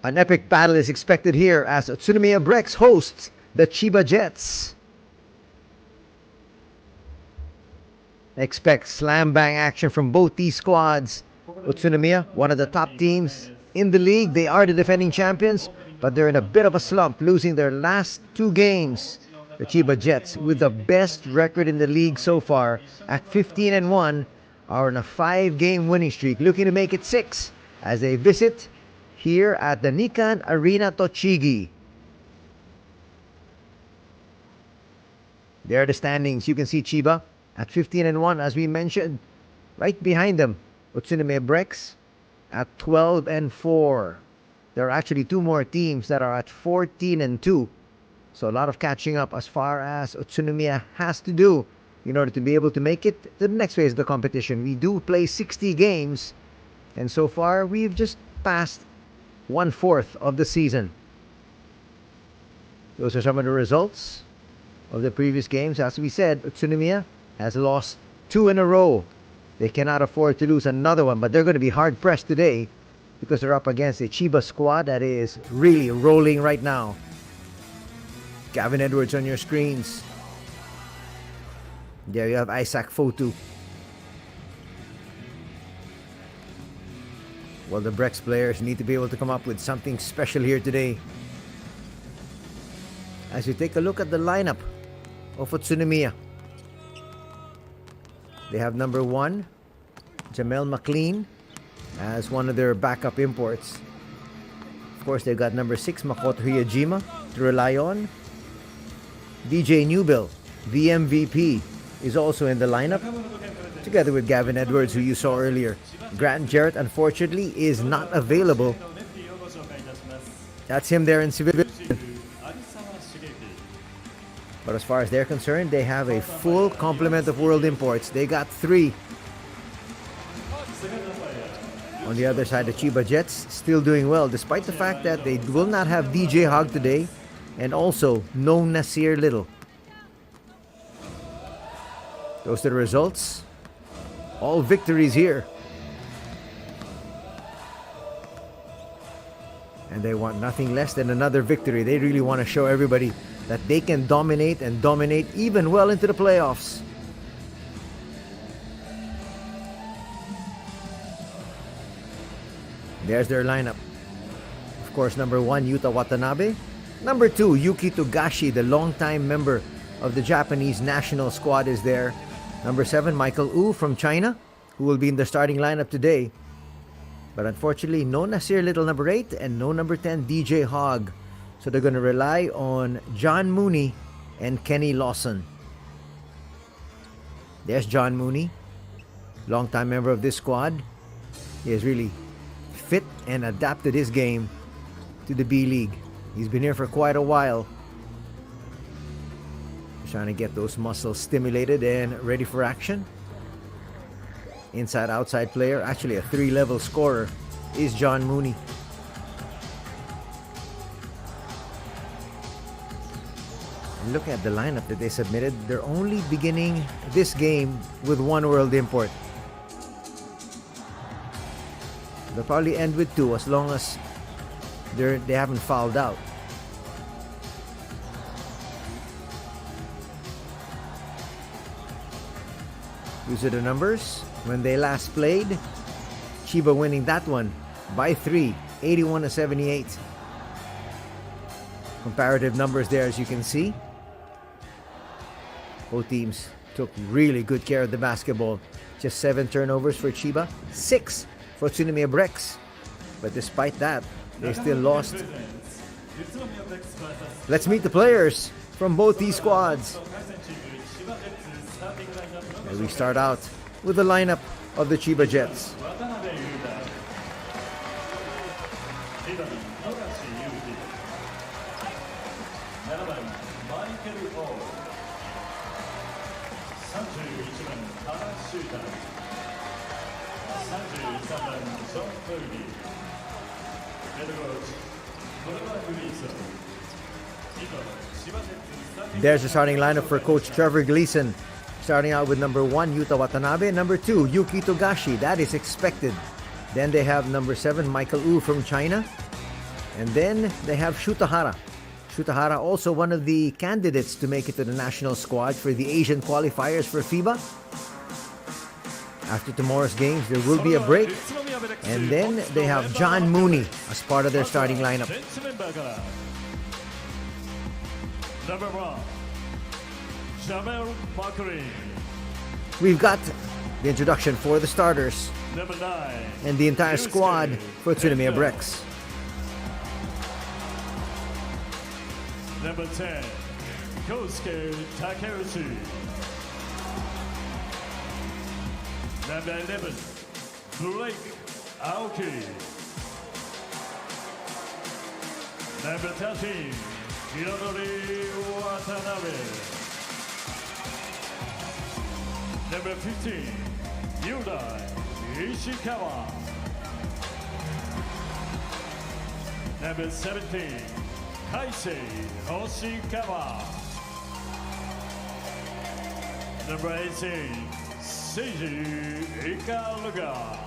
An epic battle is expected here as UTSUNOMIYA BREX hosts the CHIBA Jets. Expect slam bang action from both these squads. UTSUNOMIYA, one of the top teams in the league. They are the defending champions, but they're in a bit of a slump, losing their last 2 games. The CHIBA Jets, with the best record in the league so far at 15-1, are on a 5-game winning streak, looking to make it 6 as they visit here at the Nikan Arena Tochigi. There are the standings. You can see CHIBA at 15-1, as we mentioned. Right behind them, UTSUNOMIYA BREX at 12-4. There are actually 2 more teams that are at 14-2. So a lot of catching up as far as UTSUNOMIYA has to do in order to be able to make it to the next phase of the competition. We do play 60 games, and so far we've just passed 1/4 of the season. Those are some of the results of the previous games. As we said, UTSUNOMIYA has lost 2 in a row. They cannot afford to lose another one, but they're going to be hard pressed today because they're up against a CHIBA squad that is really rolling right now. Gavin Edwards on your screens. There you have Isaac Fotu. Well, the BREX players need to be able to come up with something special here today. As you take a look at the lineup of UTSUNOMIYA, they have number 1, Jamel McLean, as one of their backup imports. Of course, they've got number 6, Makoto Hiyajima, to rely on. DJ Newbill, the MVP, is also in the lineup, together with Gavin Edwards, who you saw earlier. Grant Jarrett, unfortunately, is not available. That's him there in civilian. But as far as they're concerned, they have a full complement of world imports. They got 3. On the other side, the CHIBA Jets still doing well, despite the fact that they will not have DJ Hogg today, and also no Nasir Little. Those are the results. All victories here. And they want nothing less than another victory. They really want to show everybody that they can dominate and dominate even well into the playoffs. There's their lineup. Of course, number 1, Yuta Watanabe. Number 2, Yuki Togashi, the longtime member of the Japanese national squad, is there. Number 7, Michael Wu from China, who will be in the starting lineup today. But unfortunately, no Nasir Little, number 8, and no number 10, DJ Hogg. So they're going to rely on John Mooney and Kenny Lawson. There's John Mooney, longtime member of this squad. He has really fit and adapted his game to the B-League. He's been here for quite a while. Trying to get those muscles stimulated and ready for action. Inside-outside player, actually a 3-level scorer, is John Mooney. And looking at the lineup that they submitted, they're only beginning this game with 1 world import. They'll probably end with 2 as long as they haven't fouled out. These are the numbers when they last played. CHIBA winning that one by 3, 81-78. Comparative numbers there, as you can see. Both teams took really good care of the basketball. Just 7 turnovers for CHIBA, 6 for UTSUNOMIYA BREX. But despite that, they still lost. Let's meet the players from both these squads. And we start out with the lineup of the CHIBA Jets. There's the starting lineup for Coach Trevor Gleason. Starting out with number 1, Yuta Watanabe. Number 2, Yuki Togashi. That is expected. Then they have number 7, Michael Wu from China. And then they have Shutahara. Shutahara also one of the candidates to make it to the national squad for the Asian qualifiers for FIBA. After tomorrow's games, there will be a break. And then they have John Mooney as part of their starting lineup. Number 1, Jamel Bakri. We've got the introduction for the starters Number 9, and the entire squad for UTSUNOMIYA BREX. Number 10, Kosuke Takeuchi. Number 11, Blake Aoki. Number 13, Hironori Watanabe. Number 15, Yudai Ishikawa. Number 17, Kaisei Hoshikawa. Number 18, Seiji Ikaruga.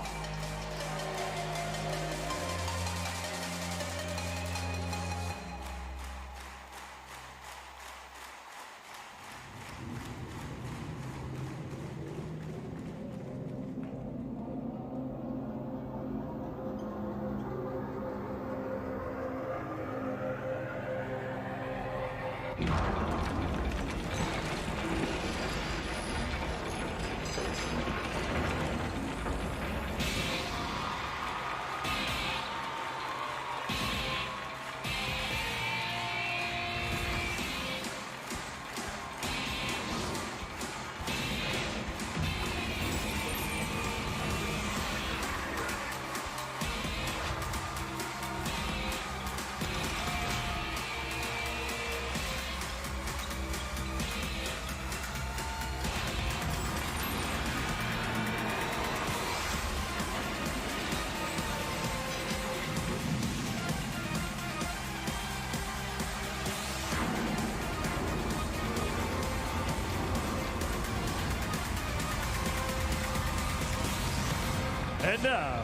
And now,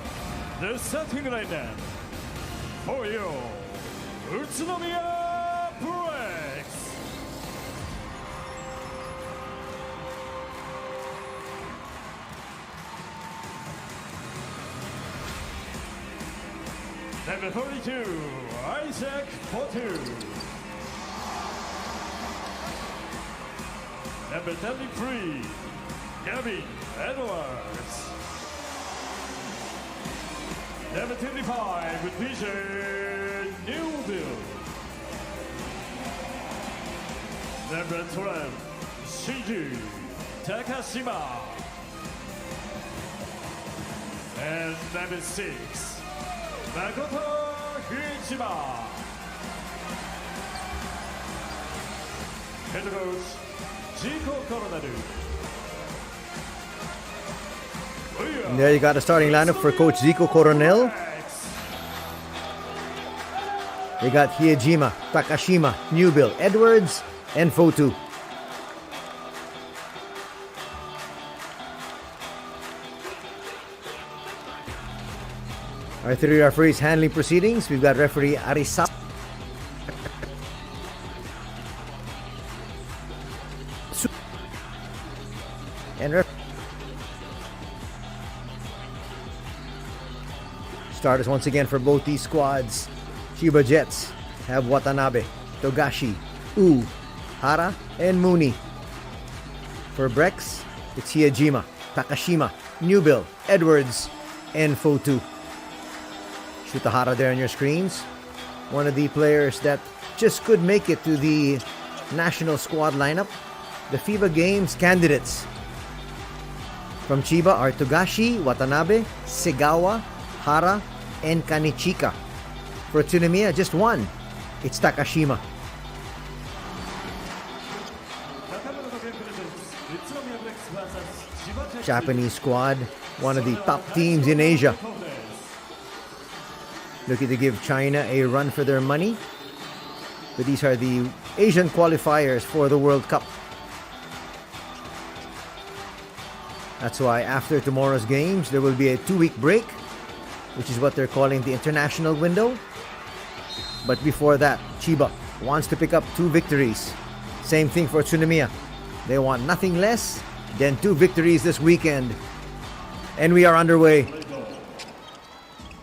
the starting lineup for your UTSUNOMIYA BREX. Number 42, Isaac Fotu. Number 33, Gavin Edwards. Number 25, DJ Newville. Number 12, Shiju Takashima. And number 6, Makoto Chiba. Head coach, Zico Coronado. And there you got a starting lineup for Coach Zico Coronel. They got Hiejima, Takashima, Newbill, Edwards, and Fotu. Our three referees handling proceedings. We've got referee Arisa. And starters once again for both these squads. Chiba Jets have Watanabe, Togashi, Hara, and Mooney. For BREX, it's Hiejima, Takashima, Newbill, Edwards, and Fotu. Shutahara there on your screens. One of the players that just could make it to the national squad lineup. The FIBA Games candidates from Chiba are Togashi, Watanabe, Segawa, Hara, and Kanichika. For UTSUNOMIYA, just one. It's Takashima. Japanese squad, one of the top teams in Asia. Looking to give China a run for their money. But these are the Asian qualifiers for the World Cup. That's why after tomorrow's games, there will be a 2-week break, which is what they're calling the international window. But before that, Chiba wants to pick up 2 victories. Same thing for Utsunomiya. They want nothing less than 2 victories this weekend. And we are underway.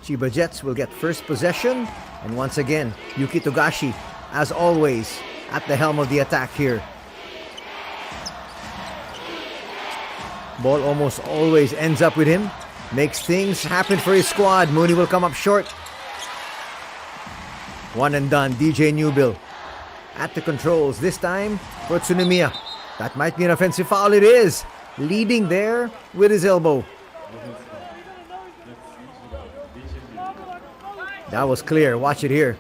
Chiba Jets will get first possession. And once again, Yuki Togashi, as always, at the helm of the attack here. Ball almost always ends up with him. Makes things happen for his squad. Mooney will come up short. One and done. DJ Newbill at the controls. This time for Utsunomiya. That might be an offensive foul. It is. Leading there with his elbow. That was clear. Watch it here.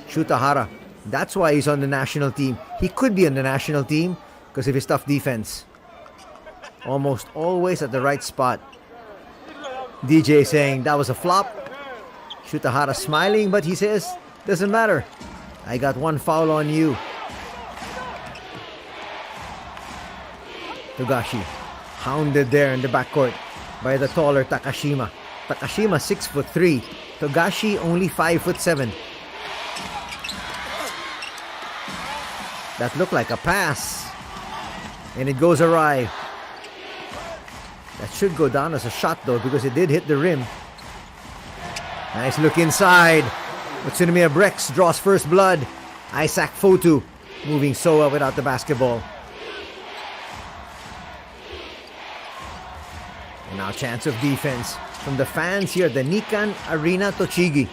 Shutahara. That's why he's on the national team. He could be on the national team because of his tough defense. Almost always at the right spot. DJ saying that was a flop. Shutahara smiling, but he says, doesn't matter. I got 1 foul on you. Togashi hounded there in the backcourt by the taller Takashima. Takashima 6'3". Togashi only 5'7". That looked like a pass. And it goes awry. That should go down as a shot though because it did hit the rim. Nice look inside. Utsunomiya BREX draws first blood. Isaac Fotu moving so well without the basketball. And now chance of defense from the fans here at the Nikan Arena Tochigi.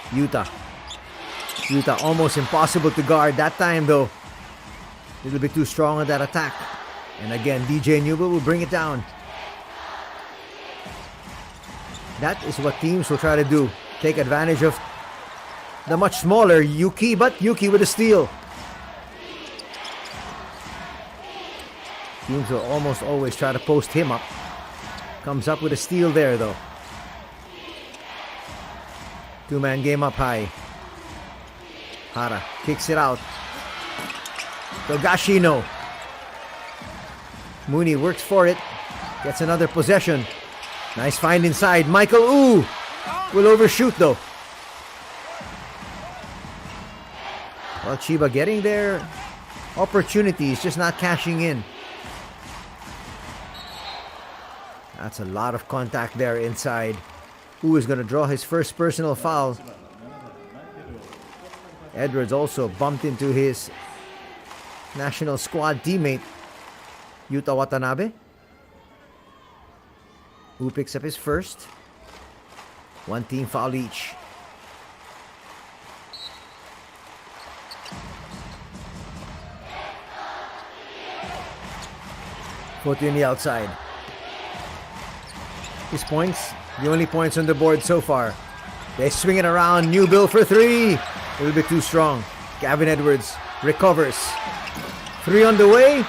Yuta almost impossible to guard that time though. A little bit too strong on that attack. And again, DJ Newbill will bring it down. That is what teams will try to do. Take advantage of the much smaller Yuki, but Yuki with a steal. Teams will almost always try to post him up. Comes up with a steal there though. 2-man game up high. Hara kicks it out. Togashino. Mooney works for it. Gets another possession. Nice find inside. Michael Ooh will overshoot though. Well, Chiba getting their opportunities, just not cashing in. That's a lot of contact there inside. Ooh is going to draw his first personal foul. Edwards also bumped into his national squad teammate, Yuta Watanabe, who picks up his first. 1 team foul each. Fotu in the outside. His points, the only points on the board so far. They swing it around. Newbill for 3. A little bit too strong. Gavin Edwards recovers. 3 on the way.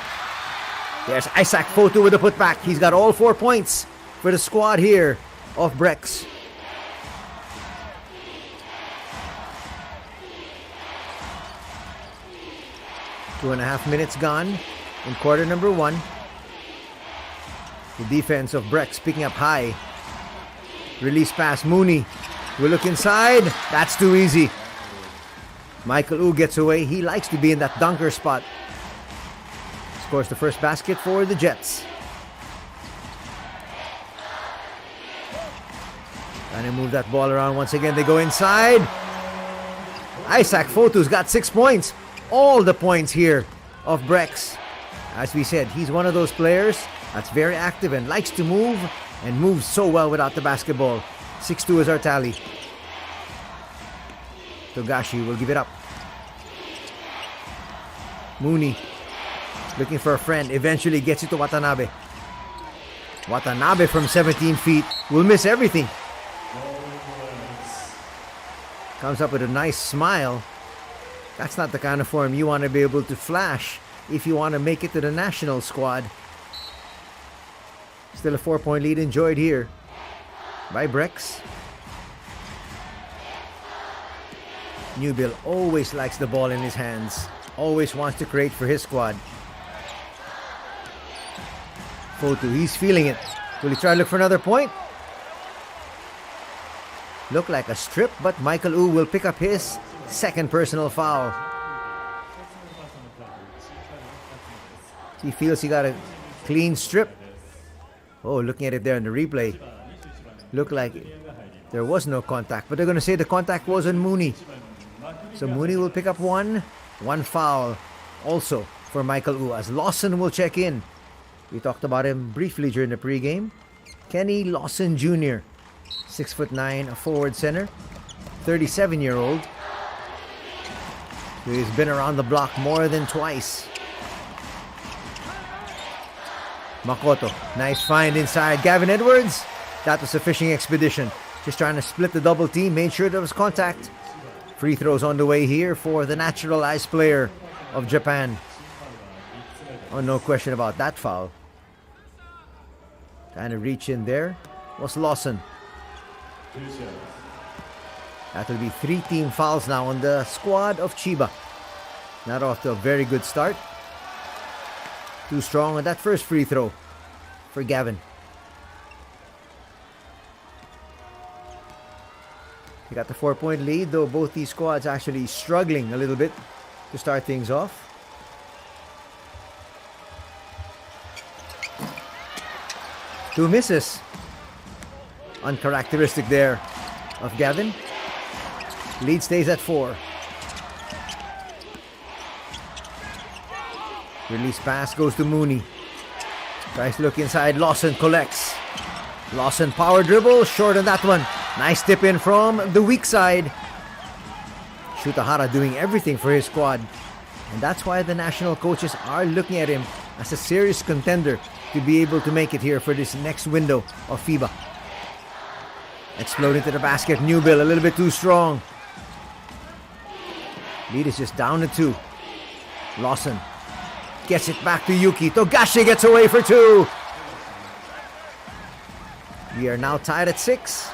There's Isaac Fotu with a putback. He's got all 4 points for the squad here of BREX. Two and a half minutes gone in quarter number 1. The defense of BREX picking up high. Release pass. Mooney will look inside. That's too easy. Michael Ooh gets away. He likes to be in that dunker spot. Scores the first basket for the Jets. Trying to move that ball around once again. They go inside. Isaac Fotu's got 6 points. All the points here of BREX. As we said, he's one of those players that's very active and likes to move and moves so well without the basketball. 6-2 is our tally. Togashi will give it up. Mooney looking for a friend. Eventually gets it to Watanabe. Watanabe from 17 feet will miss everything. Comes up with a nice smile. That's not the kind of form you want to be able to flash if you want to make it to the national squad. Still a 4-point lead enjoyed here by BREX. Newbill always likes the ball in his hands. Always wants to create for his squad. Fotu, he's feeling it. Will he try to look for another point? Looked like a strip, but Michael Wu will pick up his second personal foul. He feels he got a clean strip. Oh, looking at it there in the replay. Looked like there was no contact, but they're going to say the contact was on Mooney. So Mooney will pick up one foul also for Michael Wu as Lawson will check in. We talked about him briefly during the pregame. Kenny Lawson Jr., 6'9", a forward center, 37-year-old. He's been around the block more than twice. Makoto, nice find inside. Gavin Edwards, that was a fishing expedition. Just trying to split the double team, made sure there was contact. Free throws on the way here for the naturalized player of Japan. Oh, no question about that foul. Trying to reach in there was Lawson. That will be 3 team fouls now on the squad of Chiba. Not off to a very good start. Too strong on that first free throw for Gavin. He got the 4-point lead, though both these squads actually struggling a little bit to start things off. Two misses. Uncharacteristic there of Gavin. Lead stays at 4. Release pass goes to Mooney. Tries to look inside. Lawson collects. Lawson power dribble. Short on that one. Nice tip in from the weak side. Shutahara doing everything for his squad. And that's why the national coaches are looking at him as a serious contender to be able to make it here for this next window of FIBA. Explode into the basket. Newbill a little bit too strong. Lead is just down to 2. Lawson gets it back to Yuki. Togashi gets away for 2. We are now tied at 6.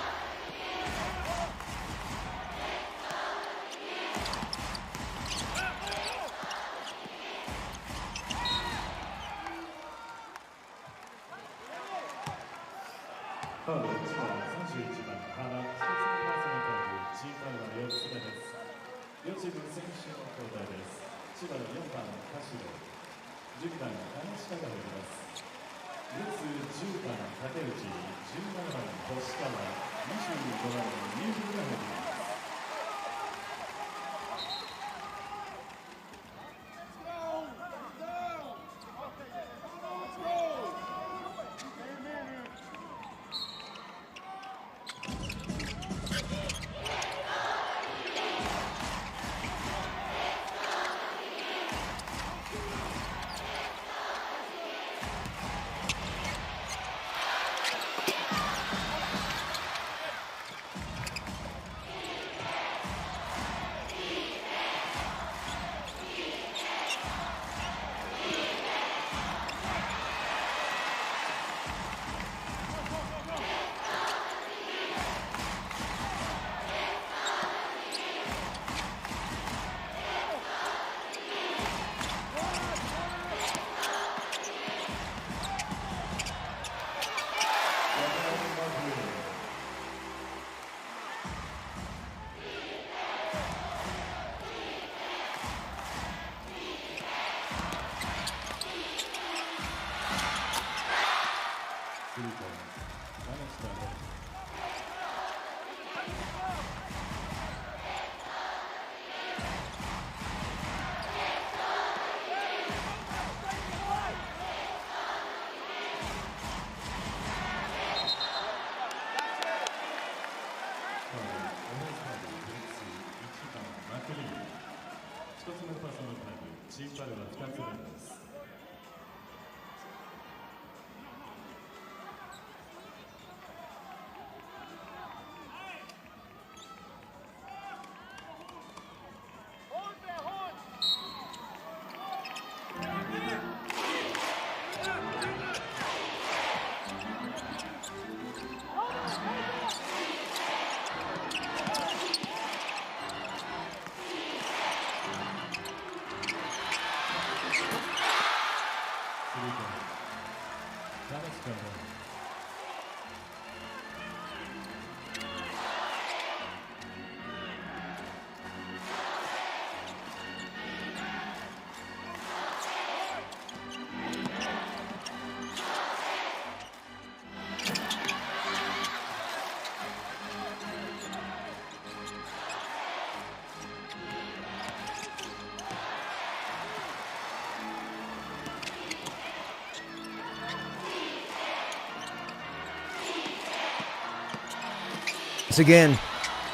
Once again,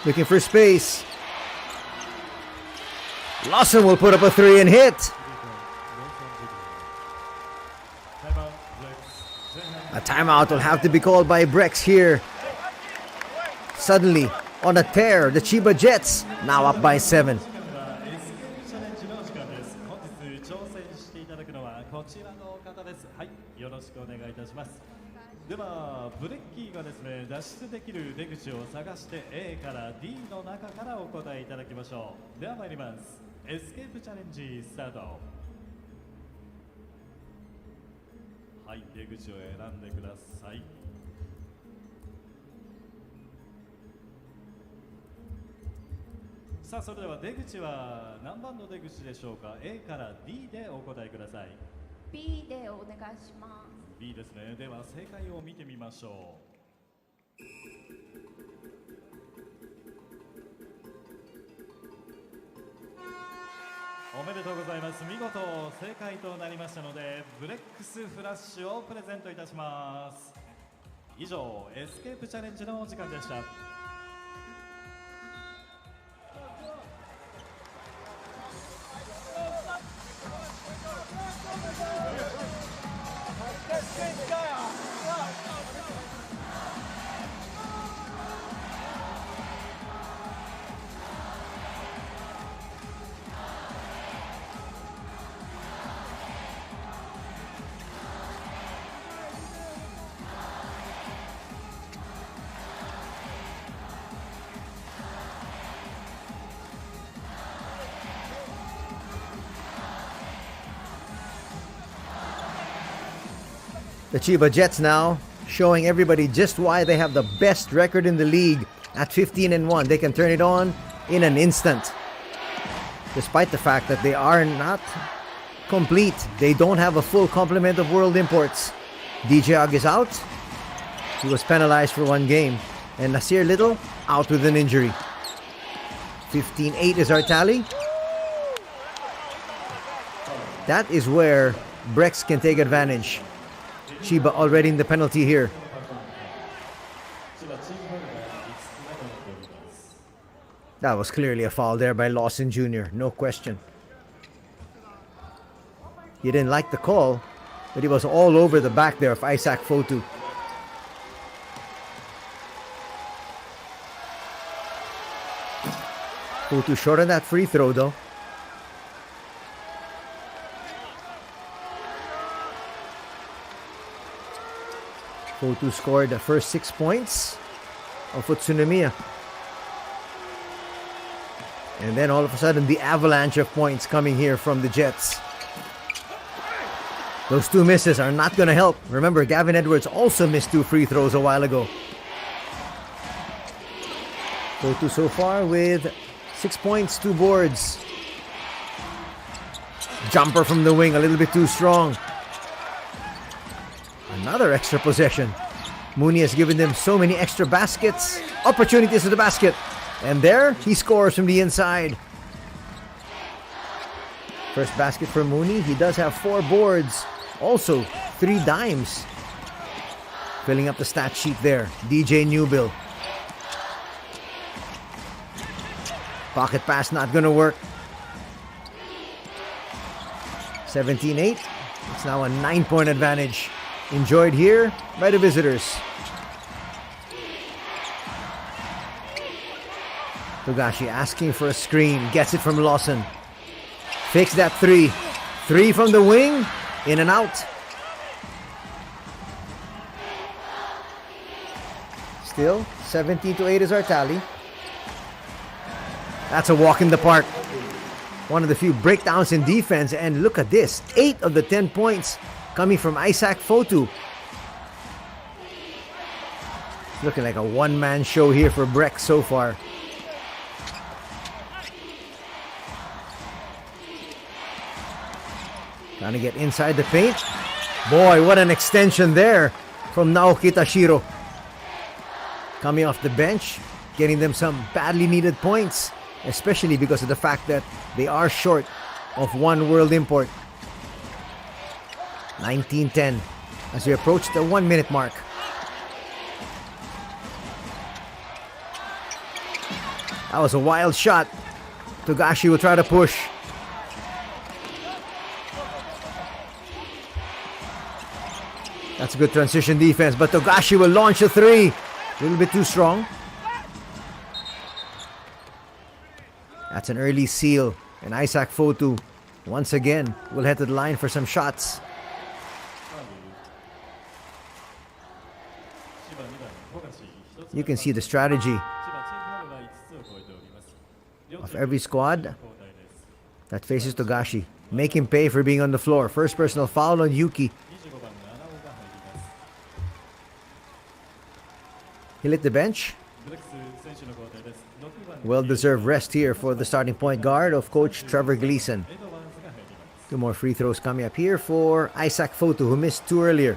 looking for space. Lawson will put up a 3 and hit. A timeout will have to be called by BREX here. Suddenly, on a tear, the Chiba Jets now up by 7. ではブレッキーがですね脱出できる出口を探して A から D の中からお答えいただきましょう。では参ります。エスケープチャレンジスタート。はい、出口を選んでください。さあ、それでは出口は何番の出口でしょうか。 A から D でお答えください。 B でお願いします。 B ですね。では正解を見てみましょう。おめでとうございます。見事正解となりましたのでブレックスフラッシュをプレゼントいたします。以上エスケープチャレンジのお時間でした。The Chiba Jets now showing everybody just why they have the best record in the league at 15-1. They can turn it on in an instant. Despite the fact that they are not complete. They don't have a full complement of world imports. DJ Ag is out. He was penalized for 1 game. And Nasir Little out with an injury. 15-8 is our tally. That is where BREX can take advantage. Chiba already in the penalty here. That was clearly a foul there by Lawson Jr., no question. He didn't like the call, but he was all over the back there of Isaac Fotu. Fotu short on that free throw though. Fotu scored the first 6 points of UTSUNOMIYA. And then all of a sudden, the avalanche of points coming here from the Jets. Those 2 misses are not going to help. Remember, Gavin Edwards also missed 2 free throws a while ago. Fotu so far with 6 points, 2 boards. Jumper from the wing, a little bit too strong. Another extra possession. Mooney has given them so many extra baskets. Opportunities to the basket. And there, he scores from the inside. First basket for Mooney. He does have 4 boards. Also, 3 dimes. Filling up the stat sheet there. DJ Newbill. Pocket pass not gonna work. 17-8. It's now a 9-point advantage. Enjoyed here by the visitors. Togashi asking for a screen. Gets it from Lawson. Fakes that 3. 3 from the wing. In and out. Still, 17-8 is our tally. That's a walk in the park. One of the few breakdowns in defense. And look at this. 8 of the 10 points coming from Isaac Fotu. Looking like a one-man show here for BREX so far. Trying to get inside the paint. Boy, what an extension there from Naoki Tashiro. Coming off the bench, getting them some badly needed points, especially because of the fact that they are short of 1 world import. 19-10 as we approach the 1-minute mark. That was a wild shot. Togashi will try to push. That's a good transition defense, but Togashi will launch a three. A little bit too strong. That's an early seal. And Isaac Fotu, once again, will head to the line for some shots. You can see the strategy of every squad that faces Togashi. Make him pay for being on the floor. First personal foul on Yuki. He'll hit the bench. Well-deserved rest here for the starting point guard of Coach Trevor Gleason. 2 more free throws coming up here for Isaac Fotu, who missed 2 earlier.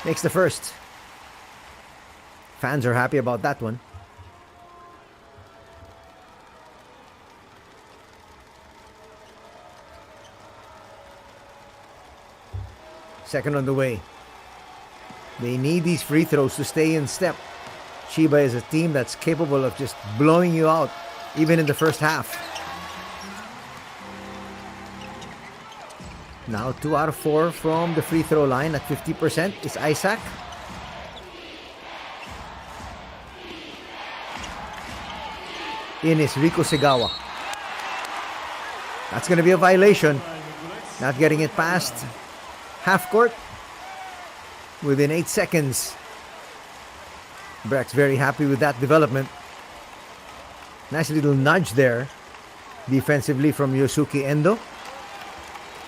Makes the first. Fans are happy about that one. Second on the way. They need these free throws to stay in step. CHIBA is a team that's capable of just blowing you out, even in the first half. Now 2 out of 4 from the free throw line at 50% is Isaac. In is Rico Segawa. That's going to be a violation. Not getting it past half court within 8 seconds. BREX very happy with that development. Nice little nudge there defensively from Yosuke Endo.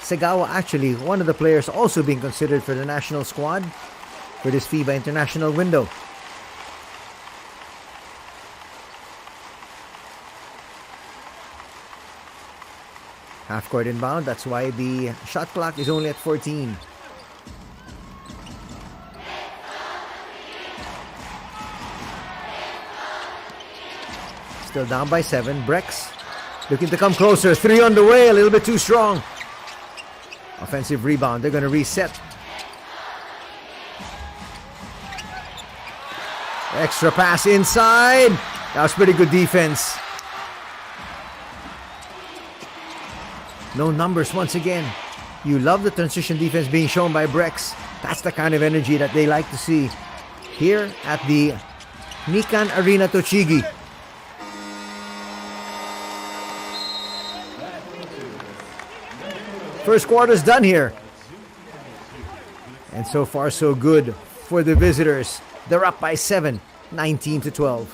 Segawa actually one of the players also being considered for the national squad for this FIBA international window. Half court inbound, that's why the shot clock is only at 14. Still down by 7. BREX looking to come closer. 3 on the way, a little bit too strong. Offensive rebound, they're going to reset. Extra pass inside. That was pretty good defense. No numbers once again. You love the transition defense being shown by BREX. That's the kind of energy that they like to see here at the Nikan Arena Tochigi. First quarter's done here. And so far so good for the visitors. They're up by 7, 19-12.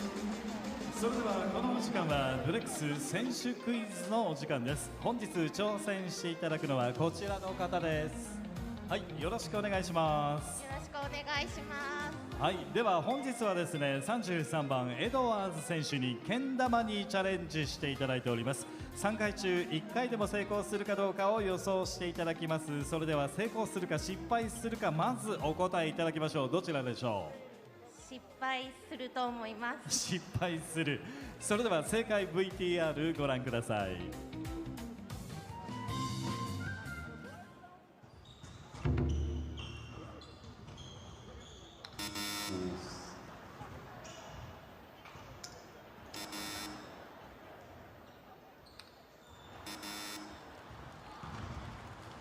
それではこのお時間はブレックス選手クイズのお時間です。本日挑戦していただくのはこちらの方です。はい、よろしくお願いします。よろしくお願いします。はい、では本日はですね、33番エドワーズ選手にけん玉にチャレンジしていただいております。3回中1回でも成功するかどうかを予想していただきます。それでは成功するか失敗するかまずお答えいただきましょう。どちらでしょう？失敗すると思います。失敗する。それでは正解 VTR ご覧ください。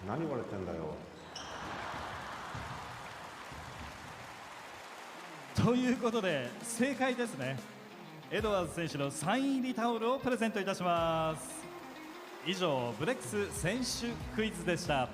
何言われてんだよ。ということで正解ですね。エドワーズ選手のサイン入りタオルをプレゼントいたします。以上ブレックス選手クイズでした。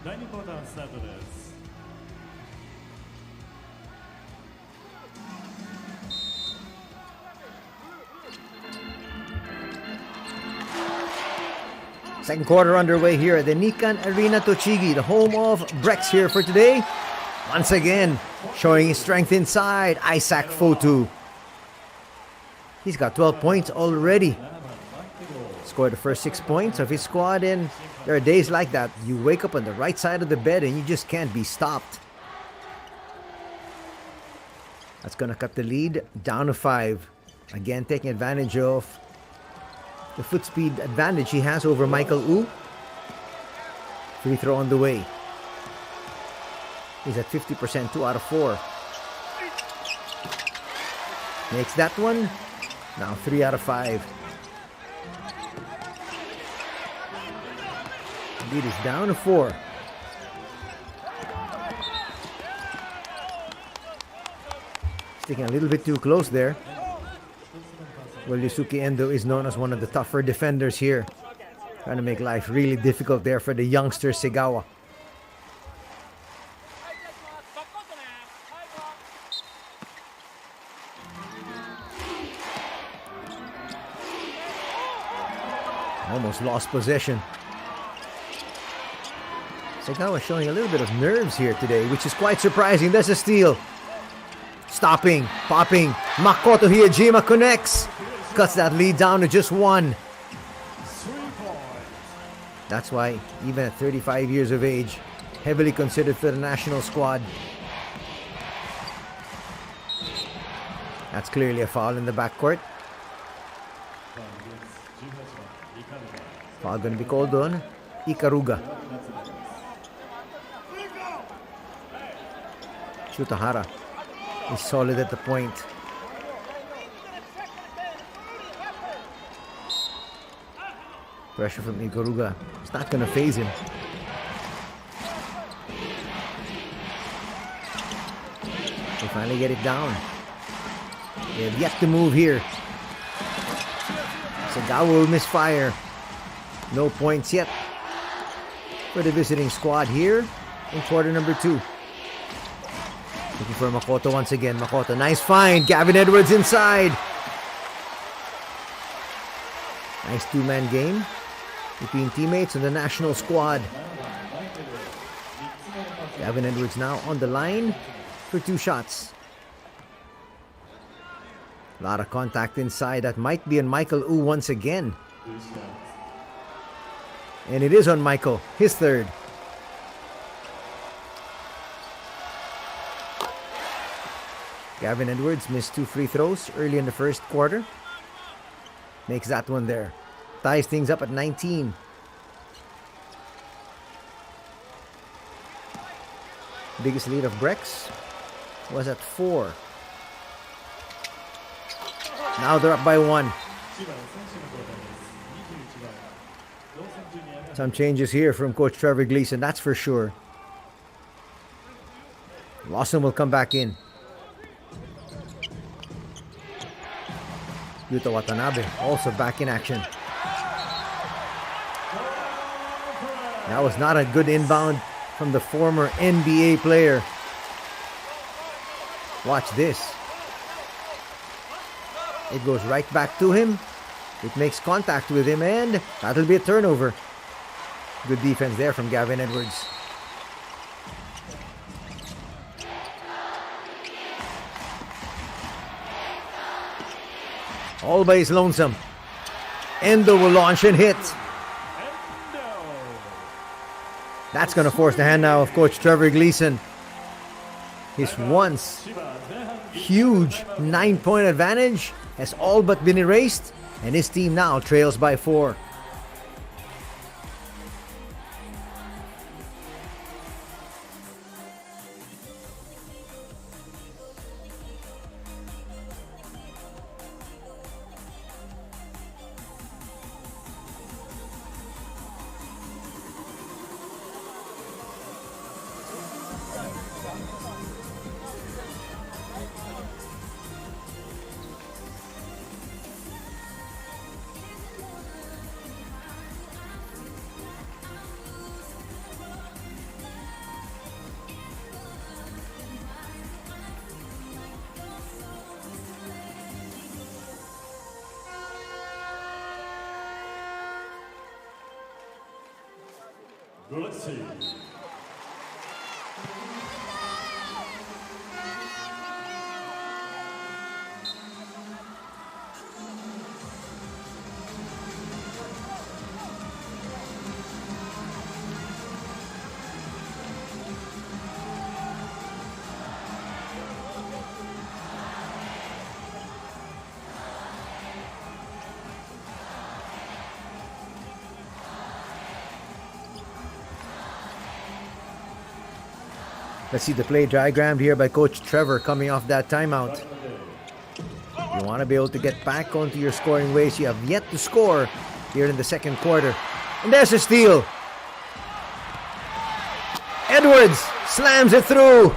第2クォータースタートです。Second quarter underway here at the Nikan Arena Tochigi, the home of BREX here for today. Once again, showing his strength inside, Isaac Fotu. He's got 12 points already. Scored the first 6 points of his squad, and there are days like that. You wake up on the right side of the bed and you just can't be stopped. That's going to cut the lead down to 5. Again, taking advantage of the foot speed advantage he has over Michael Wu. Free throw on the way. He's at 50%, 2 out of 4. Makes that one. Now 3 out of 5. Lead is down to 4. Sticking a little bit too close there. Well, Yusuke Endo is known as one of the tougher defenders here. Trying to make life really difficult there for the youngster Segawa. Almost lost possession. Segawa showing a little bit of nerves here today, which is quite surprising. There's a steal. Stopping, popping. Makoto Hiyajima connects. Cuts that lead down to just 1. That's why, even at 35 years of age, heavily considered for the national squad. That's clearly a foul in the backcourt. Foul going to be called on Ikaruga. Shutahara is solid at the point. Pressure from Ikaruga. It's not going to phase him. They finally get it down. They have yet to move here. Segawa will misfire. No points yet for the visiting squad here in quarter number 2. Looking for Makoto once again. Makoto, nice find. Gavin Edwards inside. Nice 2-man game between teammates and the national squad. Gavin Edwards now on the line for 2 shots. A lot of contact inside. That might be on Michael Wu once again. And it is on Michael, his 3rd. Gavin Edwards missed 2 free throws early in the first quarter. Makes that one there. Ties things up at 19. Biggest lead of BREX was at 4. Now they're up by 1. Some changes here from Coach Trevor Gleason, that's for sure. Lawson will come back in. Yuta Watanabe also back in action. That was not a good inbound from the former NBA player. Watch this. It goes right back to him. It makes contact with him, and that'll be a turnover. Good defense there from Gavin Edwards. All by his lonesome. Endo will launch and hit. That's going to force the hand now of Coach Trevor Gleason. His once huge 9-point advantage has all but been erased, and his team now trails by 4. Let's see the play diagrammed here by Coach Trevor coming off that timeout. You want to be able to get back onto your scoring ways. You have yet to score here in the second quarter. And there's a steal. Edwards slams it through.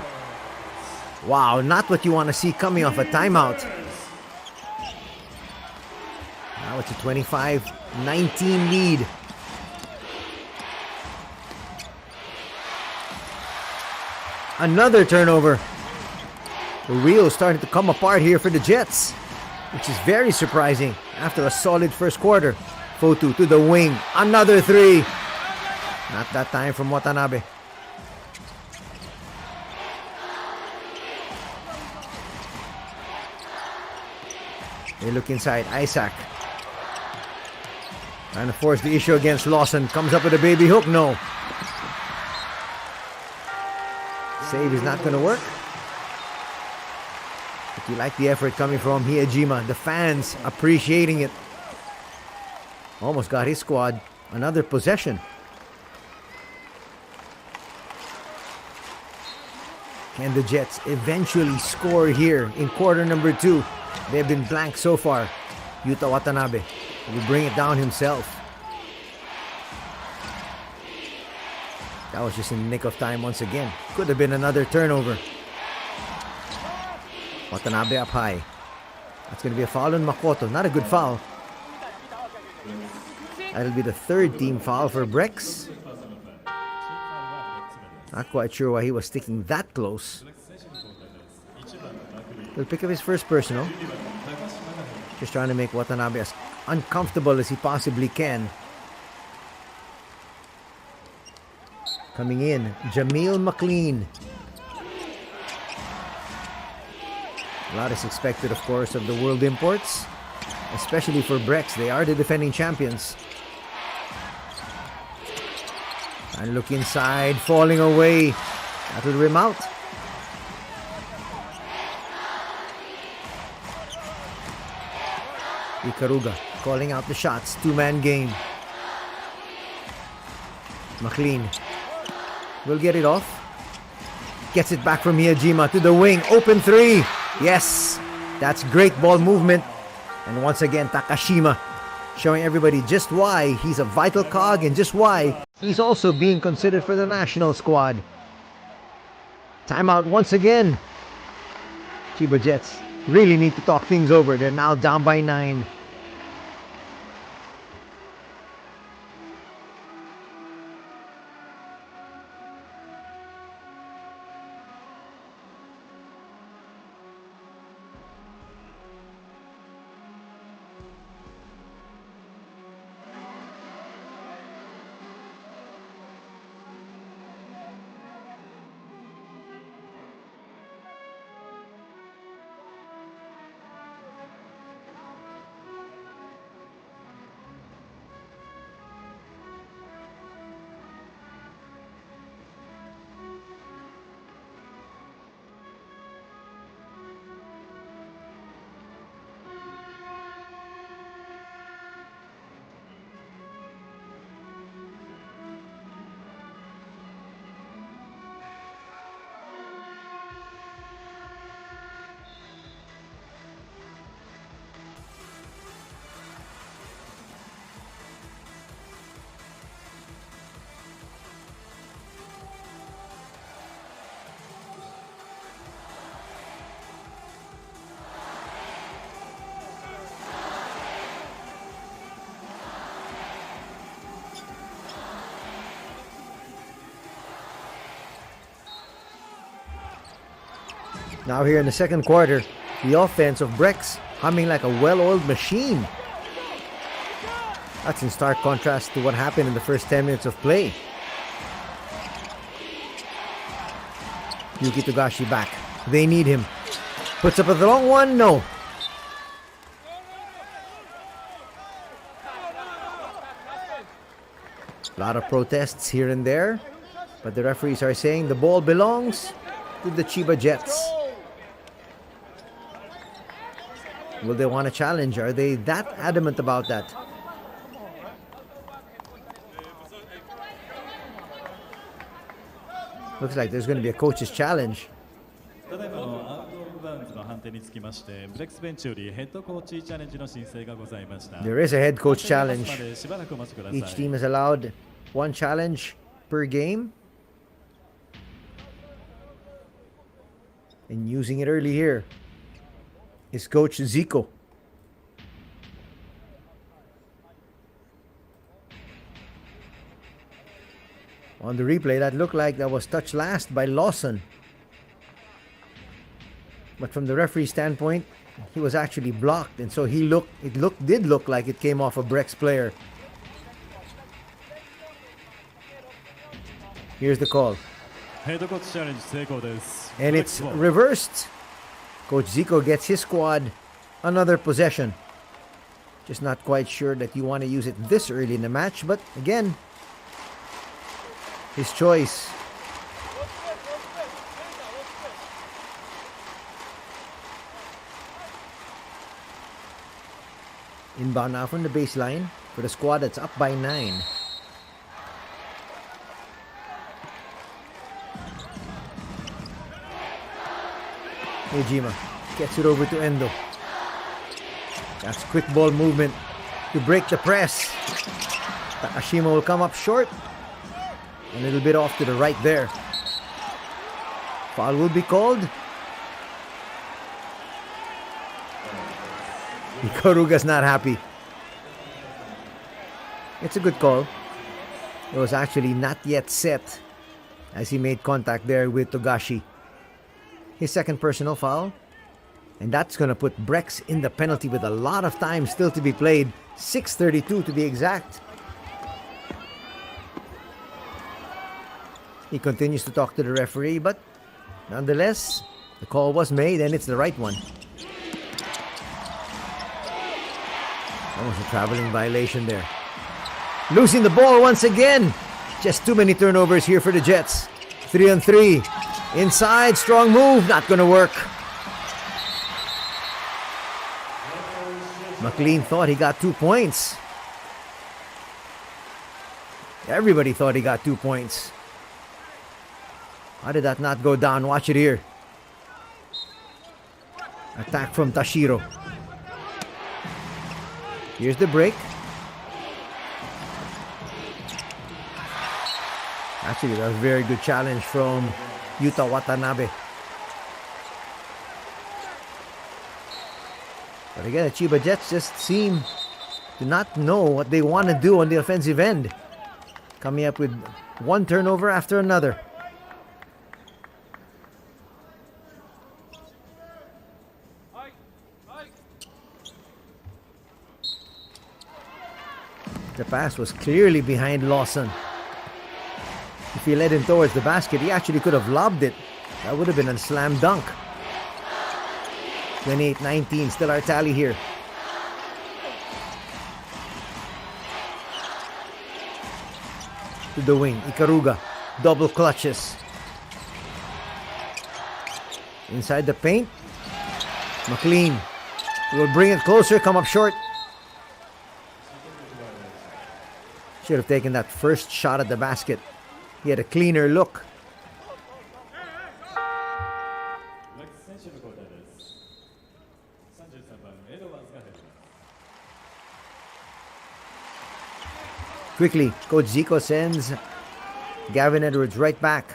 Wow, not what you want to see coming off a timeout. Now it's a 25-19 lead. Another turnover. The wheels starting to come apart here for the Jets, which is very surprising after a solid first quarter. Fotu to the wing. Another three. Not that time from Watanabe. They look inside. Isaac trying to force the issue against Lawson. Comes up with a baby hook. No. Save is not going to work. But you like the effort coming from Hiejima. The fans appreciating it. Almost got his squad another possession. Can the Jets eventually score here in quarter number 2? They've been blank so far. Yuta Watanabe will bring it down himself. That was just in the nick of time once again. Could have been another turnover. Watanabe up high. That's going to be a foul on Makoto. Not a good foul. That'll be the third team foul for BREX. Not quite sure why he was sticking that close. He'll pick up his first personal. Just trying to make Watanabe as uncomfortable as he possibly can. Coming in, Jameel McLean. A lot is expected, of course, of the world imports, especially for BREX. They are the defending champions. And look inside, falling away. That'll rim out. Ikaruga calling out the shots. Two-man game. McLean will get it off. Gets it back from Miyajima to the wing. Open three. Yes, that's great ball movement. And once again, Takashima showing everybody just why he's a vital cog and just why he's also being considered for the national squad. Timeout once again. Chiba Jets really need to talk things over. They're now down by 9. Now here in the second quarter, the offense of BREX humming like a well-oiled machine. That's in stark contrast to what happened in the first 10 minutes of play. Yuki Togashi back. They need him. Puts up a long one. No. A lot of protests here and there, but the referees are saying the ball belongs to the Chiba Jets. Will they want a challenge? Are they that adamant about that? Looks like there's going to be a coach's challenge. ただいまのアウト・オブ・バウンズの判定につきまして、ブレックスベンチよりヘッドコーチチャレンジの申請がございました。 There is a head coach challenge. 判定が出ますまでしばらくお待ちください。 Each team is allowed one challenge per game. And using it early here is Coach Zico. On the replay, that looked like that was touched last by Lawson. But from the referee standpoint, he was actually blocked, and so did look like it came off a BREX player. Here's the call. Head coach challenge 成功です。 And it's reversed. Coach Zico gets his squad another possession. Just not quite sure that you want to use it this early in the match, but again, his choice. Inbound now from the baseline for the squad that's up by 9. Ejima gets it over to Endo. That's quick ball movement to break the press. Takashima will come up short. A little bit off to the right there. Foul will be called. Ikaruga's not happy. It's a good call. It was actually not yet set as he made contact there with Togashi. His second personal foul. And that's going to put BREX in the penalty with a lot of time still to be played. 6:32 to be exact. He continues to talk to the referee, but nonetheless, the call was made and it's the right one. That was a traveling violation there. Losing the ball once again. Just too many turnovers here for the Jets. 3-on-3. Inside, strong move, not gonna work. McLean thought he got 2 points. Everybody thought he got 2 points. How did that not go down? Watch it here. Attack from Tashiro. Here's the break. Actually, that was a very good challenge from Yuta Watanabe. But again, the Chiba Jets just seem to not know what they want to do on the offensive end. Coming up with one turnover after another. The pass was clearly behind Lawson. If he led him towards the basket, he actually could have lobbed it. That would have been a slam dunk. 28-19, still our tally here. To the wing, Ikaruga, double clutches. Inside the paint, McLean will bring it closer, come up short. Should have taken that first shot at the basket. He had a cleaner look. Quickly, Coach Zico sends Gavin Edwards right back.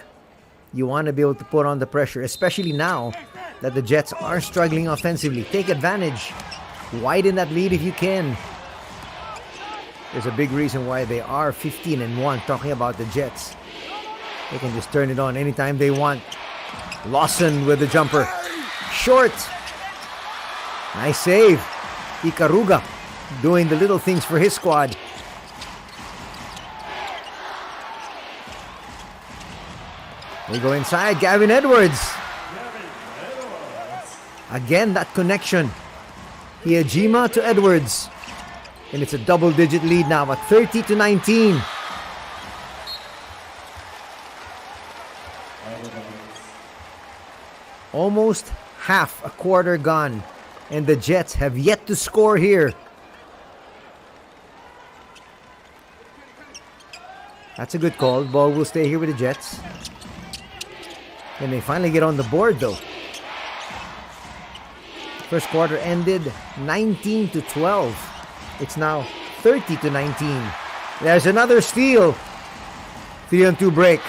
You want to be able to put on the pressure, especially now that the Jets are struggling offensively. Take advantage. Widen that lead if you can. There's a big reason why they are 15-1, talking about the Jets. They can just turn it on anytime they want. Lawson with the jumper. Short. Nice save. Ikaruga doing the little things for his squad. They go inside. Gavin Edwards. Again, that connection. Hiyajima to Edwards. And it's a double-digit lead now at 30-19. Almost half a quarter gone. And the Jets have yet to score here. That's a good call. Ball will stay here with the Jets. And they finally get on the board though. First quarter ended 19-12. It's now 30-19. There's another steal. 3-on-2 break.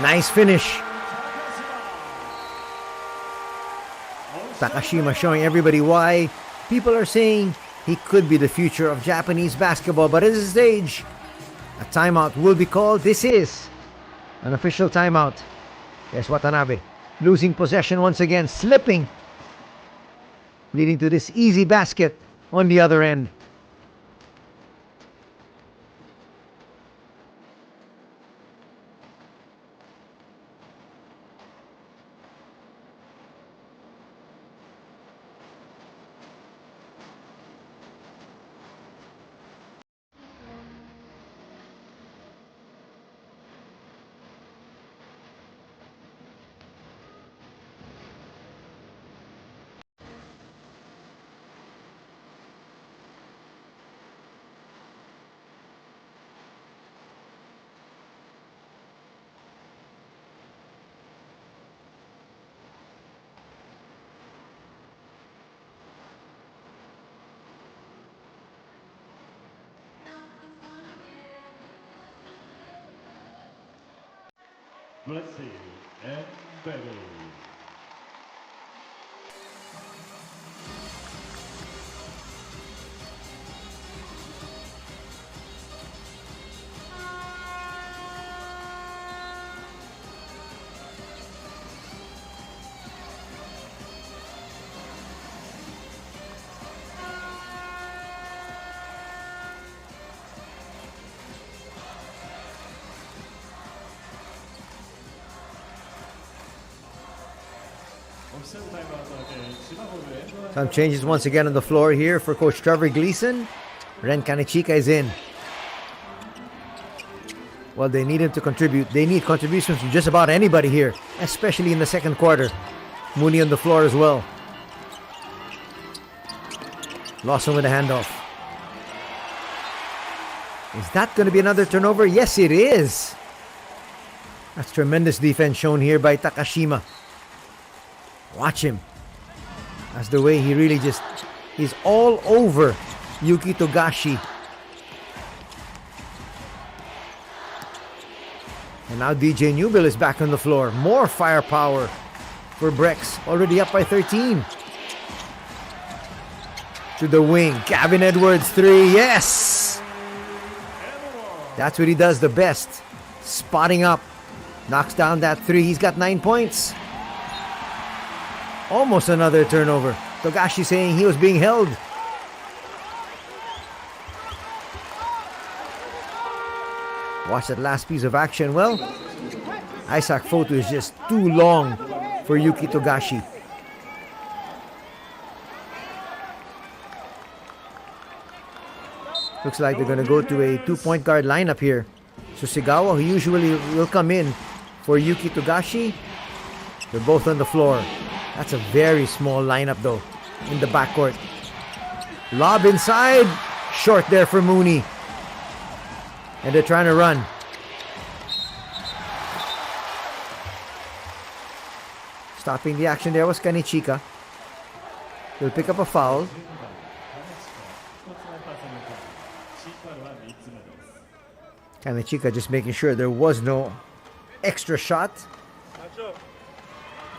Nice finish. Takashima showing everybody why people are saying he could be the future of Japanese basketball. But at this stage, a timeout will be called. This is an official timeout. There's Watanabe losing possession once again, slipping, leading to this easy basket on the other end. Let's see. And baby. Some changes once again on the floor here for Coach Trevor Gleason. Ren Kanechika is in. Well, they need him to contribute. They need contributions from just about anybody here, especially in the second quarter. Mooney on the floor as well. Lawson with a handoff. Is that going to be another turnover? Yes, it is. That's tremendous defense shown here by Takashima. Watch him. That's the way he really just... He's all over Yuki Togashi. And now DJ Newbill is back on the floor. More firepower for BREX. Already up by 13. To the wing. Gavin Edwards 3. Yes! That's what he does the best. Spotting up. Knocks down that 3. He's got 9 points. Almost another turnover. Togashi saying he was being held. Watch that last piece of action. Well, Isaac Fotu is just too long for Yuki Togashi. Looks like they're going to go to a 2-point guard lineup here. Susigawa, who usually will come in for Yuki Togashi. They're both on the floor. That's a very small lineup though in the backcourt. Lob inside. Short there for Mooney. And they're trying to run. Stopping the action there was Kanechika. He'll pick up a foul. Kanechika just making sure there was no extra shot.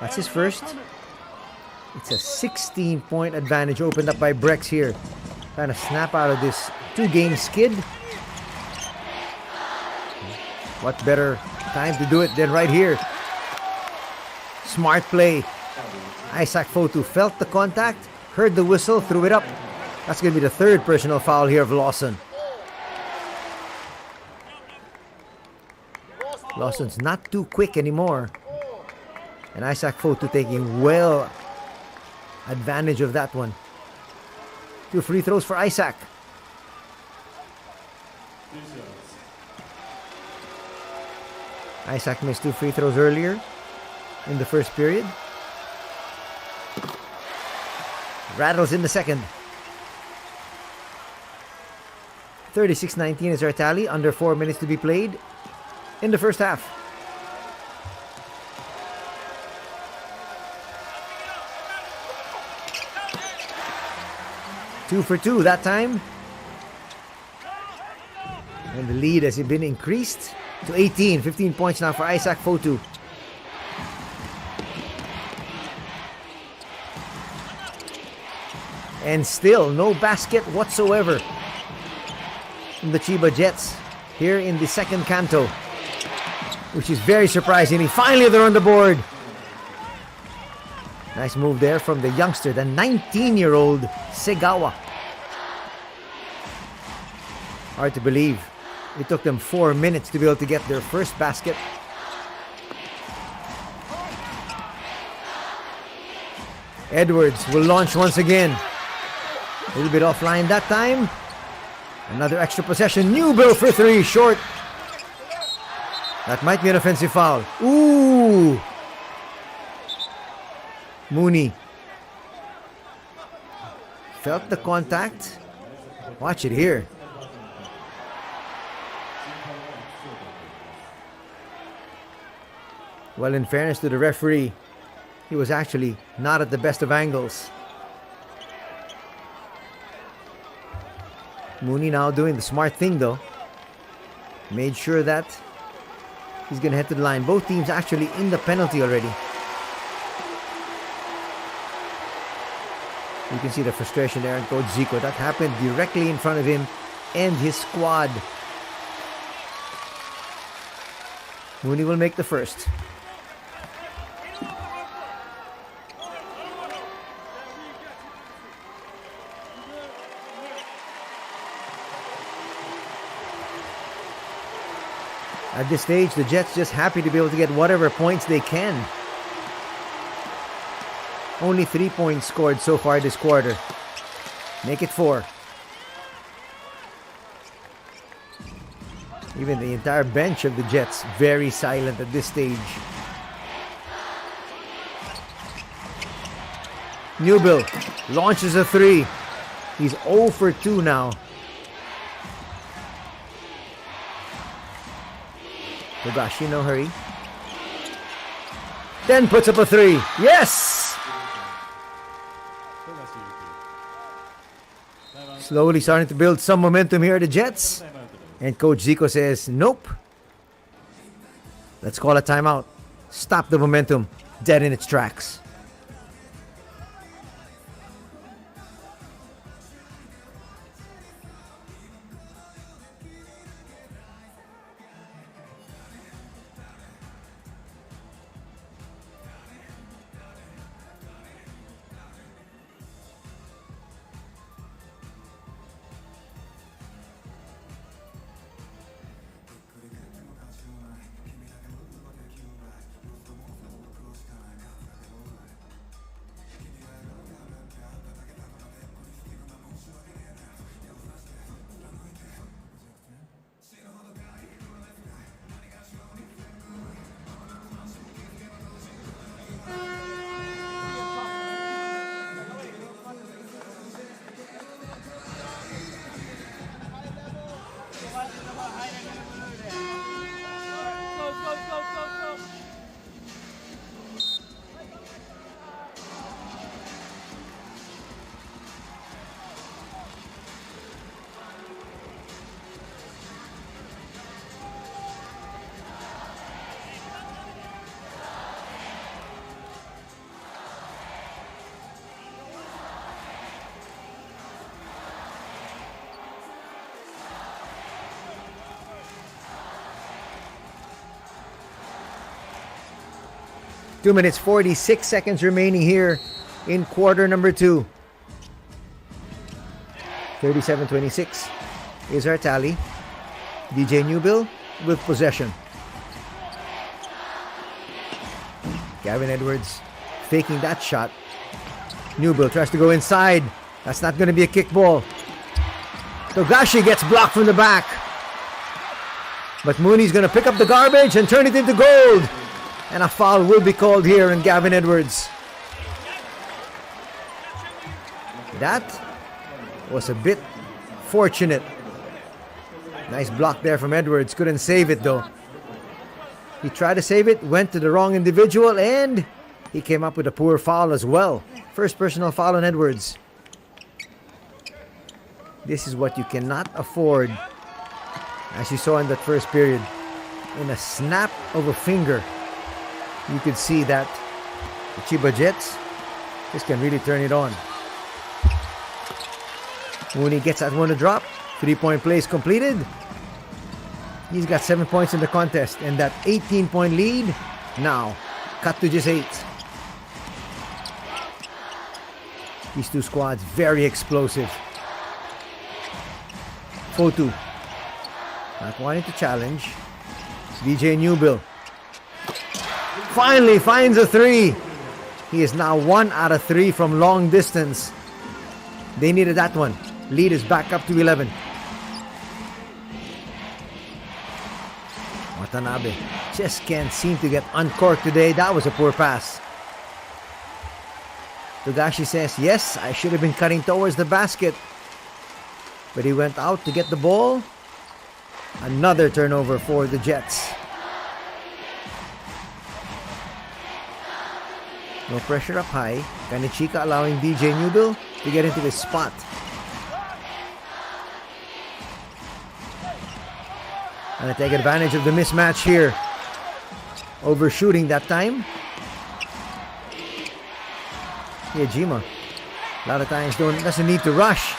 That's his first. It's a 16-point advantage opened up by BREX here. Trying to snap out of this 2-game skid. What better time to do it than right here? Smart play. Isaac Fotu felt the contact, heard the whistle, threw it up. That's going to be the third personal foul here of Lawson. Lawson's not too quick anymore. And Isaac Fotu taking well advantage of that one. 2 free throws for Isaac. Isaac missed 2 free throws earlier in the first period. Rattles in the second. 36-19 is our tally. Under 4 minutes to be played in the first half. Two for two that time. And the lead has been increased to 18. 15 points now for Isaac Fotu. And still no basket whatsoever from the Chiba Jets here in the second canto, which is very surprising. Finally they're on the board. Nice move there from the youngster, the 19-year-old Segawa. Hard to believe. It took them 4 minutes to be able to get their first basket. Edwards will launch once again. A little bit offline that time. Another extra possession. Newbill for 3, short. That might be an offensive foul. Ooh! Mooney felt the contact. Watch it here. Well, in fairness to the referee, he was actually not at the best of angles. Mooney now doing the smart thing though. Made sure that he's going to head to the line. Both teams actually in the penalty already. You can see the frustration there in Coach Zico. That happened directly in front of him and his squad. Mooney will make the first. At this stage, the Jets just happy to be able to get whatever points they can. Only 3 points scored so far this quarter. Make it 4. Even the entire bench of the Jets very silent at this stage. Newbill launches a 3. He's 0 for 2 now. Togashi, no hurry. Then puts up a 3. Yes! Slowly starting to build some momentum here at the Jets. And Coach Zico says, nope. Let's call a timeout. Stop the momentum dead in its tracks. Two minutes, 46 seconds remaining here in quarter number 2. 37-26 is our tally. DJ Newbill with possession. Gavin Edwards faking that shot. Newbill tries to go inside. That's not going to be a kick ball. Togashi gets blocked from the back. But Mooney's going to pick up the garbage and turn it into gold. And a foul will be called here on Gavin Edwards. That was a bit fortunate. Nice block there from Edwards. Couldn't save it though. He tried to save it, went to the wrong individual, and he came up with a poor foul as well. First personal foul on Edwards. This is what you cannot afford. As you saw in that first period, in a snap of a finger, you could see that the Chiba Jets just can really turn it on. Mooney gets that one to drop. 3-point play is completed. He's got 7 points in the contest, and that 18-point lead now cut to just 8. These two squads very explosive. Fotu not wanting to challenge. DJ Newbill finally finds a 3. He is now 1 out of 3 from long distance. They needed that one. Lead is back up to 11. Watanabe just can't seem to get uncorked today. That was a poor pass. Togashi says, yes, I should have been cutting towards the basket. But he went out to get the ball. Another turnover for the Jets. No pressure up high. Kanichika allowing DJ Newbill to get into his spot. And to take advantage of the mismatch here. Overshooting that time. Yajima. A lot of times doesn't need to rush.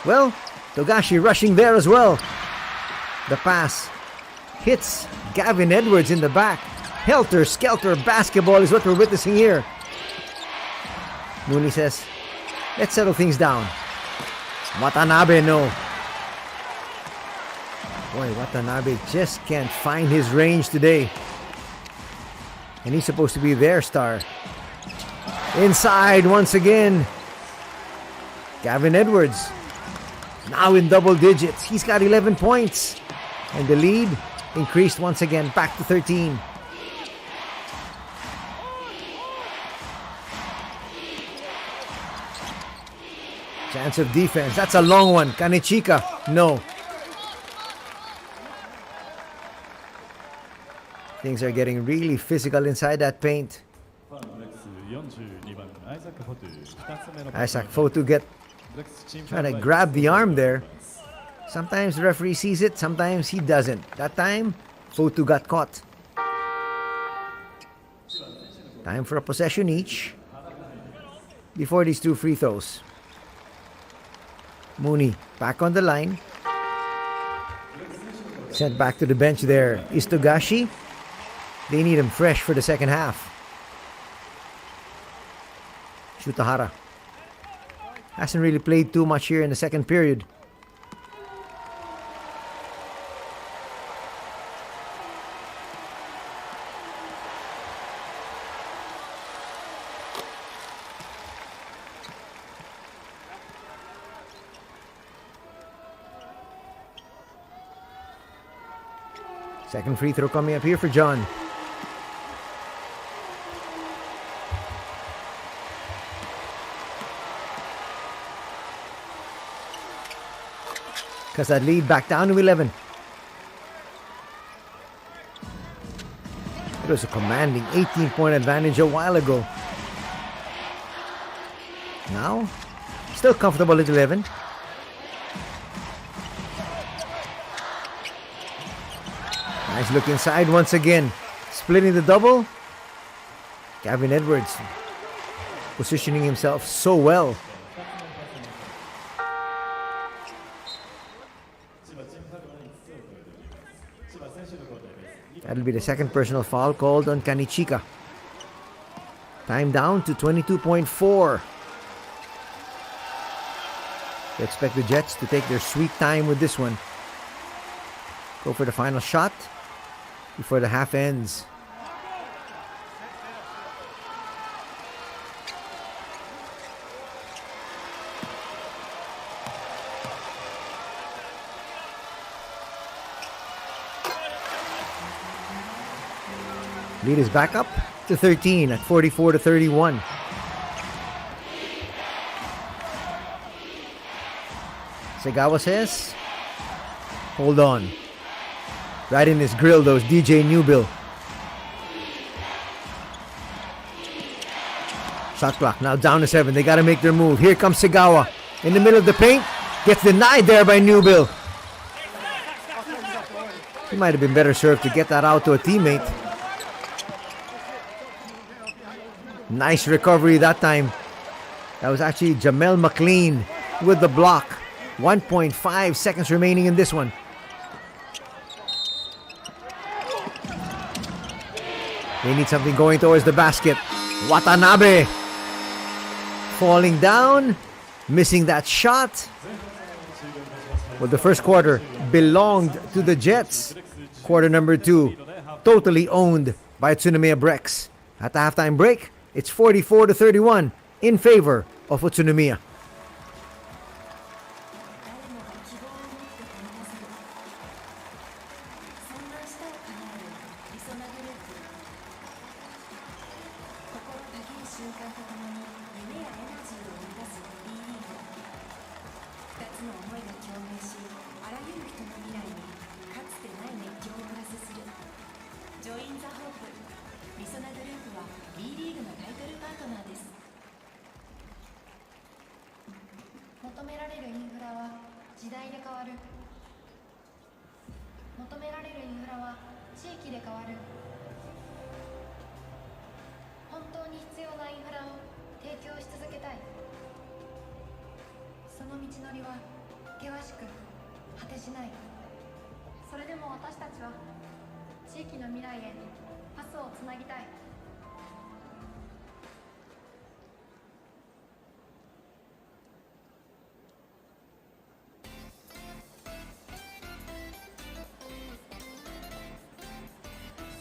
Well, Togashi rushing there as well. The pass hits Gavin Edwards in the back. Helter-skelter basketball is what we're witnessing here. Mooney says, let's settle things down. Watanabe, no. Boy, Watanabe just can't find his range today. And he's supposed to be their star. Inside once again. Gavin Edwards. Now in double digits. He's got 11 points. And the lead increased once again, back to 13. Chance of defense. That's a long one. Kanichika. No. Things are getting really physical inside that paint. Isaac Fotu trying to grab the arm there. Sometimes the referee sees it, sometimes he doesn't. That time, Fotu got caught. Time for a possession each before these two free throws. Mooney back on the line. Sent back to the bench there is Togashi. They need him fresh for the second half. Shutahara hasn't really played too much here in the second period. Second free throw coming up here for John. Because that lead back down to 11. It was a commanding 18-point advantage a while ago. Now, still comfortable at 11. Nice look inside once again. Splitting the double. Gavin Edwards positioning himself so well. That'll be the second personal foul called on Kanichika. Time down to 22.4. They expect the Jets to take their sweet time with this one. Go for the final shot before the half ends. Lead is back up to 13 at 44-31. Segawa says, hold on. Right in his grill, those DJ Newbill. Shot clock now down to 7. They got to make their move. Here comes Segawa in the middle of the paint. Gets denied there by Newbill. He might have been better served to get that out to a teammate. Nice recovery that time. That was actually Jamel McLean with the block. 1.5 seconds remaining in this one. They need something going towards the basket. Watanabe falling down, missing that shot. Well, the first quarter belonged to the Jets. Quarter number 2, totally owned by Utsunomiya BREX. At the halftime break, it's 44-31 in favor of Utsunomiya.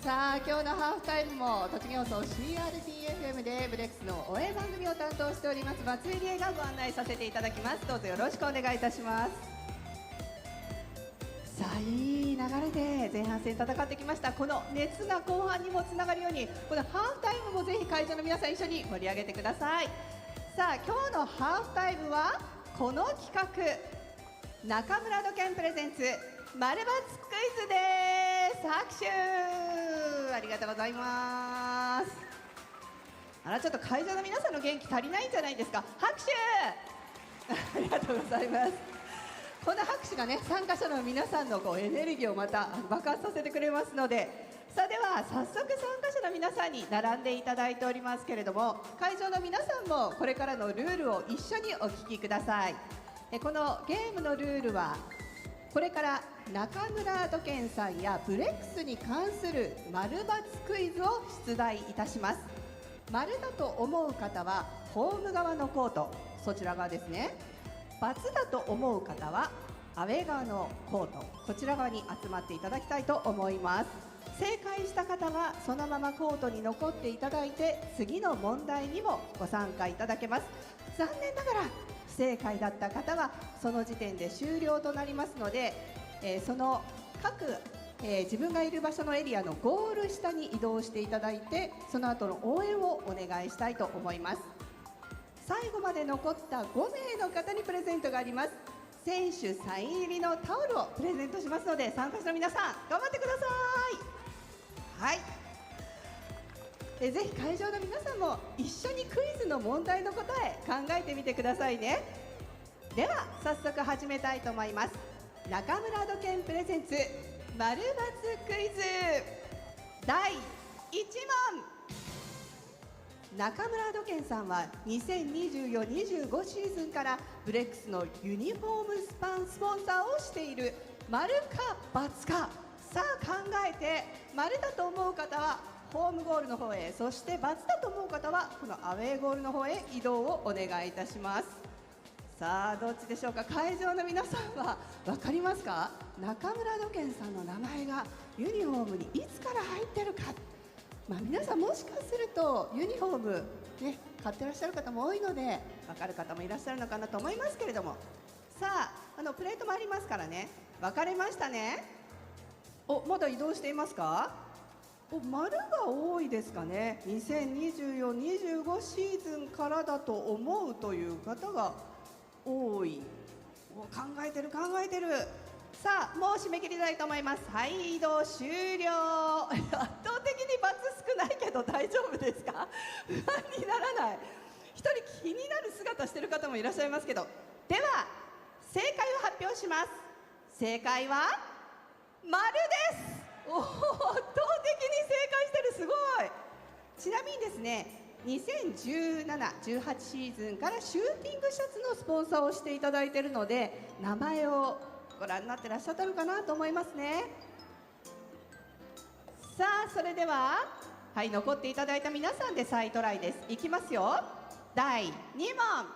さあ今日のハーフタイムも栃木放送 CRTFM でブレックスの応援番組を担当しております松井理恵がご案内させていただきます。どうぞよろしくお願いいたします。さあいい流れで前半戦戦ってきました。この熱が後半にもつながるようにこのハーフタイムもぜひ会場の皆さん一緒に盛り上げてください。さあ今日のハーフタイムはこの企画中村土建プレゼンツマルバツクイズです。拍手ありがとうございます。あらちょっと会場の皆さんの元気足りないんじゃないですか。拍手ありがとうございます。この拍手がね参加者の皆さんのエネルギーをまた爆発させてくれますので、さあでは早速参加者の皆さんに並んでいただいておりますけれども、会場の皆さんもこれからのルールを一緒にお聞きください。このゲームのルールはこれから中村土建さんやブレックスに関する丸×クイズを出題いたします。丸だと思う方はホーム側のコート、そちら側ですね。×だと思う方はアウェー側のコート、こちら側に集まっていただきたいと思います。正解した方はそのままコートに残っていただいて次の問題にもご参加いただけます。残念ながら不正解だった方はその時点で終了となりますので、その各、自分がいる場所のエリアのゴール下に移動していただいてその後の応援をお願いしたいと思います。最後まで残った5名の方にプレゼントがあります。選手サイン入りのタオルをプレゼントしますので参加者の皆さん頑張ってください。はい、ぜひ会場の皆さんも一緒にクイズの問題の答え考えてみてくださいね。では早速始めたいと思います。中村土建プレゼンツ丸×クイズ第1問。中村土建さんは2024-25シーズンからブレックスのユニフォームスポンサーをしている。丸か×か、さあ考えて丸だと思う方はホームゴールの方へ、そして×だと思う方はこのアウェーゴールの方へ移動をお願いいたします。さあどっちでしょうか。会場の皆さんは分かりますか。中村土建さんの名前がユニフォームにいつから入ってるか、皆さんもしかするとユニフォーム、ね、買ってらっしゃる方も多いので分かる方もいらっしゃるのかなと思いますけれども、さあプレートもありますからね。分かれましたね。お、まだ移動していますか。丸が多いですかね。2024-25シーズンからだと思うという方が多い。考えてる考えてる。さあもう締め切りたいと思います。はい、移動終了。圧倒的に×少ないけど大丈夫ですか？不安にならない。一人気になる姿してる方もいらっしゃいますけど、では正解を発表します。正解は丸です。圧倒的に正解してる。すごい。ちなみにですね、2017-18シーズンからシューティングシャツのスポンサーをしていただいているので、名前をご覧になってらっしゃったのかなと思いますね。さあそれでは、はい、残っていただいた皆さんで再トライです。いきますよ。第2問。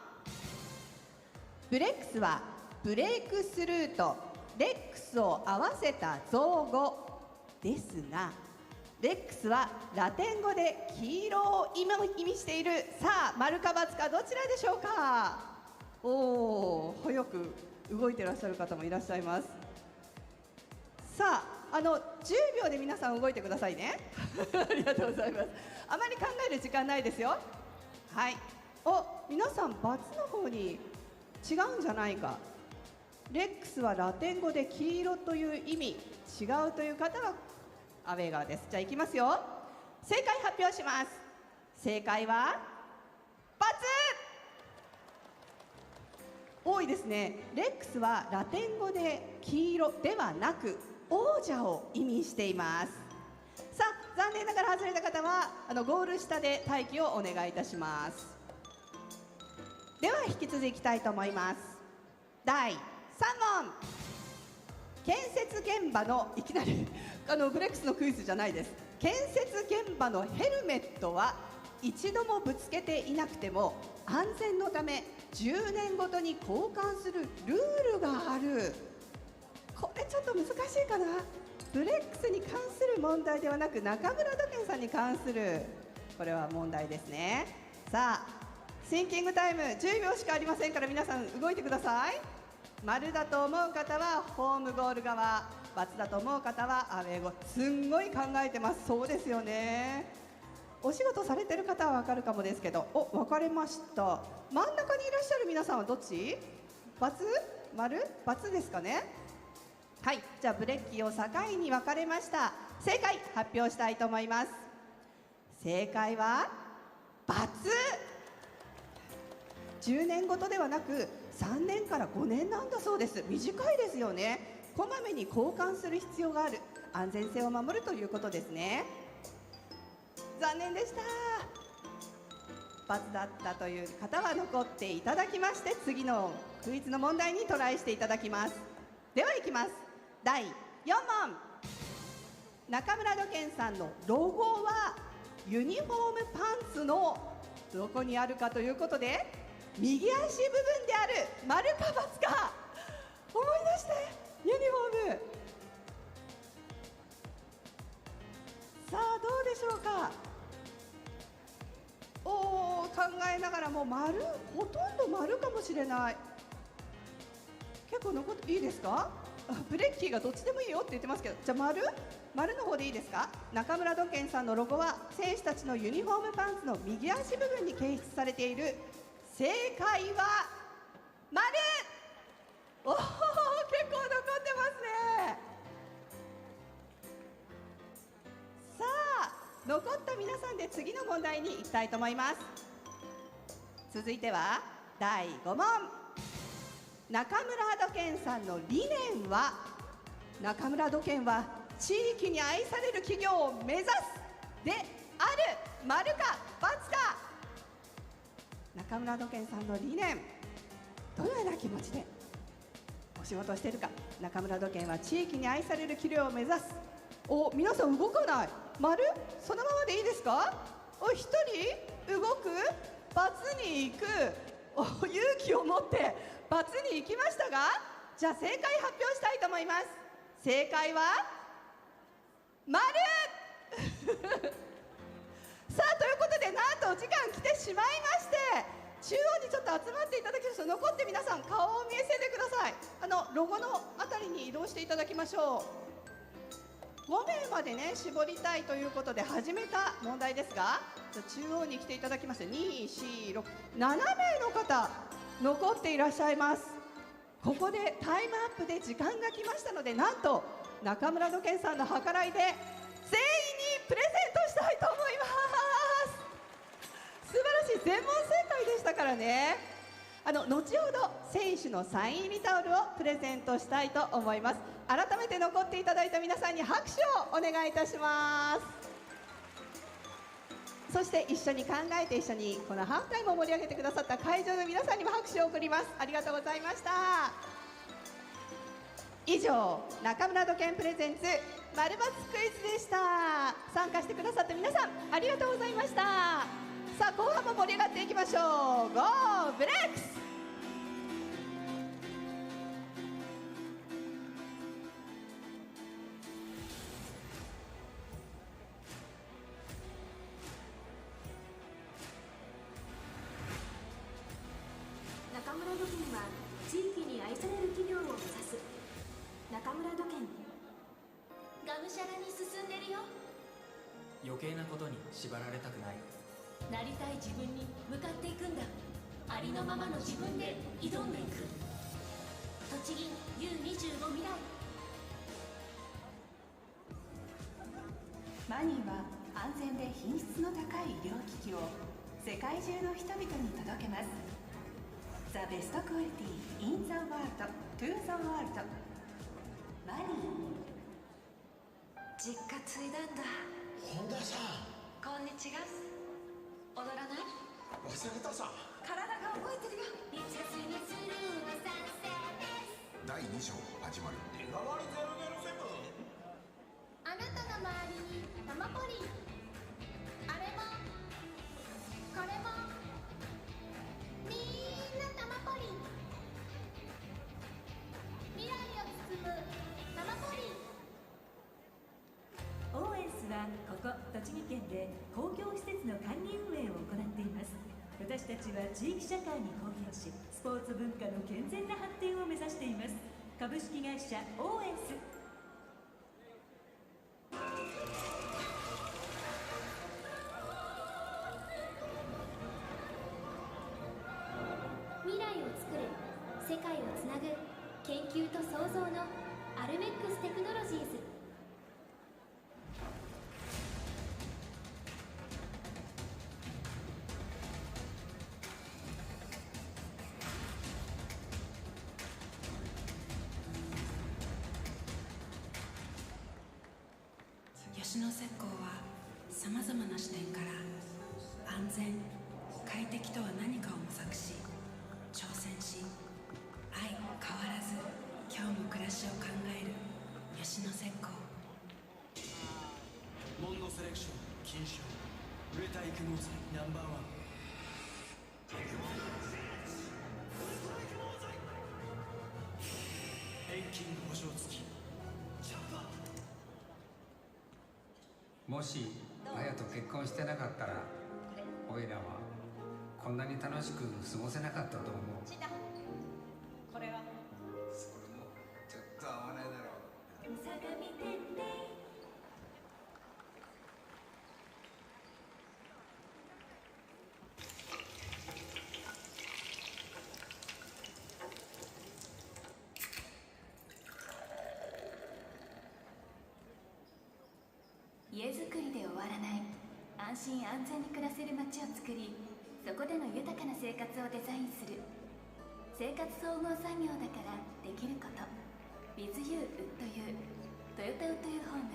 ブレックスはブレイクスルーとレックスを合わせた造語ですが、レックスはラテン語で黄色を意味している。さあ丸か×かどちらでしょうか？早く動いてらっしゃる方もいらっしゃいます。さあ10秒で皆さん動いてくださいね。ありがとうございます。あまり考える時間ないですよ。はい。皆さん×の方に違うんじゃないか。レックスはラテン語で黄色という意味、違うという方はアウェー側です。じゃあいきますよ。正解発表します。正解は×。多いですね。レックスはラテン語で黄色ではなく王者を意味しています。さあ残念ながら外れた方はゴール下で待機をお願いいたします。では引き続きいきたいと思います。第3問。建設現場の、いきなりブレックスのクイズじゃないです。建設現場のヘルメットは一度もぶつけていなくても安全のため10年ごとに交換するルールがある。これちょっと難しいかな。ブレックスに関する問題ではなく中村土建さんに関する、これは問題ですね。さあシンキングタイム10秒しかありませんから、皆さん動いてください。丸だと思う方はホームゴール側、×だと思う方はアウェーゴ。すんごい考えてます。そうですよね。お仕事されてる方は分かるかもですけど、分かれました。真ん中にいらっしゃる皆さんはどっち？×？丸？×ですかね。はい、じゃあブレッキーを境に分かれました。正解発表したいと思います。正解は×。10年ごとではなく3年から5年なんだそうです。短いですよね。こまめに交換する必要がある。安全性を守るということですね。残念でした。×だったという方は残っていただきまして、次のクイズの問題にトライしていただきます。ではいきます。第4問。中村土建さんのロゴはユニフォームパンツのどこにあるかということで、右足部分である。丸か×か。思い出して。ユニフォーム。さあどうでしょうか。考えながらも丸、ほとんど丸かもしれない。結構残っていいですか。ブレッキーがどっちでもいいよって言ってますけど、じゃあ丸の方でいいですか。中村土建さんのロゴは選手たちのユニフォームパンツの右足部分に掲出されている。正解は丸。結構残ってますね。さあ残った皆さんで次の問題に行きたいと思います。続いては第5問。中村土建さんの理念は、中村土建は地域に愛される企業を目指すである。丸か×か。中村土建さんの理念、どのような気持ちでお仕事をしているか。中村土建は地域に愛される企業を目指す。皆さん動かない。丸？そのままでいいですか。一人動く？×に行く。勇気を持って×に行きましたが、じゃあ正解発表したいと思います。正解は丸。さあということで、なんとお時間来てしまいまして、中央にちょっと集まっていただきました。残って皆さん顔を見せてください。ロゴのあたりに移動していただきましょう。5名までね絞りたいということで始めた問題ですが、中央に来ていただきまして247名の方残っていらっしゃいます。ここでタイムアップで時間が来ましたので、なんと中村土建さんの計らいで全員にプレゼントしたいと思います。素晴らしい、全問正解でしたからね。後ほど選手のサイン入りタオルをプレゼントしたいと思います。改めて残っていただいた皆さんに拍手をお願いいたします。そして一緒に考えて、一緒にこのハーフタイムを盛り上げてくださった会場の皆さんにも拍手を送ります。ありがとうございました。以上、中村土建プレゼンツ丸×クイズでした。参加してくださった皆さんありがとうございました。さあ後半も盛り上がっていきましょう。ゴーブレックス。中村土建は地域に愛される企業を目指す。中村土建、がむしゃらに進んでるよ。余計なことに縛られたくない。なりたい自分に向かっていくんだ。ありのままの自分で挑んでいく。栃木 U25 未来。マニーは安全で品質の高い医療機器を世界中の人々に届けます。 The best quality in the world to the world。 マニー。実家継いだんだ。本田さん、こんにちは。踊らない？忘れたさ。体が覚えてるよ。第2章始まる。日替わり007。あなたの周りに玉ポリ、あれもこれもみんな玉ポリ、未来を包む玉ポリ。オーエンスはここ栃木県で公共施設の管理運営を行っています。私たちは地域社会に貢献し、スポーツ文化の健全な発展を目指しています。株式会社オーエンス。未来を作る、世界をつなぐ、研究と創造のアルメックステクノロジーズ。吉野石膏はさまざまな視点から安全、快適とは何かを模索し、挑戦し、相変わらず今日も暮らしを考える吉野石膏。モンドセレクション金賞、売れた育毛剤ナンバーワン。遠近保証付き。もし綾と結婚してなかったら、おいらはこんなに楽しく過ごせなかったと思う。これはそれもちょっと合わないだろう。相模天然。家づくりで終わらない、安心安全に暮らせる街を作り、そこでの豊かな生活をデザインする。生活総合産業だからできること。 With You Would You トヨタウッドユーホーム。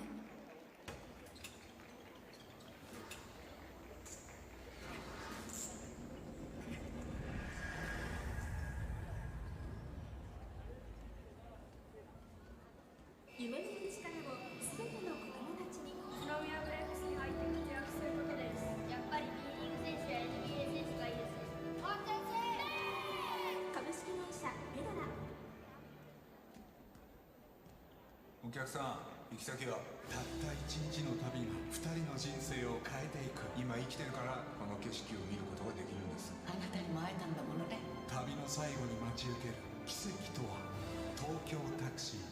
夢見る力をすべての子供たちに。宇都宮ブレックスに入って活躍することです。やっぱり B リーグ選手や NBA 選手がいいです。本田選手。株式会社ベドラ。お客さん、行き先はたった一日の旅が二人の人生を変えていく。今生きてるからこの景色を見ることができるんです。あなたにも会えたんだものね。旅の最後に待ち受ける奇跡とは。東京タクシー。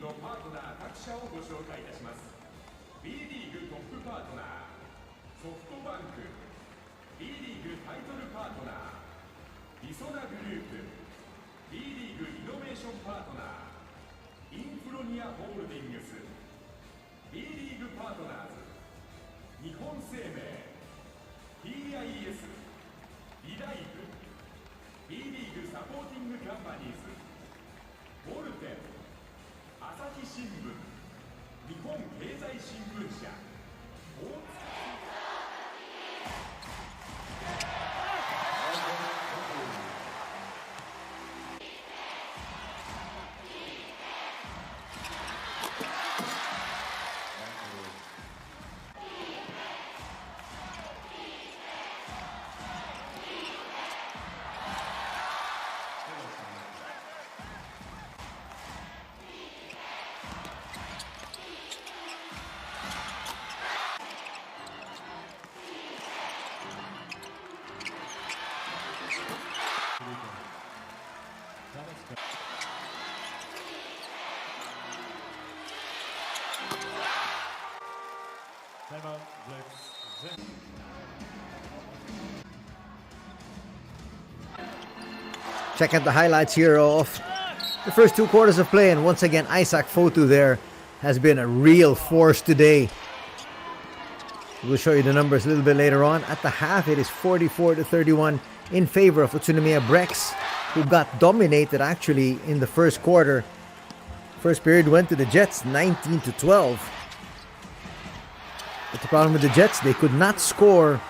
のパートナー各社をご紹介いたします。 B リーグトップパートナーソフトバンク、 B リーグタイトルパートナーリソナグループ、 B リーグイノベーションパートナーインフロニアホールディングス、 B リーグパートナーズ日本生命、 PIS、 B ライブ、 B リーグサポーティングカンパニーズ、ウォルテン、朝日新聞、日本経済新聞社、Check out the highlights here of the first 2 quarters of play, and once again Isaac Fotu there has been a real force today. We'll show you the numbers a little bit later on. At the half, it is 44-31 in favor of Utsunomiya BREX, who got dominated actually in the first quarter. First period went to the Jets, 19-12. But the problem with the Jets, they could not score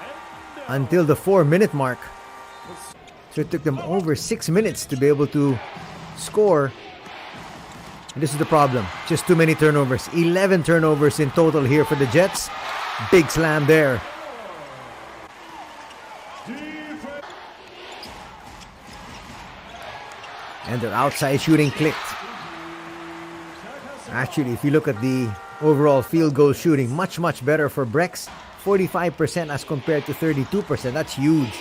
until the 4-minute mark. So it took them over 6 minutes to be able to score. And this is the problem. Just too many turnovers. 11 turnovers in total here for the Jets. Big slam there. And their outside shooting clicked. Actually, if you look at the overall field goal shooting, much better for BREX. 45% as compared to 32%. That's huge.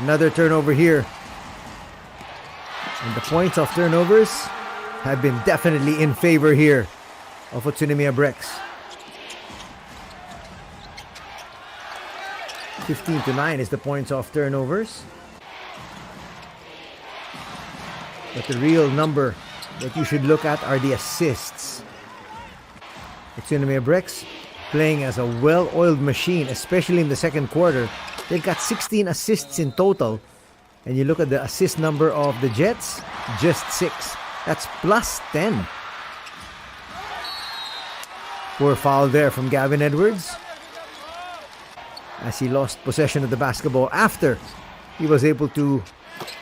Another turnover here. And the points of turnovers have been definitely in favor here of Utsunomiya BREX. 15-9 is the points of turnovers. But the real number that you should look at are the assists. Utsunomiya BREX playing as a well-oiled machine, especially in the second quarter. They got 16 assists in total. And you look at the assist number of the Jets, just 6. That's plus 10. Poor foul there from Gavin Edwards, as he lost possession of the basketball after he was able to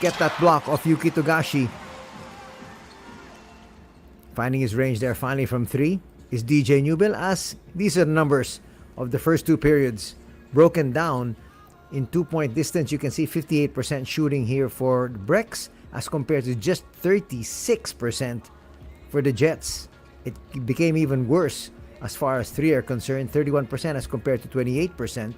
get that block of Yuki Togashi. Finding his range there finally from 3 is DJ Newbill, as these are the numbers of the first 2 periods broken down in 2-point distance. You can see 58% shooting here for the BREX as compared to just 36% for the Jets. It became even worse as far as 3 are concerned, 31% as compared to 28%.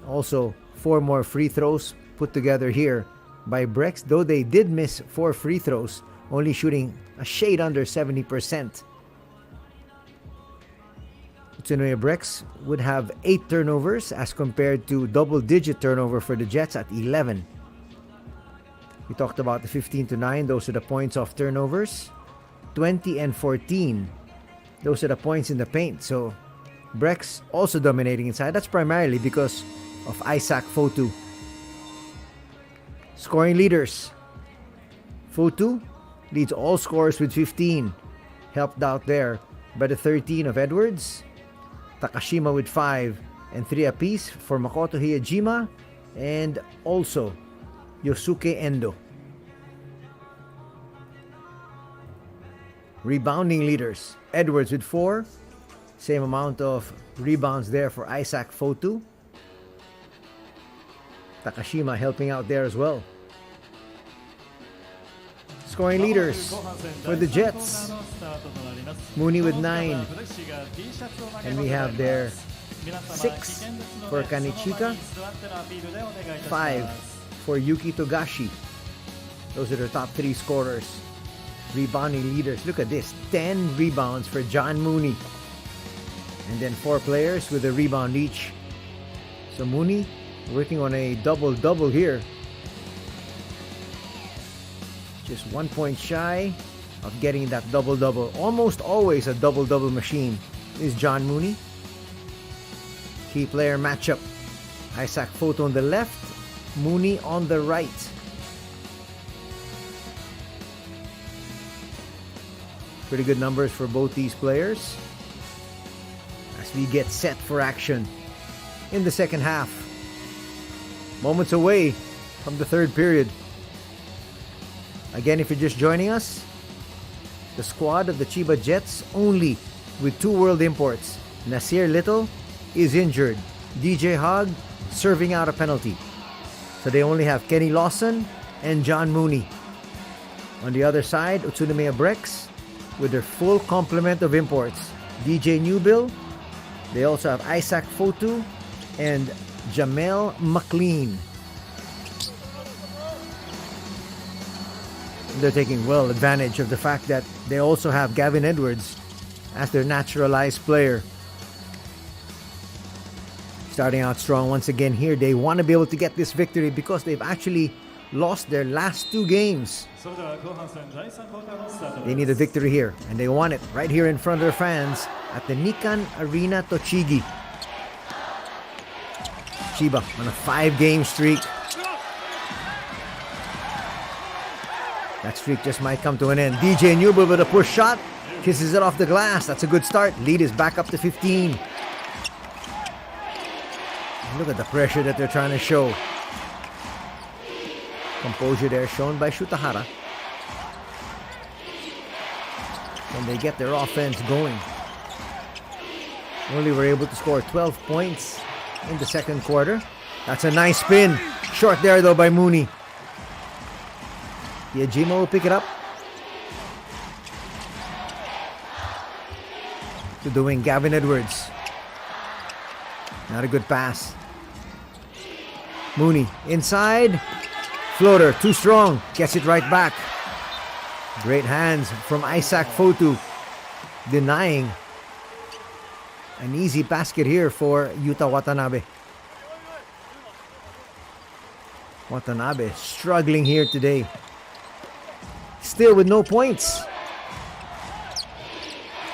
Also, 4 more free throws put together here by BREX, though they did miss 4 free throws, only shooting a shade under 70%. Utsunomiya BREX would have 8 turnovers as compared to double-digit turnover for the Jets at 11. We talked about the 15-9. Those are the points of turnovers. 20 and 14. Those are the points in the paint. So BREX also dominating inside. That's primarily because of Isaac Fotu. Scoring leaders. Fotu leads all scorers with 15. Helped out there by the 13 of Edwards. Takashima with 5 and 3 apiece for Makoto Hiyajima and also Yosuke Endo. Rebounding leaders. Edwards with 4. Same amount of rebounds there for Isaac Fotu. Takashima helping out there as well. Scoring leaders for the Jets. Mooney with 9. And we have there 6 for Kanichika. 5 for Yuki Togashi. Those are the top 3 scorers. rebounding leaders. Look at this, 10 rebounds for John Mooney. And then 4 players with a rebound each. So Mooney working on a double-double here. Just 1 point shy of getting that double-double. Almost always a double-double machine is John Mooney. Key player matchup. Isaac Foto on the left, Mooney on the right. Pretty good numbers for both these players as we get set for action in the second half. Moments away from the third period. Again, if you're just joining us, the squad of the Chiba Jets only with 2 world imports. Nasir Little is injured. DJ Hogg serving out a penalty. So they only have Kenny Lawson and John Mooney. On the other side, UTSUNOMIYA BREX with their full complement of imports. DJ Newbill. They also have Isaac Fotu and Jamel McLean. They're taking well advantage of the fact that they also have Gavin Edwards as their naturalized player. Starting out strong once again here. They want to be able to get this victory because they've actually lost their last 2 games. They need a victory here, and they want it right here in front of their fans at the Nikan Arena Tochigi. Chiba on a 5-game streak. That streak just might come to an end. DJ Newbill with a push shot. Kisses it off the glass. That's a good start. Lead is back up to 15. Look at the pressure that they're trying to show. Composure there shown by Shutahara. And they get their offense going. Only were able to score 12 points in the second quarter. That's a nice spin. Short there though by Mooney. Yajima will pick it up. To the wing, Gavin Edwards. Not a good pass. Mooney inside. Floater, too strong. Gets it right back. Great hands from Isaac Fotu. Denying an easy basket here for Yuta Watanabe. Watanabe struggling here today. Still with no points.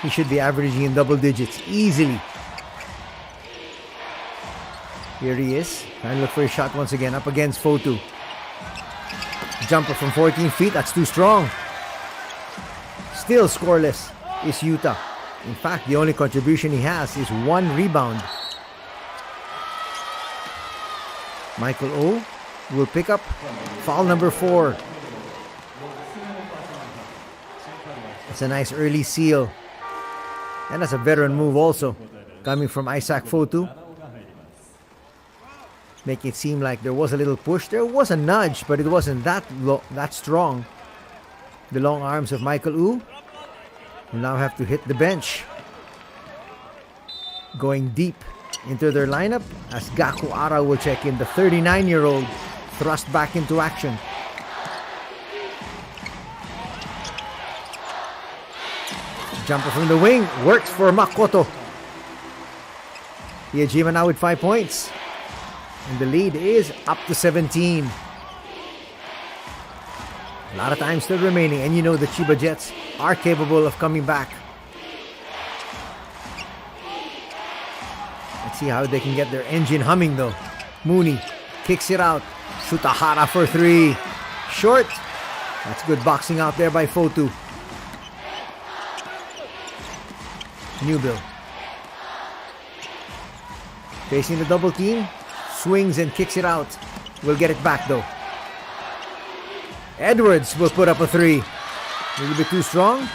He should be averaging in double digits easily. Here he is. Trying to look for a shot once again. Up against Fotu. Jumper from 14 feet. That's too strong. Still scoreless is Yuta. In fact, the only contribution he has is 1 rebound. Michael O will pick up foul number 4. It's a nice early seal. And that's a veteran move also. Coming from Isaac Fotu. Make it seem like there was a little push. There was a nudge, but it wasn't that strong. The long arms of Michael Wu will now have to hit the bench. Going deep into their lineup as Gaku Ara will check in. The 39-year-old thrust back into action. Jumper from the wing. Works for Makoto. Yajima now with 5 points. And the lead is up to 17. A lot of time still remaining. And you know the Chiba Jets are capable of coming back. Let's see how they can get their engine humming though. Mooney kicks it out. Shutahara for 3. Short. That's good boxing out there by Fotu. Newbill. Facing the double team. Swings and kicks it out. Will get it back though. Edwards will put up a 3. A little bit too strong.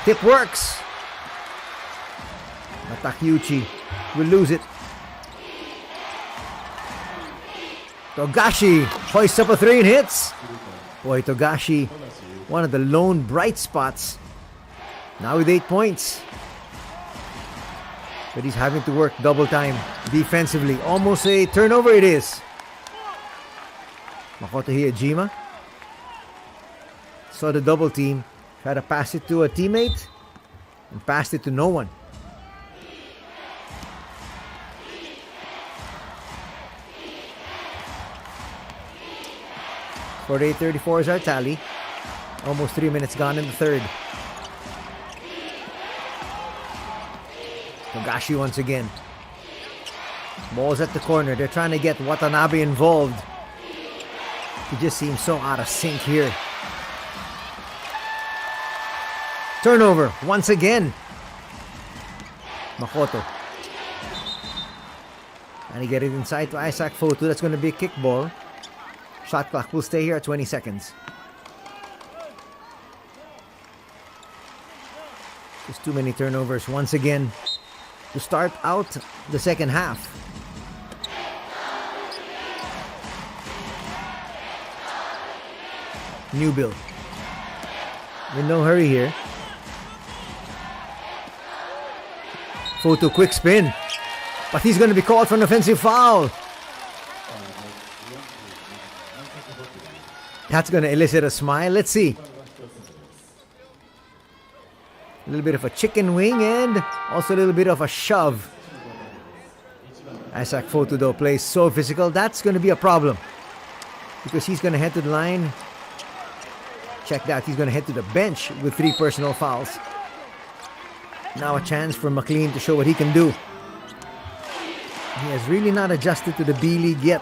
Tip works. But Takeuchi will lose it. Togashi hoists up a 3 and hits. Boy, Togashi, one of the lone bright spots. Now with 8 points. But he's having to work double time defensively. Almost a turnover it is. Makoto Hiyajima. Saw the double team. Tried to pass it to a teammate and passed it to no one. .48-34 is our tally. Almost 3 minutes gone in the third. Togashi once again. Ball's at the corner. They're trying to get Watanabe involved. He just seems so out of sync here. Turnover once again. Makoto. And he get it inside to Isaac Fotu. That's going to be a kick ball. Shot clock will stay here at 20 seconds. Just too many turnovers once again to start out the second half. New build. In no hurry here. Foto quick spin. But he's going to be called for an offensive foul. That's going to elicit a smile. Let's see. A little bit of a chicken wing and also a little bit of a shove. Isaac Fotu though plays so physical. That's going to be a problem. Because he's going to head to the line. Check that. He's going to head to the bench with 3 personal fouls. Now a chance for McLean to show what he can do. He has really not adjusted to the B-League yet.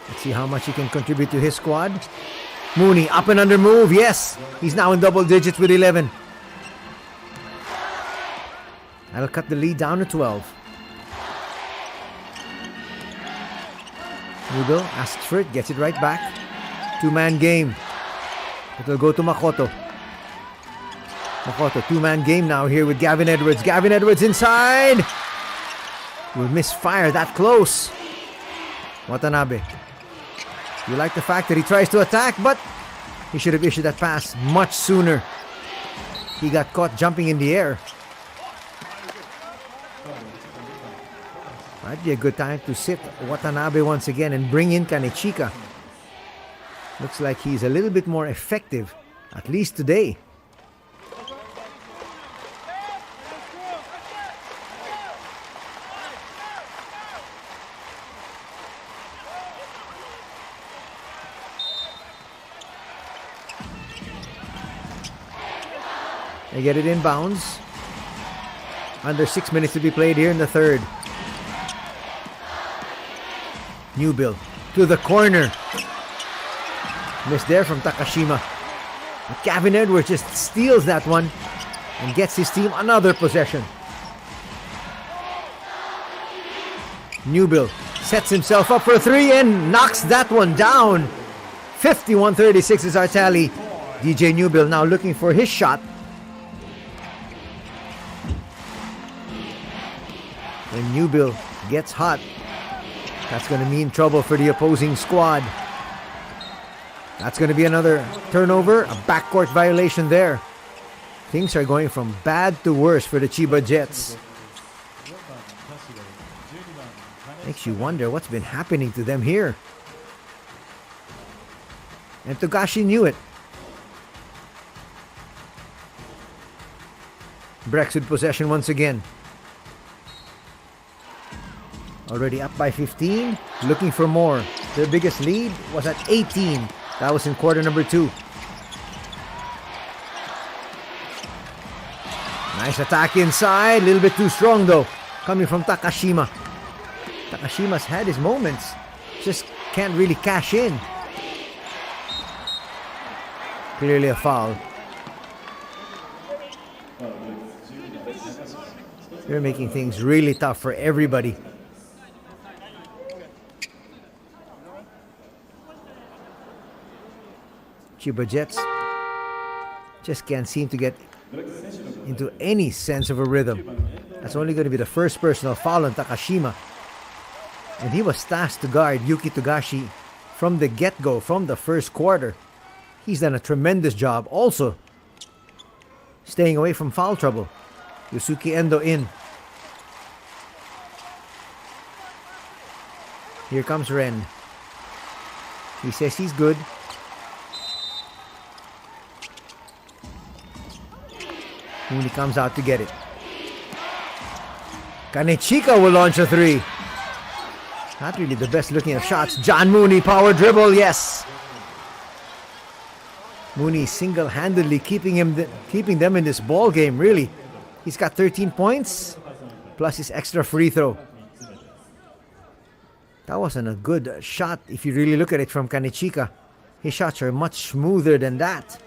Let's see how much he can contribute to his squad. Mooney, up and under move. Yes, he's now in double digits with 11. That'll cut the lead down to 12. Noodle asks for it, gets it right back. 2-man game. It'll go to Makoto. Makoto, 2-man game now here with Gavin Edwards. Gavin Edwards inside. Will misfire that close. Watanabe. You like the fact that he tries to attack, but he should have issued that pass much sooner. He got caught jumping in the air. Might be a good time to sit Watanabe once again and bring in Kanechika. Looks like he's a little bit more effective, at least today. They get it in bounds. Under 6 minutes to be played here in the third. Newbill to the corner. Missed there from Takashima. But Gavin Edwards just steals that one and gets his team another possession. Newbill sets himself up for a 3 and knocks that one down. 51-36 is our tally. DJ Newbill now looking for his shot. When Newbill gets hot, that's going to mean trouble for the opposing squad. That's going to be another turnover, a backcourt violation there. Things are going from bad to worse for the Chiba Jets. Makes you wonder what's been happening to them here. And Togashi knew it. BREX with possession once again. Already up by 15, looking for more. Their biggest lead was at 18. That was in quarter number 2. Nice attack inside, a little bit too strong though, coming from Takashima. Takashima's had his moments, just can't really cash in. Clearly a foul. They're making things really tough for everybody. Chiba Jets just can't seem to get into any sense of a rhythm. That's only going to be the first personal foul on Takashima. And he was tasked to guard Yuki Togashi from the get-go, from the first quarter. He's done a tremendous job also staying away from foul trouble. Yusuke Endo in. Here comes Ren. He says he's good. Mooney comes out to get it. Kanechika will launch a three. Not really the best looking of shots. John Mooney, power dribble, yes. Mooney single-handedly keeping them in this ball game, really. He's got 13 points, plus his extra free throw. That wasn't a good shot if you really look at it from Kanechika. His shots are much smoother than that.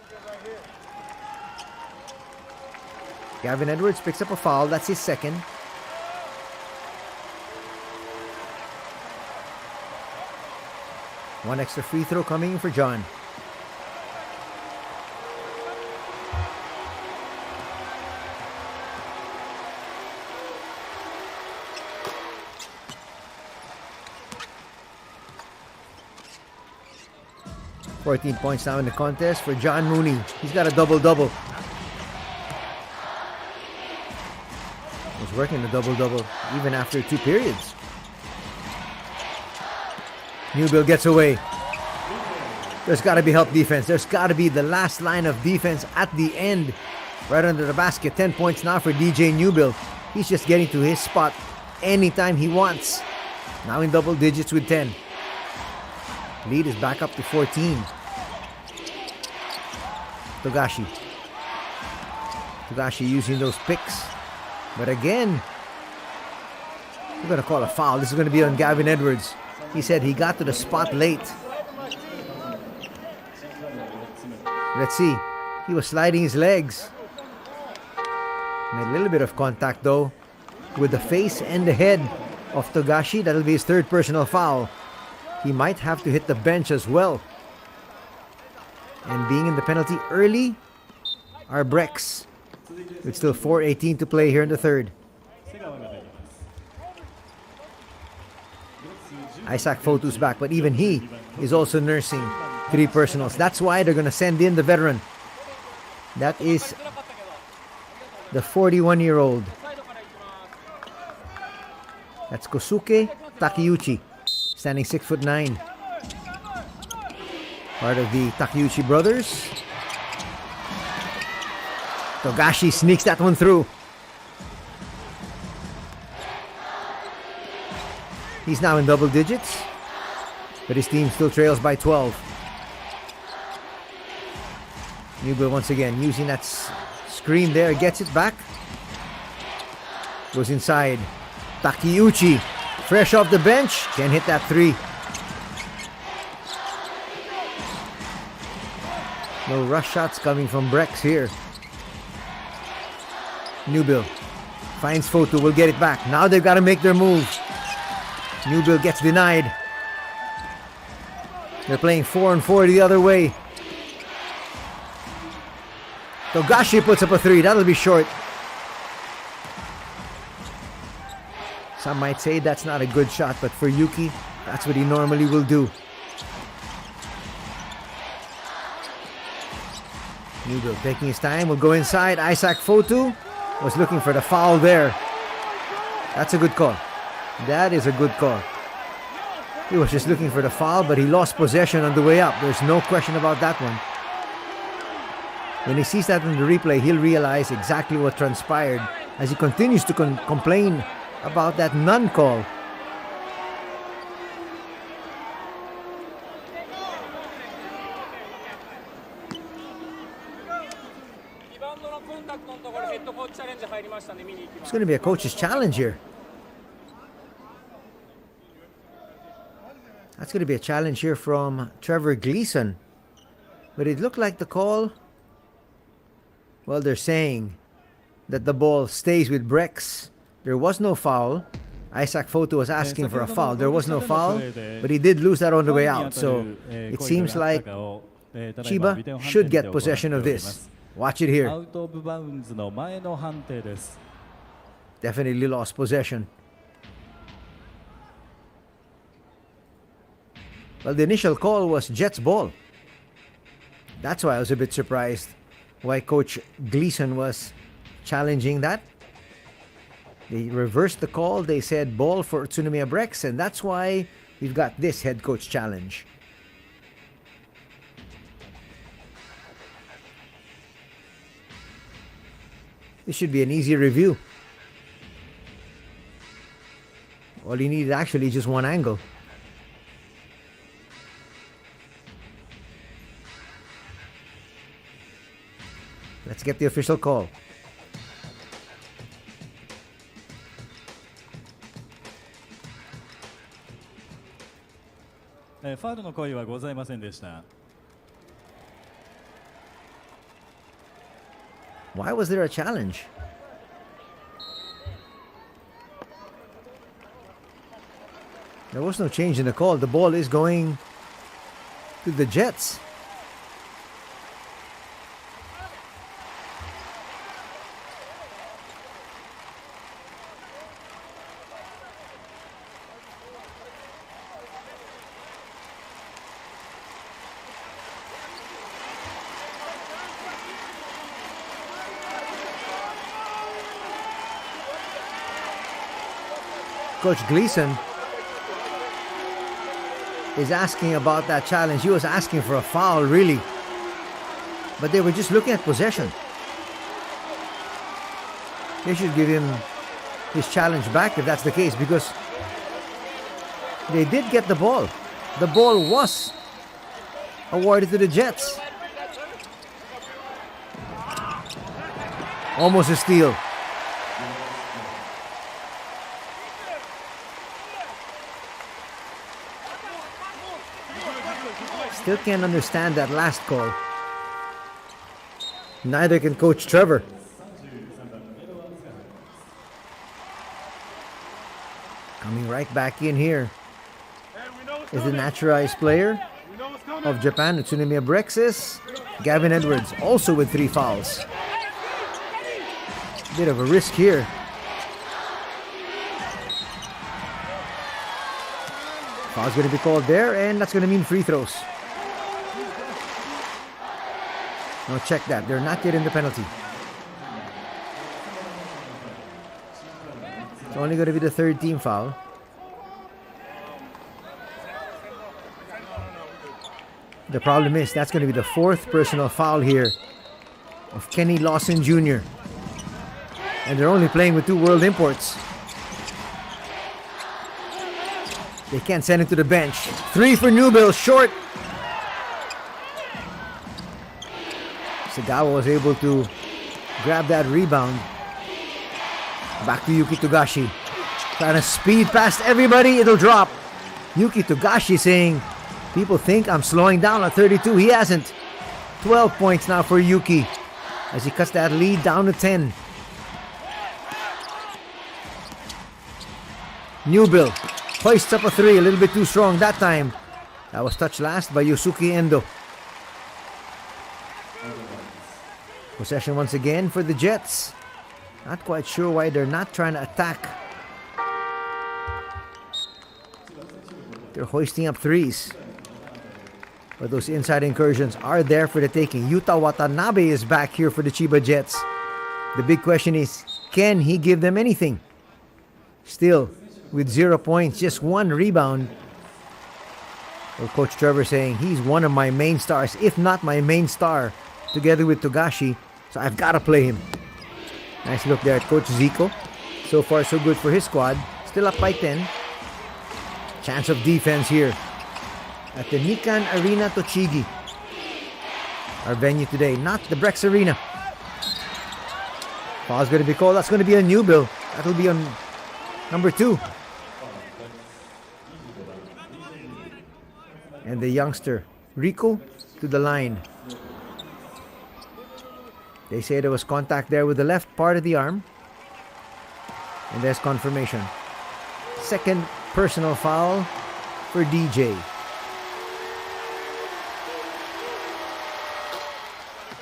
Gavin Edwards picks up a foul. That's his second. One extra free throw coming in for John. $14 points now in the contest for John Mooney. He's got a double-double. Was working the double-double even after 2 periods. Newbill gets away. There's got to be help defense. There's got to be the last line of defense at the end. Right under the basket. 10 points now for DJ Newbill. He's just getting to his spot anytime he wants. Now in double digits with 10. Lead is back up to 14. Togashi using those picks. But again, we're going to call a foul. This is going to be on Gavin Edwards. He said he got to the spot late. Let's see. He was sliding his legs. Made a little bit of contact though with the face and the head of Togashi. That'll be his 3rd personal foul. He might have to hit the bench as well. And being in the penalty early are BREX. With still 4:18 to play here in the 3rd. Isaac Fotu's back, but even he is also nursing 3 personals. That's why they're going to send in the veteran. That is the 41-year-old. That's Kosuke Takeuchi, standing 6'9". Part of the Takeuchi brothers. Togashi sneaks that one through. He's now in double digits, but his team still trails by 12. Newbill once again using that screen there, gets it back. Goes inside. Takeuchi, fresh off the bench, can hit that 3. No rush shots coming from BREX here. Newbill finds Fotu, will get it back. Now they've got to make their move. Newbill gets denied. They're playing 4-on-4 the other way. Togashi puts up a 3. That'll be short. Some might say that's not a good shot, but for Yuki, that's what he normally will do. Newbill taking his time, will go inside. Isaac Fotu was looking for the foul there. That's a good call. That is a good call. He was just looking for the foul, but he lost possession on the way up. There's no question about that one. When he sees that in the replay, he'll realize exactly what transpired as he continues to complain about that none call. It's going to be a coach's challenge here. That's going to be a challenge here from Trevor Gleason. But it looked like the call, well, they're saying that the ball stays with BREX. There was no foul. Isaac Fotu was asking for a foul. There was no foul, but he did lose that on the way out. So it seems like Chiba should get possession of this. Watch it here. Definitely lost possession. Well, the initial call was Jets ball. That's why I was a bit surprised why Coach Gleason was challenging that. They reversed the call. They said ball for Utsunomiya BREX, and that's why we've got this head coach challenge. This should be an easy review. All you need is actually just one angle. Let's get the official call.ファウルの行為はございませんでした。 Why was there a challenge? There was no change in the call. The ball is going to the Jets. Coach Gleason is asking about that challenge. He was asking for a foul, really. But they were just looking at possession. They should give him his challenge back if that's the case, because they did get the ball. The ball was awarded to the Jets. Almost a steal. Still can't understand that last call. Neither can Coach Trevor. Coming right back in here is the naturalized player of Japan, UTSUNOMIYA BREX, Gavin Edwards, also with 3 fouls. Bit of a risk here. Foul's going to be called there, and that's going to mean free throws. Now check that. They're not yet in the penalty. It's only going to be the 3rd team foul. The problem is that's going to be the 4th personal foul here of Kenny Lawson Jr. And they're only playing with 2 world imports. They can't send him to the bench. 3 for Newbill, short. Sagawa was able to grab that rebound. Back to Yuki Togashi. Trying to speed past everybody, it'll drop. Yuki Togashi saying, people think I'm slowing down at 32. He hasn't. 12 points now for Yuki as he cuts that lead down to 10. Newbill hoists up a 3, a little bit too strong that time. That was touched last by Yosuke Endo. Possession once again for the Jets. Not quite sure why they're not trying to attack. They're hoisting up 3s. But those inside incursions are there for the taking. Yuta Watanabe is back here for the Chiba Jets. The big question is, can he give them anything? Still, with 0 points, just 1 rebound. Well, Coach Trevor saying he's one of my main stars, if not my main star, together with Togashi. So I've got to play him. Nice look there at Coach Zico. So far, so good for his squad. Still up by 10. Chance of defense here at the Nikan Arena Tochigi. Our venue today, not the BREX Arena. Foul's going to be called. That's going to be a new bill. That'll be on number 2. And the youngster, Rico, to the line. They say there was contact there with the left part of the arm. And there's confirmation. Second personal foul for DJ.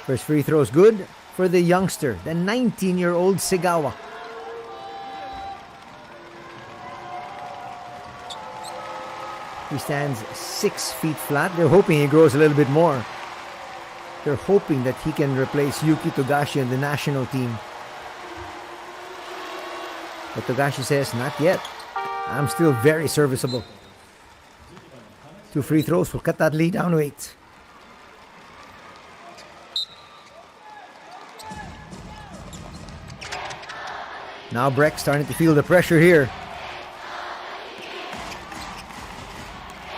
First free throw is good for the youngster, the 19-year-old Segawa. He stands 6 feet flat. They're hoping he grows a little bit more. They're hoping that he can replace Yuki Togashi in the national team. But Togashi says, not yet. I'm still very serviceable. 2 free throws will cut that lead down to 8. Now BREX starting to feel the pressure here.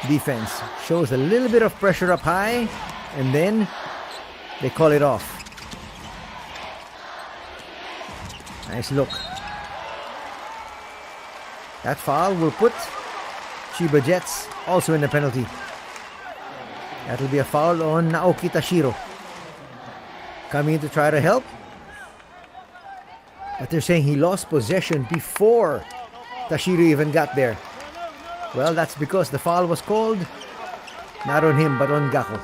Defense shows a little bit of pressure up high, and then they call it off. Nice look. That foul will put Chiba Jets also in the penalty. That will be a foul on Naoki Tashiro. Coming in to try to help. But they're saying he lost possession before Tashiro even got there. Well, that's because the foul was called not on him, but on Gakko.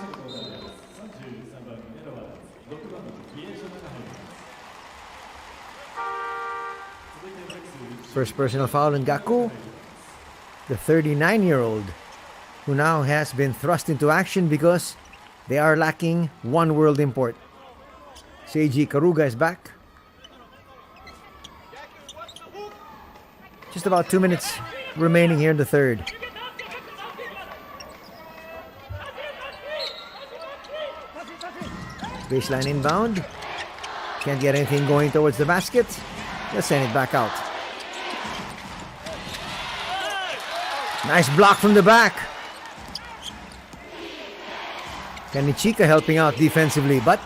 First personal foul on Gakko, the 39-year-old, who now has been thrust into action because they are lacking one world import. Seiji Karuga is back. Just about 2 minutes remaining here in the third. Baseline inbound. Can't get anything going towards the basket. Let's send it back out. Nice block from the back. Kanichika helping out defensively, but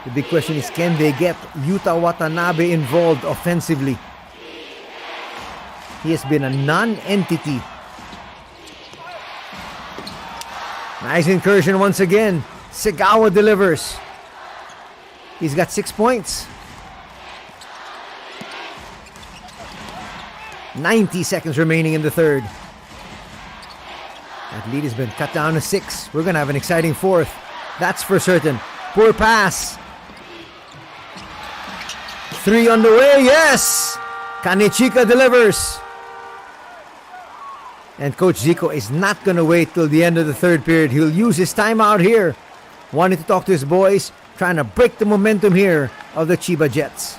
the big question is, can they get Yuta Watanabe involved offensively? He has been a non-entity. Nice incursion once again. Segawa delivers. He's got 6 points. 90 seconds remaining in the third. That lead has been cut down to 6. We're going to have an exciting fourth. That's for certain. Poor pass. 3 on the way. Yes! Kanichika delivers. And Coach Zico is not going to wait till the end of the third period. He'll use his timeout here. Wanting to talk to his boys. Trying to break the momentum here of the Chiba Jets.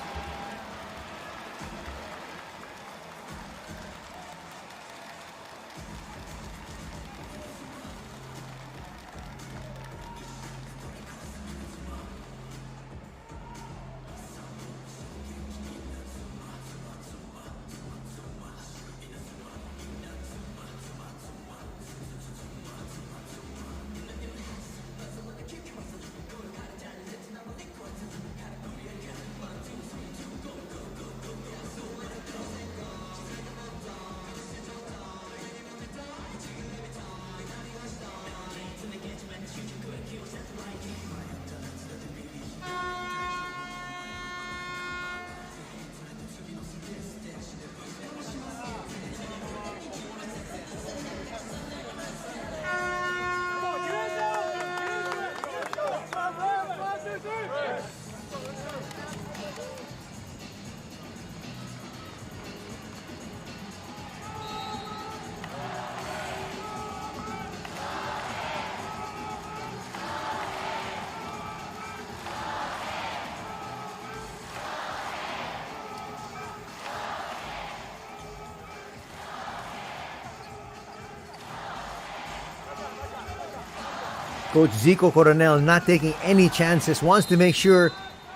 Coach Zico Coronel not taking any chances, wants to make sure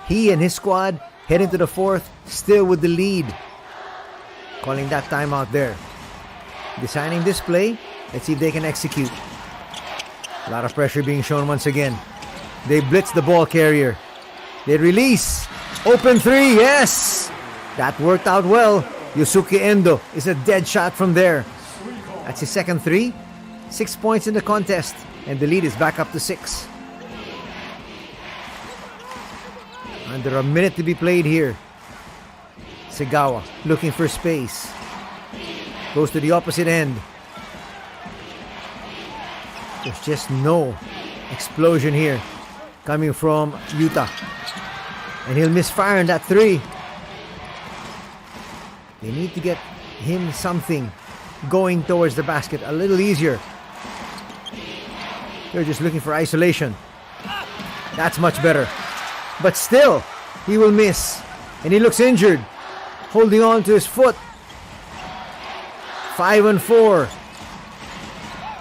he and his squad head into the fourth still with the lead. Calling that timeout there. Designing this play. Let's see if they can execute. A lot of pressure being shown once again. They blitz the ball carrier. They release. Open three. Yes! That worked out well. Yusuke Endo is a dead shot from there. That's his second three. 6 points in the contest. And the lead is back up to 6. Under a minute to be played here. Segawa looking for space. Goes to the opposite end. There's just no explosion here coming from Yuta. And he'll misfire on that three. They need to get him something going towards the basket a little easier. They're just looking for isolation. That's much better. But still, he will miss. And he looks injured. Holding on to his foot. 5 and 4.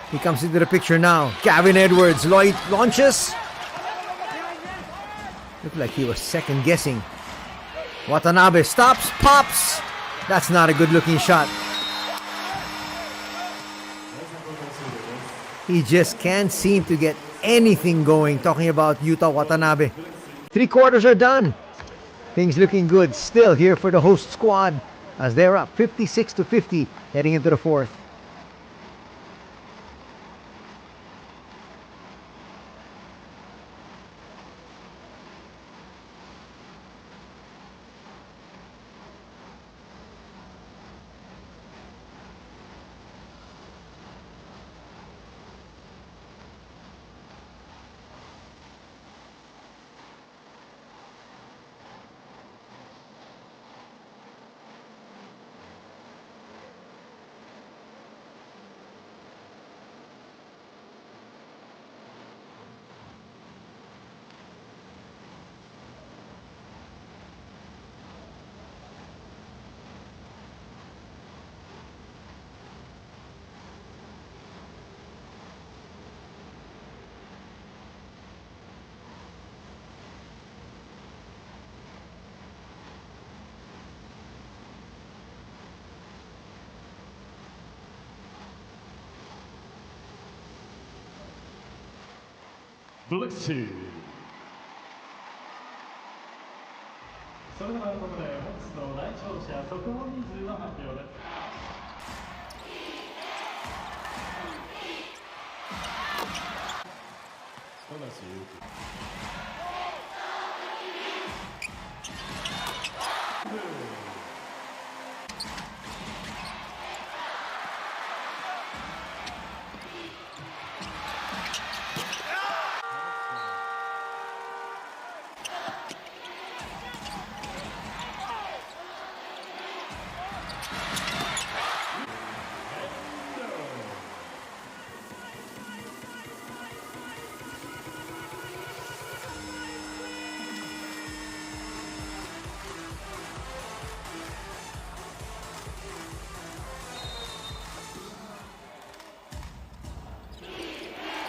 He comes into the picture now. Gavin Edwards launches. Looked like he was second guessing. Watanabe stops, pops. That's not a good looking shot. He just can't seem to get anything going. Talking about Yuta Watanabe. 3 quarters are done. Things looking good still here for the host squad as they're up 56-50 heading into the fourth. BLEAGUE それではここで本日の来場者速報人数の発表です。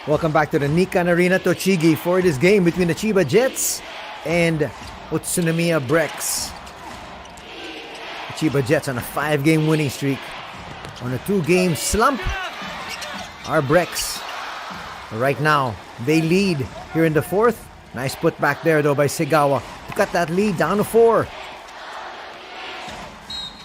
Welcome back to the Nikan Arena Tochigi for this game between the Chiba Jets and UTSUNOMIYA BREX. The Chiba Jets on a 5-game winning streak. On a 2-game slump, our BREX right now, they lead here in the fourth. Nice put back there though by Segawa to cut that lead down to 4.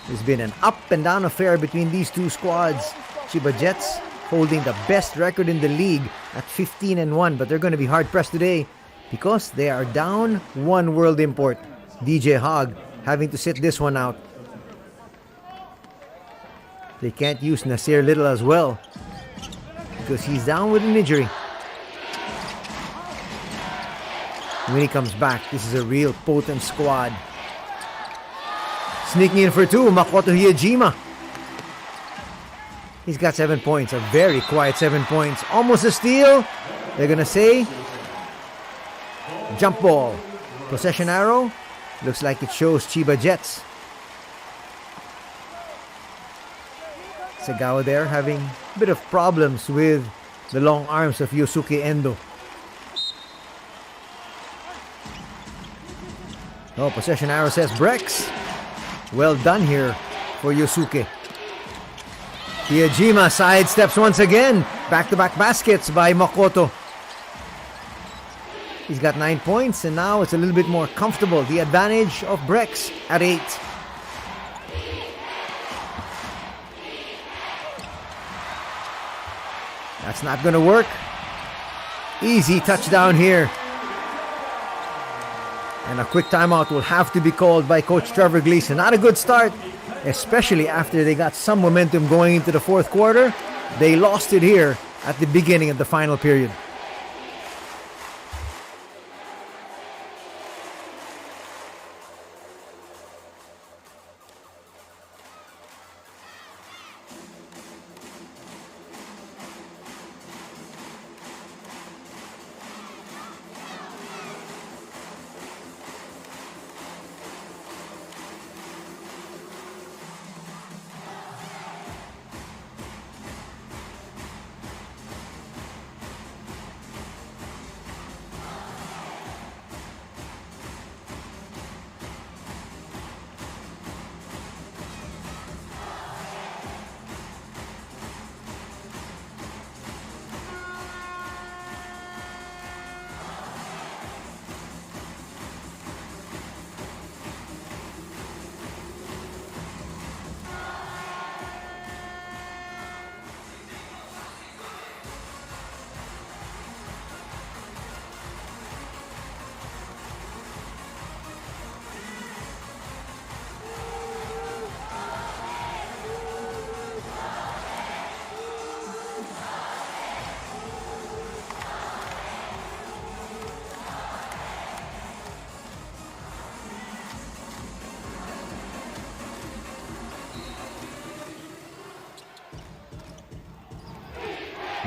There's been an up and down affair between these two squads. Chiba Jets holding the best record in the league at 15-1, but they're going to be hard pressed today because they are down 1 world import. DJ Hogg having to sit this one out. They can't use Nasir Little as well because he's down with an injury. When he comes back, this is a real potent squad. Sneaking in for 2, Makoto Hyejima. He's got 7 points, a very quiet 7 points. Almost a steal. They're going to say jump ball. Possession arrow. Looks like it shows Chiba Jets. Segawa there having a bit of problems with the long arms of Yosuke Endo. Oh, possession arrow says BREX. Well done here for Yosuke. Hyejima sidesteps once again. Back-to-back baskets by Makoto. He's got 9 points and now it's a little bit more comfortable. The advantage of BREX at 8. That's not going to work. Easy touchdown here. And a quick timeout will have to be called by Coach Trevor Gleason. Not a good start, especially after they got some momentum going into the fourth quarter. They lost it here at the beginning of the final period.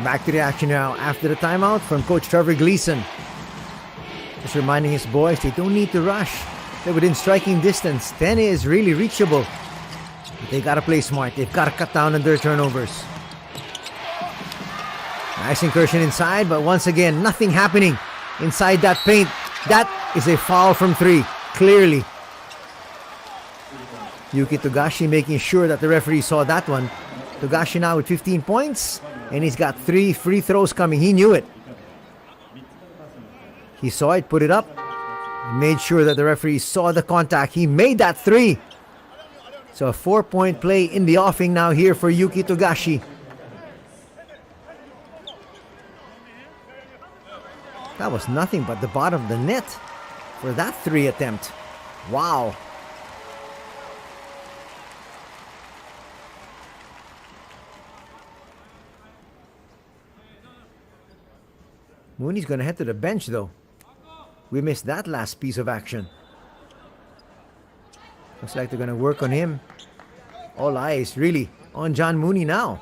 Back to the action now after the timeout from Coach Trevor Gleason. Just reminding his boys they don't need to rush. They're within striking distance. 10 is really reachable. But they gotta play smart. They've gotta cut down on their turnovers. Nice incursion inside, but once again, nothing happening inside that paint. That is a foul from 3, clearly. Yuki Togashi making sure that the referee saw that one. Togashi now with 15 points, and he's got 3 free throws coming. He knew it. He saw it, put it up, made sure that the referee saw the contact. He made that 3. So a 4-point play in the offing now here for Yuki Togashi. That was nothing but the bottom of the net for that 3 attempt. Wow. Mooney's going to head to the bench though. We missed that last piece of action. Looks like they're going to work on him. All eyes really on John Mooney now.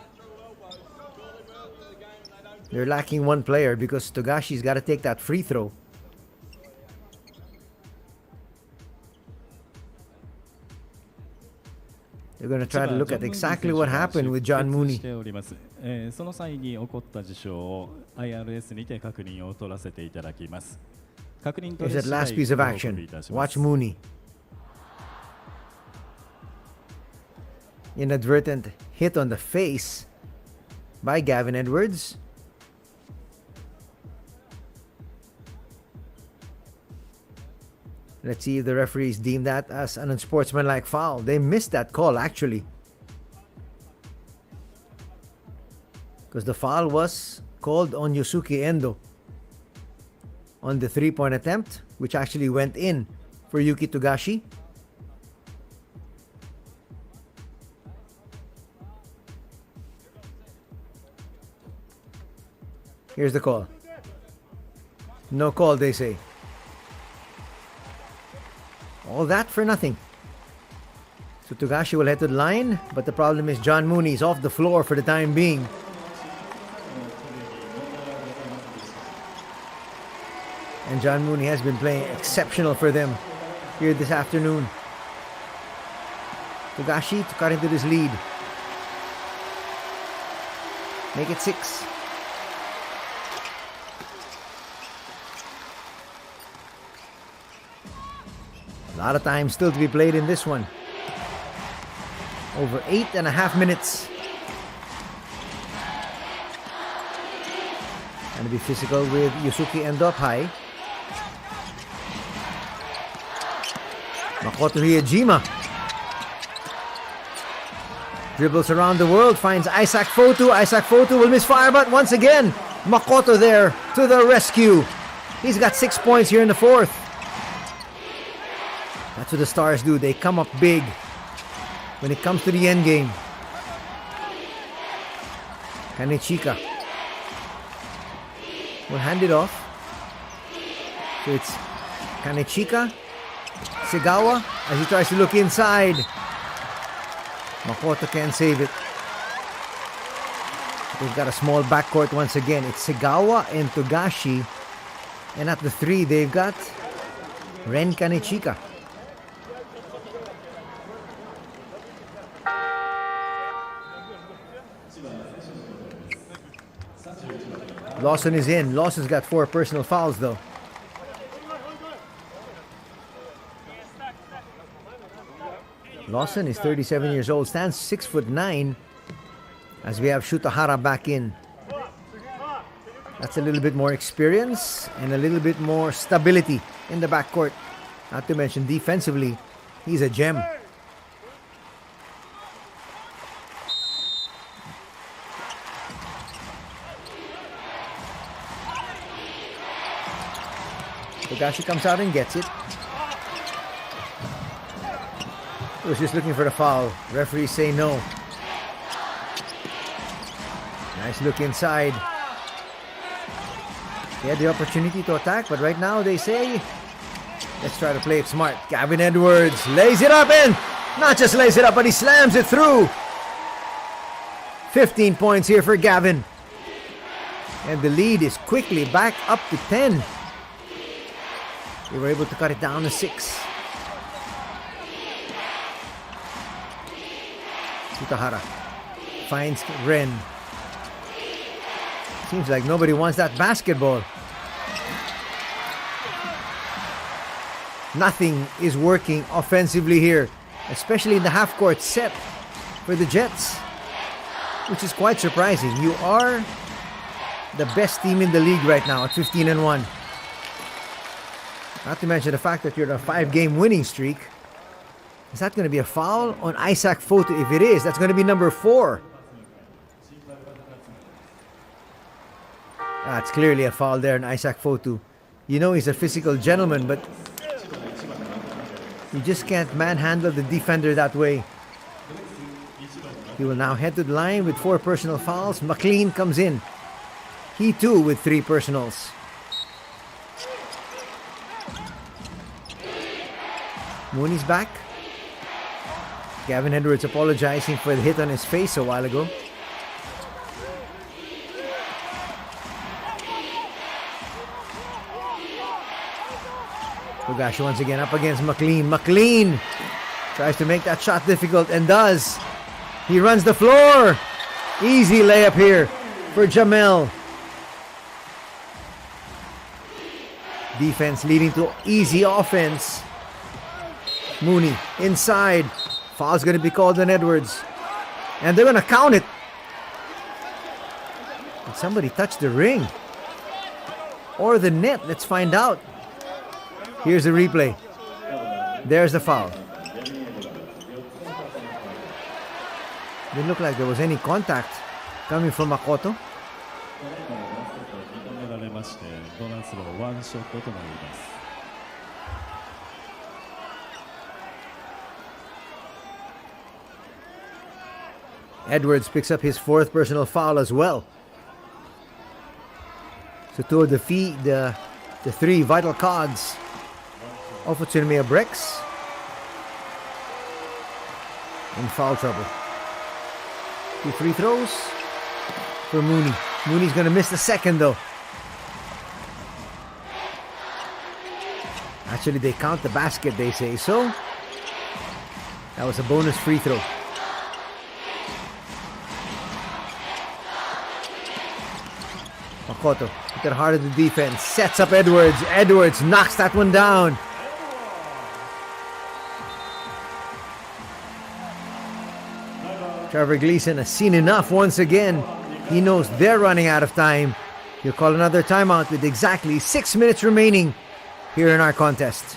They're lacking one player because Togashi's got to take that free throw. They're going to try to look at exactly what happened with John Mooney. その際に起こった事象を IRS にて確認を取らせていただきます。確認取 Here's れ that 次 last piece of 第ご報告 action. いたします Watch Mooney. Inadvertent hit on the face by Gavin Edwards. Let's see if the referees deem that as an unsportsmanlike foul. They missed that call actually. Because the foul was called on Yosuke Endo on the 3-point attempt, which actually went in for Yuki Togashi. Here's the call. No call, they say. All that for nothing. So Togashi will head to the line, but the problem is John Mooney is off the floor for the time being. And John Mooney has been playing exceptional for them here this afternoon. Togashi to cut into this lead. Make it 6. A lot of time still to be played in this one. Over 8.5 minutes. Trying to be physical with Yosuke Endo up high. Makoto Hiejima dribbles around the world, finds Isaac Fotu. Isaac Fotu will misfire, but once again, Makoto there to the rescue. He's got 6 points here in the 4th. That's what the Stars do. They come up big when it comes to the end game. Kanechika will hand it off. So it's Kanechika, Segawa as he tries to look inside. Makoto can't save it. They've got a small backcourt once again. It's Segawa and Togashi. And at the 3, they've got Ren Kanechika. Lawson is in. Lawson's got 4 personal fouls though. Lawson is 37 years old, stands 6'9", as we have Shutahara back in. That's a little bit more experience and a little bit more stability in the backcourt. Not to mention defensively, he's a gem. Togashi comes out and gets it. He was just looking for the foul. Referees say no. Nice look inside. He had the opportunity to attack, but right now they say, let's try to play it smart. Gavin Edwards lays it up and not just lays it up, but he slams it through. 15 points here for Gavin. And the lead is quickly back up to 10. They were able to cut it down to 6. Sutahara finds Ren. Seems like nobody wants that basketball. Nothing is working offensively here, especially in the half-court set for the Jets, which is quite surprising. You are the best team in the league right now at 15-1. Not to mention the fact that you're on a 5-game winning streak. Is that going to be a foul on Isaac Fotu? If it is, that's going to be number 4. That's clearly a foul there on Isaac Fotu. You know he's a physical gentleman, but you just can't manhandle the defender that way. He will now head to the line with 4 personal fouls. McLean comes in. He too with 3 personals. Mooney's back. Gavin Edwards apologizing for the hit on his face a while ago. Togashi once again up against McLean. McLean tries to make that shot difficult and does. He runs the floor. Easy layup here for Jamel. Defense leading to easy offense. Mooney inside. Foul's going to be called on Edwards. And they're going to count it. Did somebody touch the ring? Or the net? Let's find out. Here's the replay. There's the foul. Didn't look like there was any contact coming from Makoto. Edwards picks up his 4th personal foul as well. So two of the 3 vital cards of Utsunomiya BREX in foul trouble. 2 free throws for Mooney. Mooney's going to miss the second though. Actually, they count the basket, they say so. That was a bonus free throw. Makoto, look at hard at the defense. Sets up Edwards. Edwards knocks that one down. Trevor Gleason has seen enough once again. He knows they're running out of time. He'll call another timeout with exactly 6 minutes remaining here in our contest.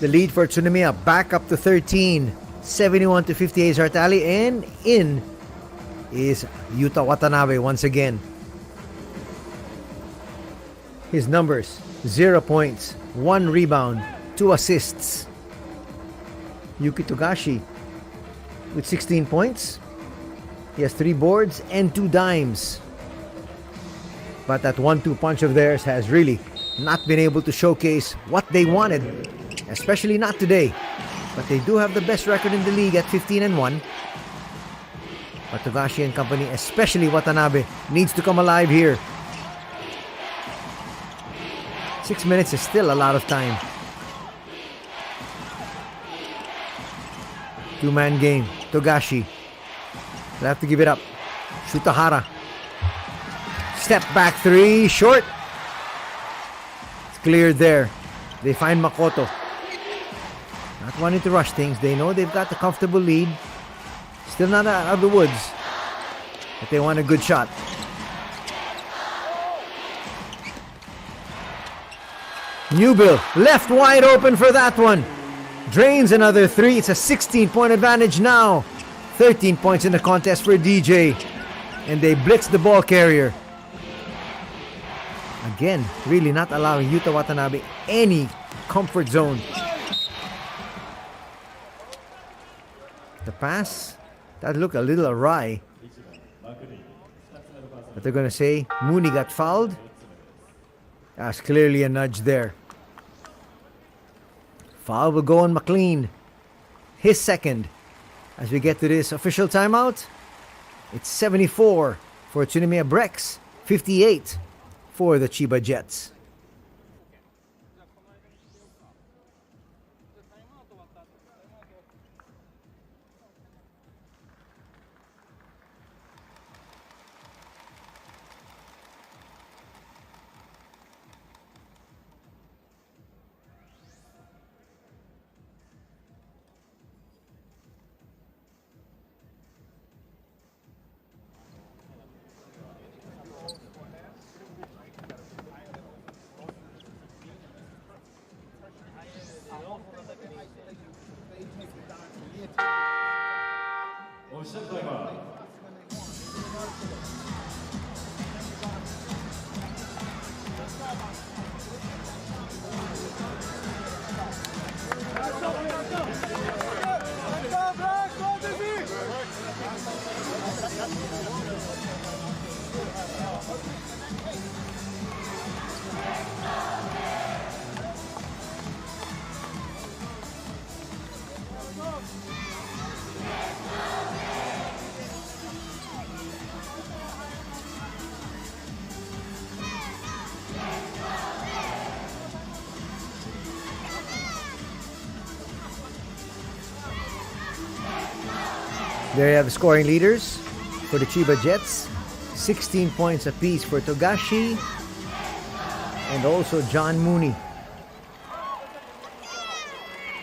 The lead for Utsunomiya back up to 13. 71-58 is our tally. And in is Yuta Watanabe once again. His numbers: 0 points, 1 rebound, 2 assists. Yuki Togashi with 16 points. He has 3 boards and 2 dimes. But that 1-2 punch of theirs has really not been able to showcase what they wanted. Especially not today. But they do have the best record in the league at 15-1. But Togashi and company, especially Watanabe, needs to come alive here. 6 minutes is still a lot of time. Two-man game. Togashi. They'll have to give it up. Shutahara. Step back three. Short. It's cleared there. They find Makoto. Not wanting to rush things. They know they've got the comfortable lead. Still not out of the woods. But they want a good shot. Newbill. Left wide open for that one. Drains another three. It's a 16-point advantage now. 13 points in the contest for DJ. And they blitz the ball carrier. Again, really not allowing Yuta Watanabe any comfort zone. The pass, that looked a little awry. But they're going to say Mooney got fouled. That's clearly a nudge there. Foul will go on McLean. His second. As we get to this official timeout, it's 74 for Utsunomiya BREX, 58 for the Chiba Jets. There you have the scoring leaders for the Chiba Jets. 16 points apiece for Togashi and also John Mooney.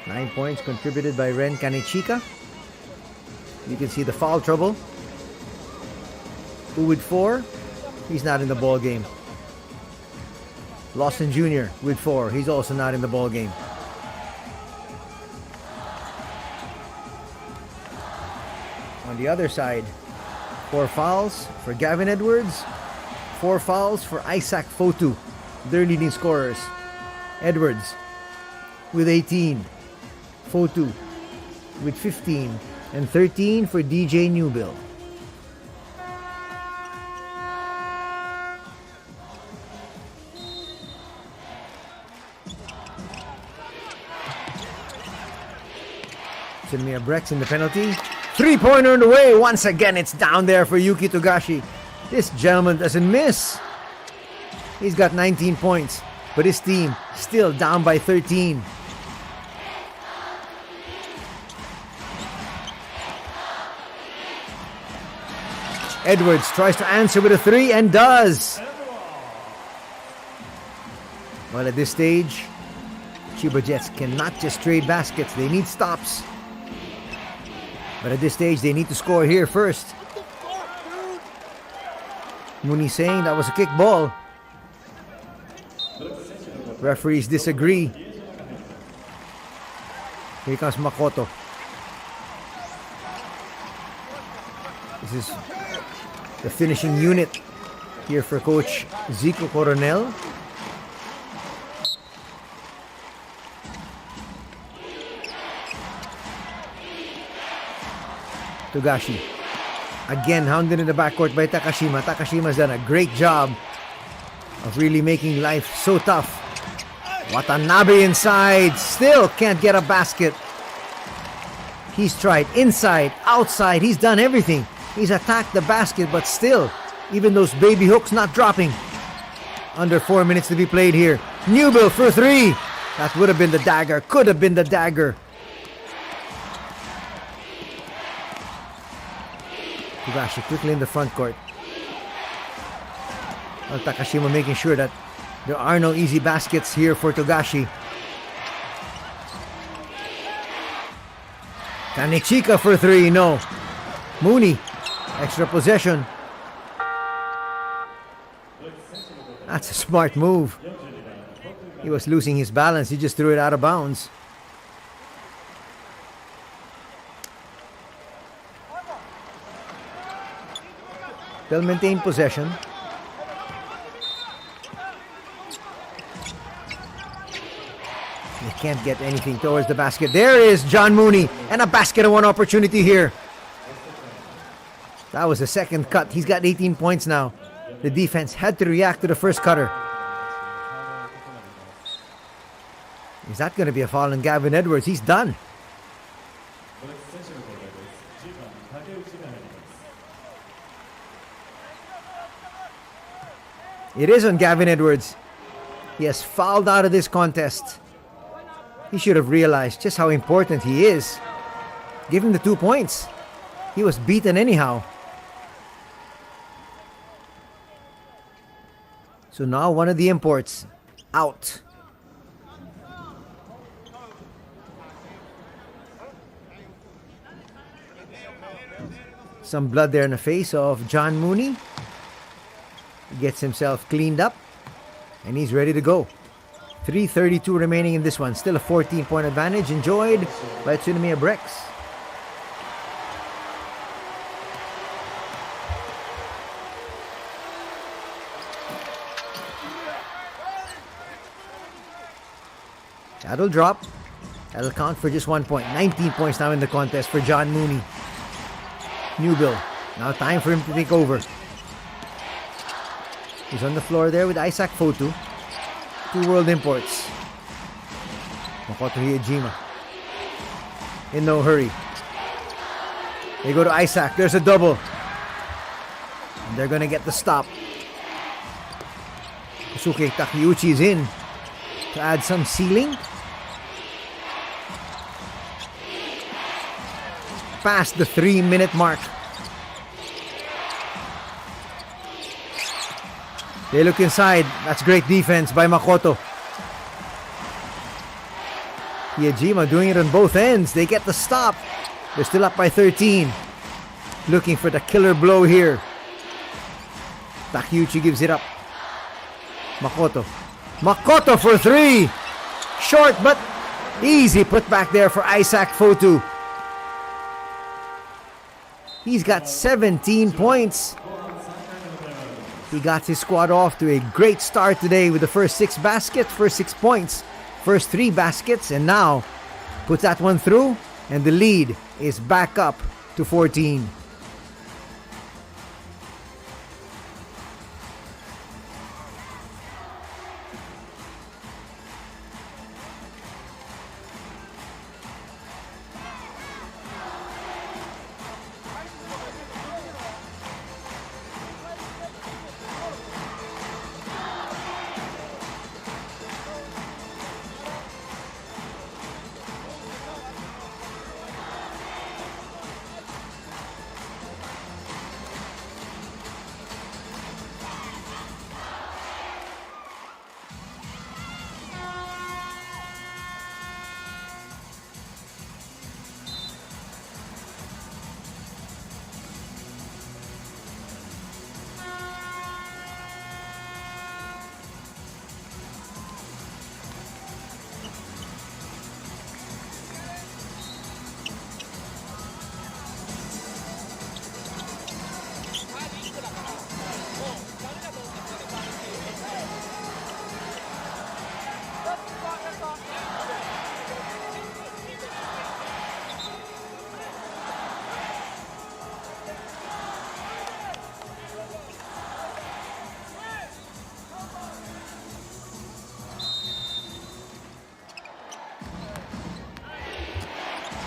9 points contributed by Ren Kanichika. You can see the foul trouble. Who with 4? He's not in the ball game. Lawson Jr. with 4. He's also not in the ball game. On the other side, 4 fouls for Gavin Edwards, 4 fouls for Isaac Fotu, their leading scorers. Edwards with 18, Fotu with 15, and 13 for DJ Newbill. Utsunomiya BREX in the penalty. 3-pointer on the way. Once again, it's down there for Yuki Togashi. This gentleman doesn't miss. He's got 19 points, but his team still down by 13. Edwards tries to answer with a 3 and does. Well, at this stage, Chiba Jets cannot just trade baskets. They need stops. But at this stage, they need to score here first. Mooney saying that was a kick ball. Referees disagree. Here comes Makoto. This is the finishing unit here for Coach Zico Coronel. Togashi. Again, hounded in the backcourt by Takashima. Takashima's done a great job of really making life so tough. Watanabe inside. Still can't get a basket. He's tried inside, outside. He's done everything. He's attacked the basket, but still, even those baby hooks not dropping. Under 4 minutes to be played here. Newbill for three. That would have been the dagger. Could have been the dagger. Togashi quickly in the front court. Well, Takashima making sure that there are no easy baskets here for Togashi. Kanichika for three. No. Mooney. Extra possession. That's a smart move. He was losing his balance. He just threw it out of bounds. They'll maintain possession. They can't get anything towards the basket. There is John Mooney. And a basket and one opportunity here. That was the second cut. He's got 18 points now. The defense had to react to the first cutter. Is that going to be a foul on Gavin Edwards? He's done. It is on Gavin Edwards. He has fouled out of this contest. He should have realized just how important he is. Give him the 2 points. He was beaten anyhow. So now one of the imports out. Some blood there in the face of John Mooney. He gets himself cleaned up and he's ready to go. 3:32 remaining in this one. Still a 14-point advantage enjoyed by UTSUNOMIYA BREX. That'll drop. That'll count for just 1 point. 19 points now in the contest for John Mooney. Newbill. Now time for him to take over. He's on the floor there with Isaac Fotu. Two world imports. Makoto Hiejima. In no hurry. They go to Isaac. There's a double. And they're going to get the stop. Kosuke Takeuchi is in to add some ceiling. Past the 3-minute mark. They look inside. That's great defense by Makoto. Hiejima doing it on both ends. They get the stop. They're still up by 13. Looking for the killer blow here. Takeuchi gives it up. Makoto. Makoto for three. Short but easy put back there for Isaac Fotu. He's got 17 points. He got his squad off to a great start today with the first 6 baskets, first 6 points, first 3 baskets, and now puts that one through, and the lead is back up to 14.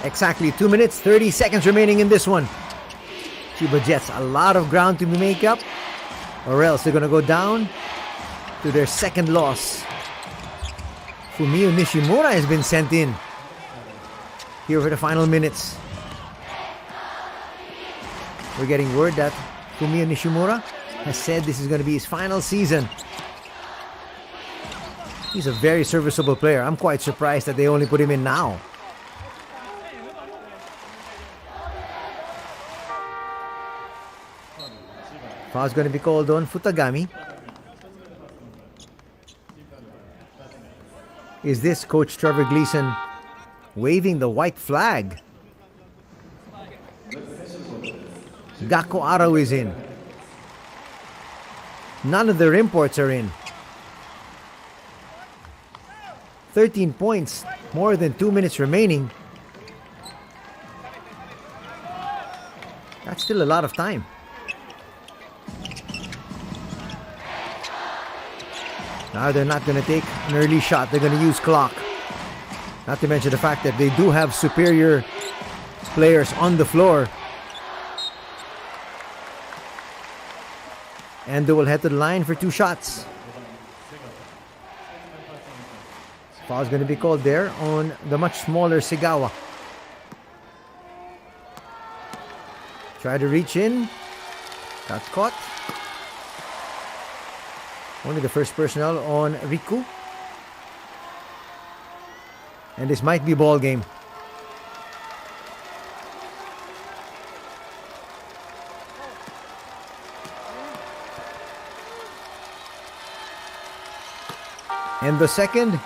Exactly 2 minutes, 30 seconds remaining in this one. Chiba Jets, a lot of ground to make up, or else they're going to go down to their second loss. Fumio Nishimura has been sent in here for the final minutes. We're getting word that Fumio Nishimura has said this is going to be his final season. He's a very serviceable player. I'm quite surprised that they only put him in now. Foul's going to be called on Futagami. Is this Coach Trevor Gleason waving the white flag? Gakko Arao is in. None of their imports are in. 13 points, more than 2 minutes remaining. That's still a lot of time. Now they're not going to take an early shot. They're going to use clock. Not to mention the fact that they do have superior players on the floor. And they will head to the line for 2 shots. Foul's going to be called there on the much smaller Sigawa. Try to reach in. Got caught. Only the first personnel on Riku. And this might be ball game. And the second.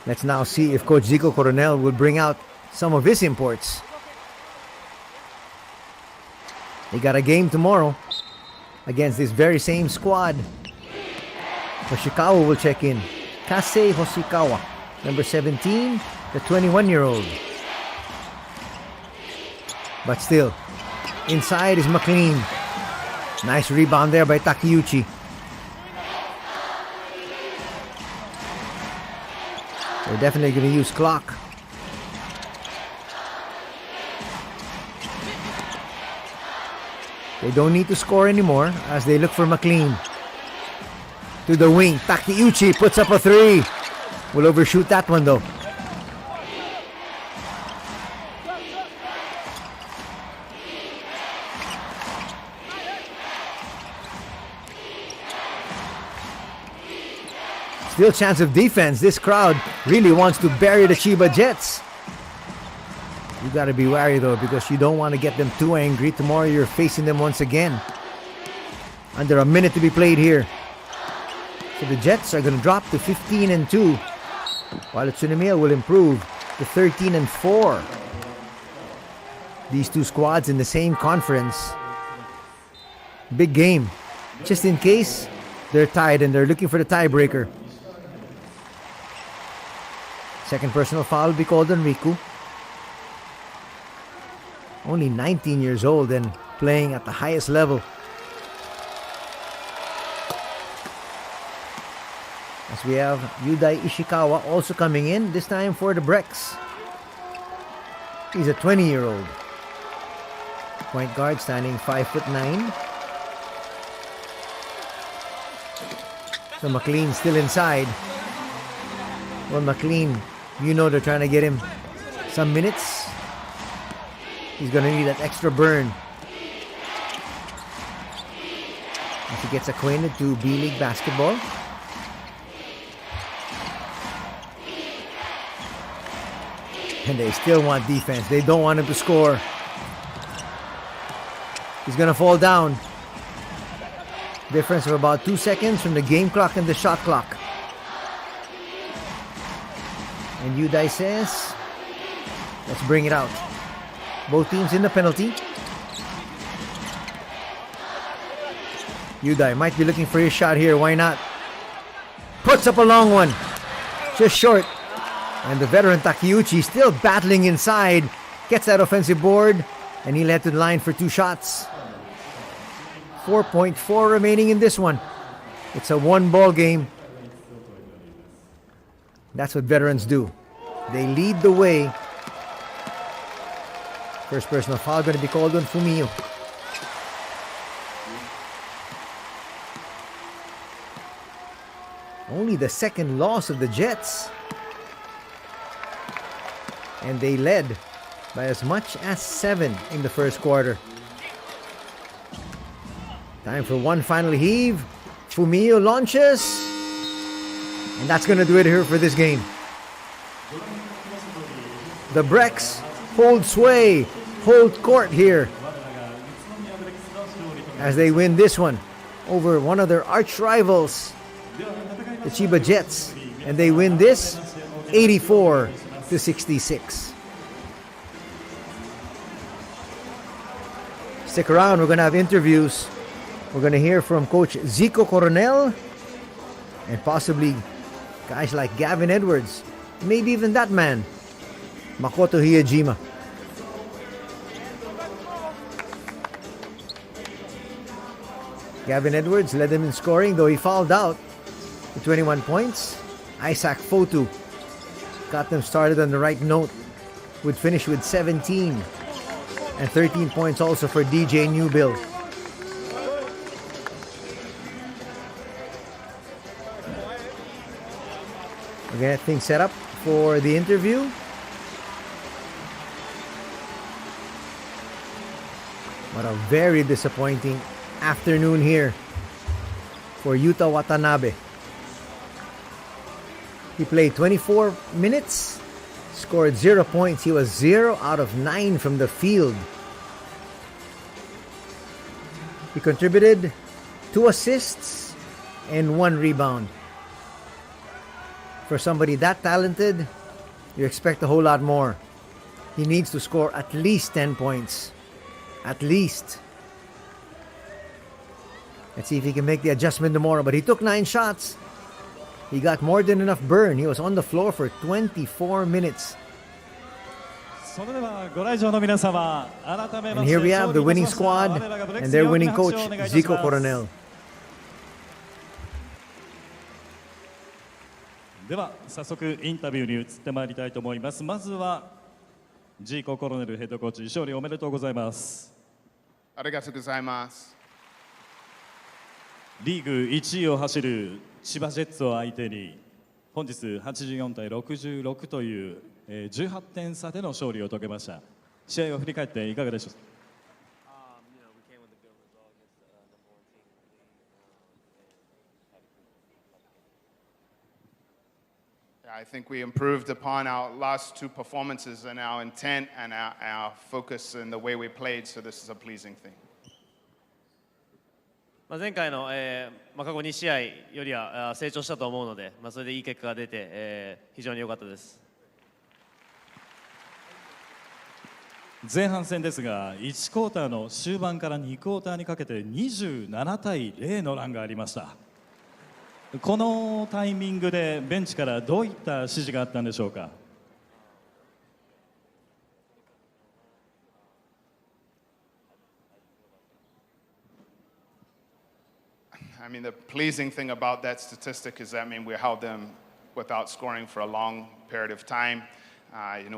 Let's now see if Coach Zico Coronel will bring out some of his imports. They got a game tomorrow against this very same squad. Hoshikawa will check in. Kase Hoshikawa, number 17, the 21-year-old. But still, inside is McLean. Nice rebound there by Takeuchi. They're definitely going to use clock. They don't need to score anymore as they look for McLean. To the wing, Takeuchi puts up a 3. Will overshoot that one though. Still chance of defense. This crowd really wants to bury the Chiba Jets. You gotta be wary though, because you don't want to get them too angry. Tomorrow you're facing them once again. Under a minute to be played here. So the Jets are gonna drop to 15-2, while UTSUNOMIYA will improve to 13-4. These two squads in the same conference. Big game. Just in case they're tied and they're looking for the tiebreaker. Second personal foul will be called on Riku. Only 19 years old and playing at the highest level. As we have Yudai Ishikawa also coming in, this time for the BREX. He's a 20-year-old. Point guard standing 5'9". So McLean still inside. Well, McLean, you know they're trying to get him some minutes. He's going to need that extra burn as he gets acquainted to B.LEAGUE basketball. And they still want defense. They don't want him to score. He's going to fall down. Difference of about 2 seconds from the game clock and the shot clock. And Yudai says, let's bring it out. Both teams in the penalty. Yudai might be looking for his shot here. Why not? Puts up a long one. Just short. And the veteran Takeuchi still battling inside. Gets that offensive board. And he led to the line for 2 shots. 4.4 remaining in this one. It's a 1-ball game. That's what veterans do. They lead the way. First personal foul going to be called on Fumiyo. Only the second loss of the Jets. And they led by as much as 7 in the first quarter. Time for one final heave. Fumiyo launches. And that's going to do it here for this game. The BREX hold sway, hold court here as they win this one over one of their arch rivals, the Chiba Jets. And they win this 84-66. Stick around, we're going to have interviews. We're going to hear from Coach Zico Coronel and possibly guys like Gavin Edwards. Maybe even that man, Makoto Hiyajima. Gavin Edwards led them in scoring, though he fouled out with 21 points. Isaac Fotu got them started on the right note. Would finish with 17. And 13 points also for DJ Newbill. We're gonna get things set up for the interview. What a very disappointing afternoon here for Yuta Watanabe. He played 24 minutes, scored 0 points. He was 0 out of 9 from the field. He contributed 2 assists and 1 rebound. For somebody that talented, you expect a whole lot more. He needs to score at least 10 points. At least. Let's see if he can make the adjustment tomorrow. But he took 9 shots. He got more than enough burn. He was on the floor for 24 minutes. And here we have the winning squad and their winning coach, Zico Coronel. では早速インタビューに移ってまいりたいと思います。まずはジーココロネルヘッドコーチ、勝利おめでとうございます。ありがとうございます。リーグ1位を走る千葉ジェッツを相手に本日84対66という18点差での勝利を遂げました。試合を振り返っていかがでしょうか。I think we improved upon our last 2 performances and our intent and our focus in the way we played, so this is a pleasing thing. 前回の、過去2試合よりは成長したと思うので、それでいい結果が出て、非常に良かったです。前半戦ですが、1クォーターの終盤から2クォーターにかけて27対0のランがありました。このタイミングでベンチからどういった指示があったんでしょうか。I mean, the pleasing thing about that statistic is that we held them without scoring for a long period of time.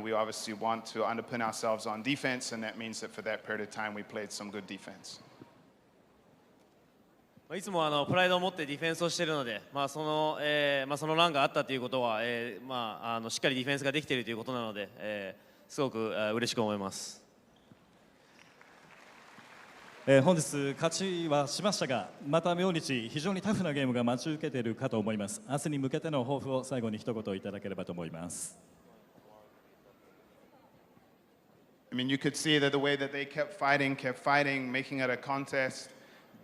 We obviously want to underpin ourselves on defense, and that means that for that period of time we played some good defense. いつもプライドを持ってディフェンスをしているので、そのランがあったということは、しっかりディフェンスができているということなので、すごく嬉しく思います。本日勝ちはしましたが、また明日非常にタフなゲームが待ち受けているかと思います。明日に向けての抱負を最後に一言いただければと思います。I mean, you could see that the way that they kept fighting, making it a contest.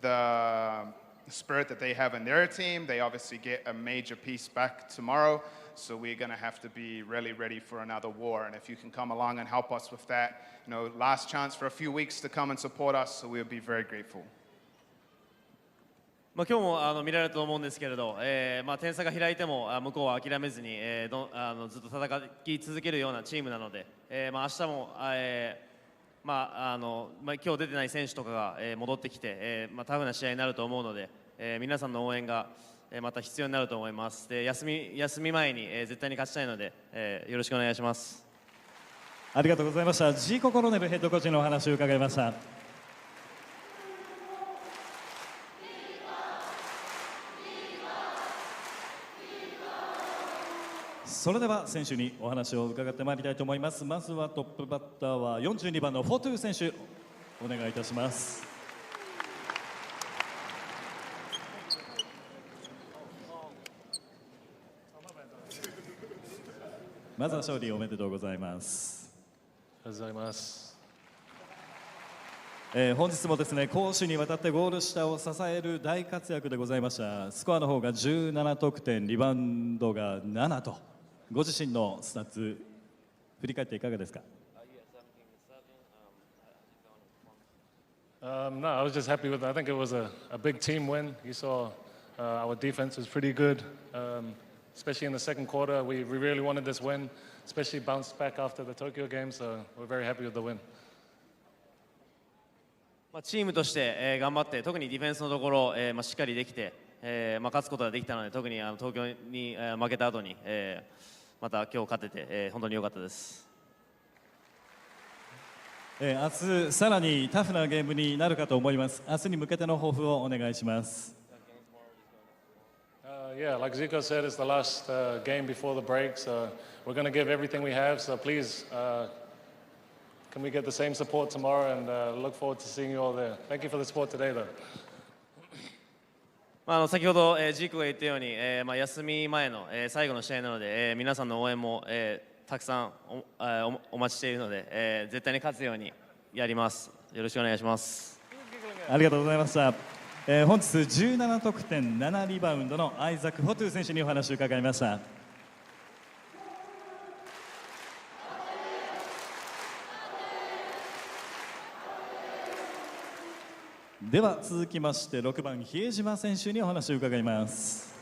The spirit that they have in their team, they obviously get a major piece back tomorrow, so we're going to have to be really ready for another war. And if you can come along and help us with that, last chance for a few weeks to come and support us, so we'll be very grateful. 今日も見られると思うんですけれど、点差が開いても向こうは諦めずに、ずっと戦い続けるようなチームなので、明日も、今日出てない選手とかが戻ってきて、タフな試合になると思うので、皆さんの応援がまた必要になると思います。で休み前に、絶対に勝ちたいので、よろしくお願いします。ありがとうございました。ジーコ・コロネルヘッドコーチのお話を伺いました。それでは選手にお話を伺ってまいりたいと思います。まずはトップバッターは42番のフォトゥ選手、お願いいたします。まずは勝利おめでとうございます。ありがとうございます。本日もですね、攻守にわたってゴール下を支える大活躍でございました。スコアの方が17得点、リバウンドが7と、ご自身のスタッツ振り返っていかがですか。No, I was just happy with it. I think it was a big team win. You saw our defense was pretty good, especially in the second quarter. We really wanted this win, especially bounced back after the Tokyo game, so we're very happy with the win. チームとして、頑張って、特にディフェンスのところ、しっかりできて、勝つことができたので、特に東京に、負けた後に、また今日勝てて、本当に良かったです。明日さらにタフなゲームになるかと思います。明日に向けての抱負をお願いします。Yeah, like Zico said, it's the last game before the break, so we're going to give everything we have. So please, can we get the same support tomorrow? And look forward to seeing you all there. Thank you for the support today, though. 先ほど、ジークが言ったように、休み前の、最後の試合なので、皆さんの応援も、たくさんお待ちしているので、絶対に勝つようにやります。よろしくお願いします。ありがとうございました。本日17得点7リバウンドのアイザック・フォトゥ選手にお話を伺いました。では続きまして6番比江島選手にお話を伺います。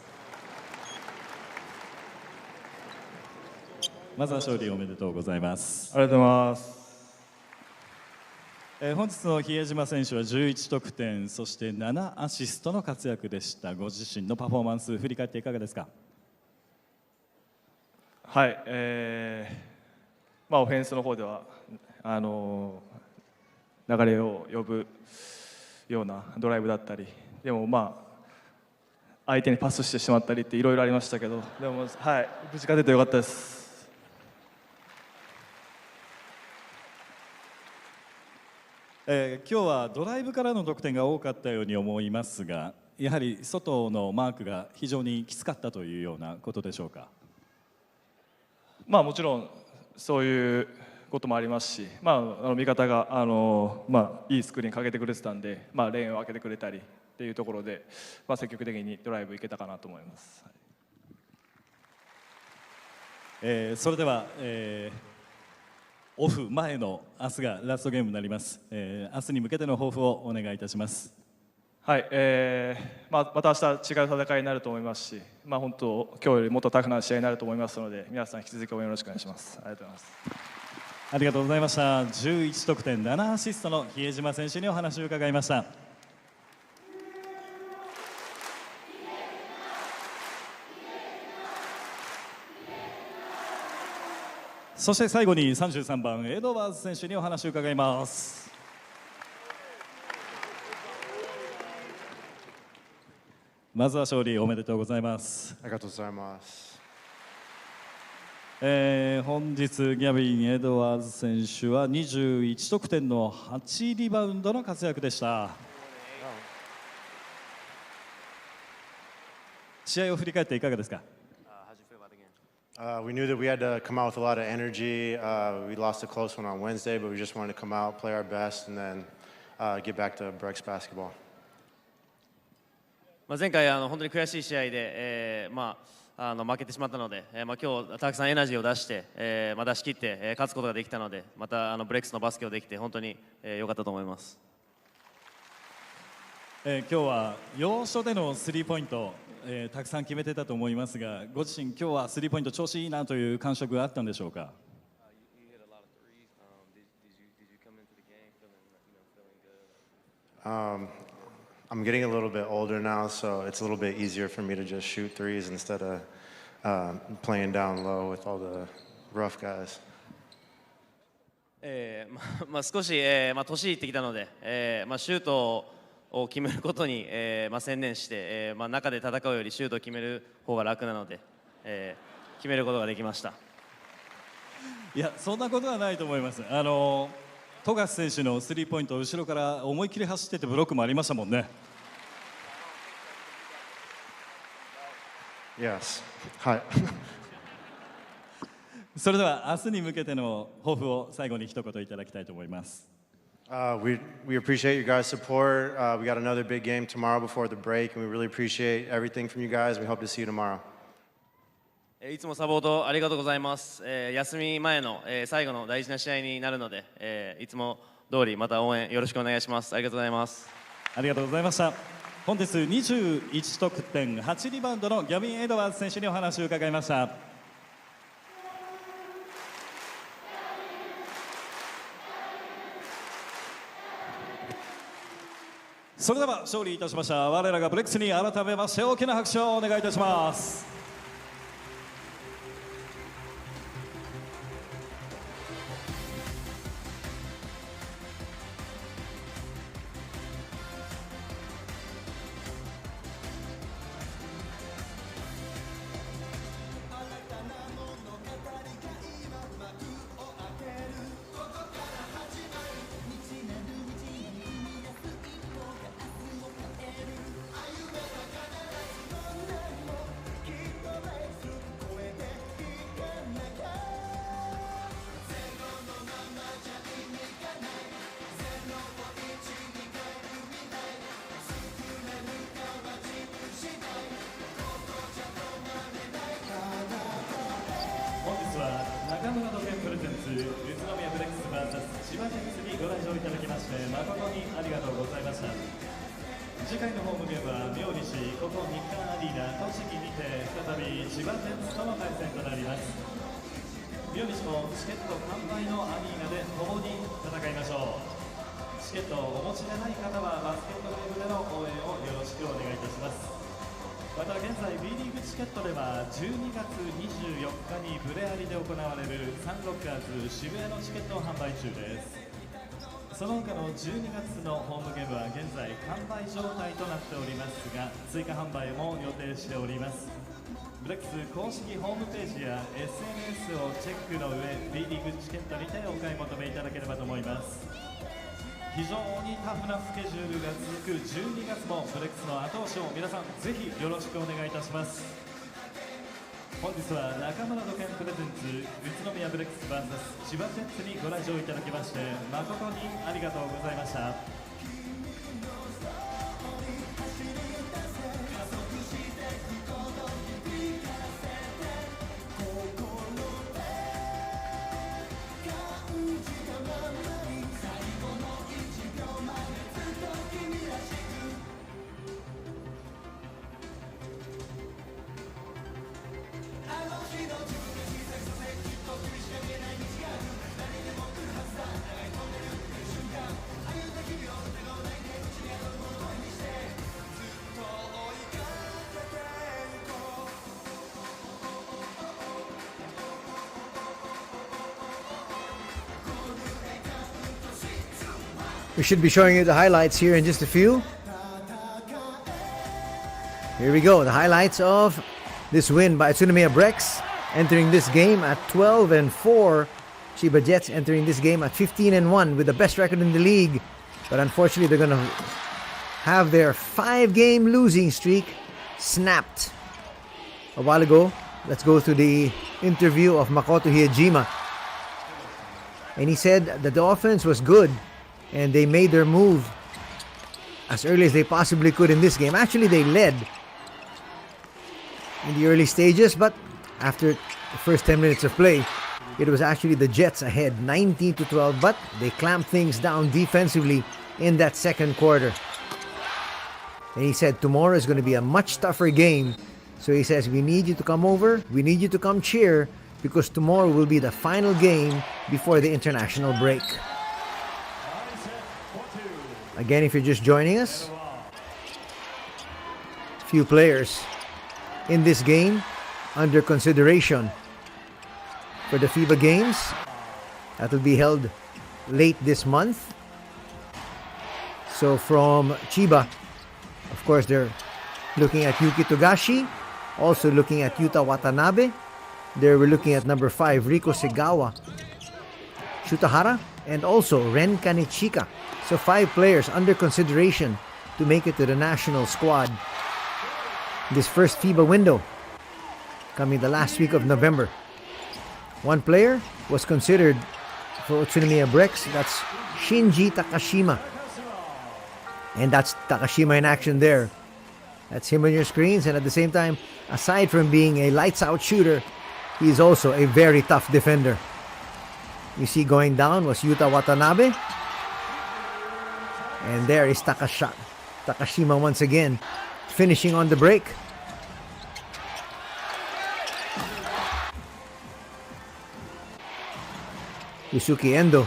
まずは勝利おめでとうございます。ありがとうございます。本日の比江島選手は11得点、そして7アシストの活躍でした。ご自身のパフォーマンス振り返っていかがですか。はい、オフェンスの方では流れを呼ぶようなドライブだったり、でも相手にパスしてしまったりっていろいろありましたけど、でもはい、無事勝ててよかったです。今日はドライブからの得点が多かったように思いますが、やはり外のマークが非常にきつかったというようなことでしょうか。もちろんそういうこともありますし、味方がいいスクリーンかけてくれてたんで、レーンを開けてくれたりっていうところで、積極的にドライブいけたかなと思います。それでは、オフ前の明日がラストゲームになります。明日に向けての抱負をお願いいたします。はい、また明日違う戦いになると思いますし、本当今日よりもっとタフな試合になると思いますので、皆さん引き続き応援よろしくお願いします。ありがとうございます。ありがとうございました。11得点7アシストの比江島選手にお話を伺いました。そして最後に33番エドワーズ選手にお話を伺います。まずは勝利おめでとうございます。ありがとうございます。本日ギャビン・エドワーズ選手は21得点の8リバウンドの活躍でした。試合を振り返っていかがですか。We knew that we had to come out with a lot of energy. We lost a close one on Wednesday, but we just wanted to come out, play our best, and then get back to BREX basketball. 前回本当に悔しい試合で、負けてしまったので、今日たくさんエナジーを出して、出し切って、勝つことができたので、またブレックスのバスケをできて本当に良かったと思います。今日は要所でのスリーポイント、たくさん決めてたと思いますが、ご自身今日はスリーポイント調子いいなという感触があったんでしょうか。I'm getting a little bit older now, so it's a little bit easier for me to just shoot threes instead of playing down low with all the rough guys. 少し、年いってきたので、シュートを決めることに、専念して、中で戦うよりシュートを決める方が楽なので、決めることができました。いや、そんなことはないと思います。富樫選手のスリーポイント後ろから思いっきり走っててブロックもありましたもんね。Yes. はい。それでは明日に向けての抱負を最後に一言いただきたいと思います。We appreciate you guys' support. We got another big game tomorrow before the break, and we really appreciate everything from you guys. We hope to see you tomorrow. いつもサポートありがとうございます。休み前の、最後の大事な試合になるので、いつも通りまた応援よろしくお願いします。ありがとうございます。ありがとうございました。本日21得点8リバウンドのギャビン・エドワーズ選手にお話を伺いました。それでは勝利いたしました我らがブレックスに改めまして大きな拍手をお願いいたします。中村時計プレゼンツ宇都宮ブレックス VS 千葉ジェッツにご来場いただきまして誠にありがとうございました。次回のホームゲームは明西ここ日韓アリーナ栃木にて再び千葉ジェッツとの対戦となります。明西もチケット完売のアリーナで共に戦いましょう。チケットをお持ちでない方はバスケットボールでの応援をよろしくお願いいたします。また現在 B リーグチケットでは12月24日にブレアリで行われるサンロッカーズ渋谷のチケットを販売中です。その他の12月のホームゲームは現在完売状態となっておりますが追加販売も予定しております。ブレックス公式ホームページや SNS をチェックの上 B リーグチケットにてお買い求めいただければと思います。非常にタフなスケジュールが続く12月もブレックスの後押しを皆さんぜひよろしくお願いいたします。本日は中村土建プレゼンツ宇都宮ブレックス VS 千葉ジェッツにご来場いただきまして誠にありがとうございました。We should be showing you the highlights here in just a few. Here we go, the highlights of this win by UTSUNOMIYA BREX, entering this game at 12-4. CHIBA Jets entering this game at 15-1 with the best record in the league. But unfortunately, they're going to have their 5-game losing streak snapped a while ago. Let's go to the interview of Makoto Hiyajima. And he said that the offense was good and they made their move as early as they possibly could in this game. Actually, they led in the early stages, but after the first 10 minutes of play, it was actually the Jets ahead 19-12, but they clamped things down defensively in that second quarter. And he said tomorrow is going to be a much tougher game. So he says, we need you to come over, we need you to come cheer, because tomorrow will be the final game before the international break. Again, if you're just joining us, few players in this game under consideration for the FIBA games that will be held late this month. So from CHIBA, of course, they're looking at Yuki Togashi, also looking at Yuta Watanabe. There we're looking at number 5, Riko Segawa, Shutahara, and also Ren Kanichika. So 5 players under consideration to make it to the national squad this first FIBA window coming the last week of November. One player was considered for Utsunomiya BREX. That's Shinji Takashima. And that's Takashima in action there. That's him on your screens. And at the same time, aside from being a lights-out shooter, he's also a very tough defender. You see going down was Yuta Watanabe. And there is Takashima once again, finishing on the break. Yusuke Endo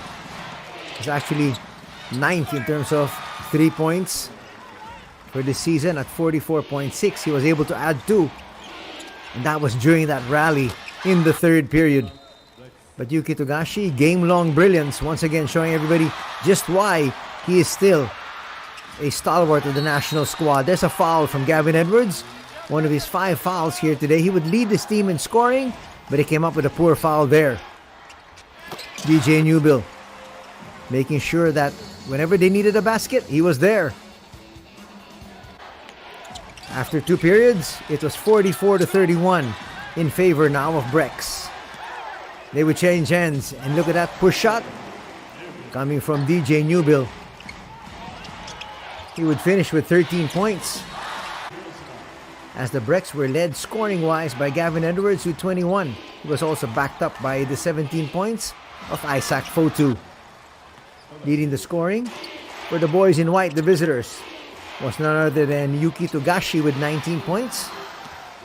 is actually 9th in terms of 3 points for this season at 44.6. He was able to add 2. And that was during that rally in the 3rd period. But Yuki Togashi, game-long brilliance, once again showing everybody just why he is still a stalwart of the national squad. There's a foul from Gavin Edwards. One of his 5 fouls here today. He would lead his team in scoring, but he came up with a poor foul there. DJ Newbill making sure that whenever they needed a basket, he was there. After 2 periods, it was 44-31 in favor now of BREX. They would change hands, and look at that push shot coming from DJ Newbill. He would finish with 13 points as the BREX were led scoring-wise by Gavin Edwards with 21. He was also backed up by the 17 points of Isaac Fotu. Leading the scoring for the boys in white, the visitors, was none other than Yuki Togashi with 19 points.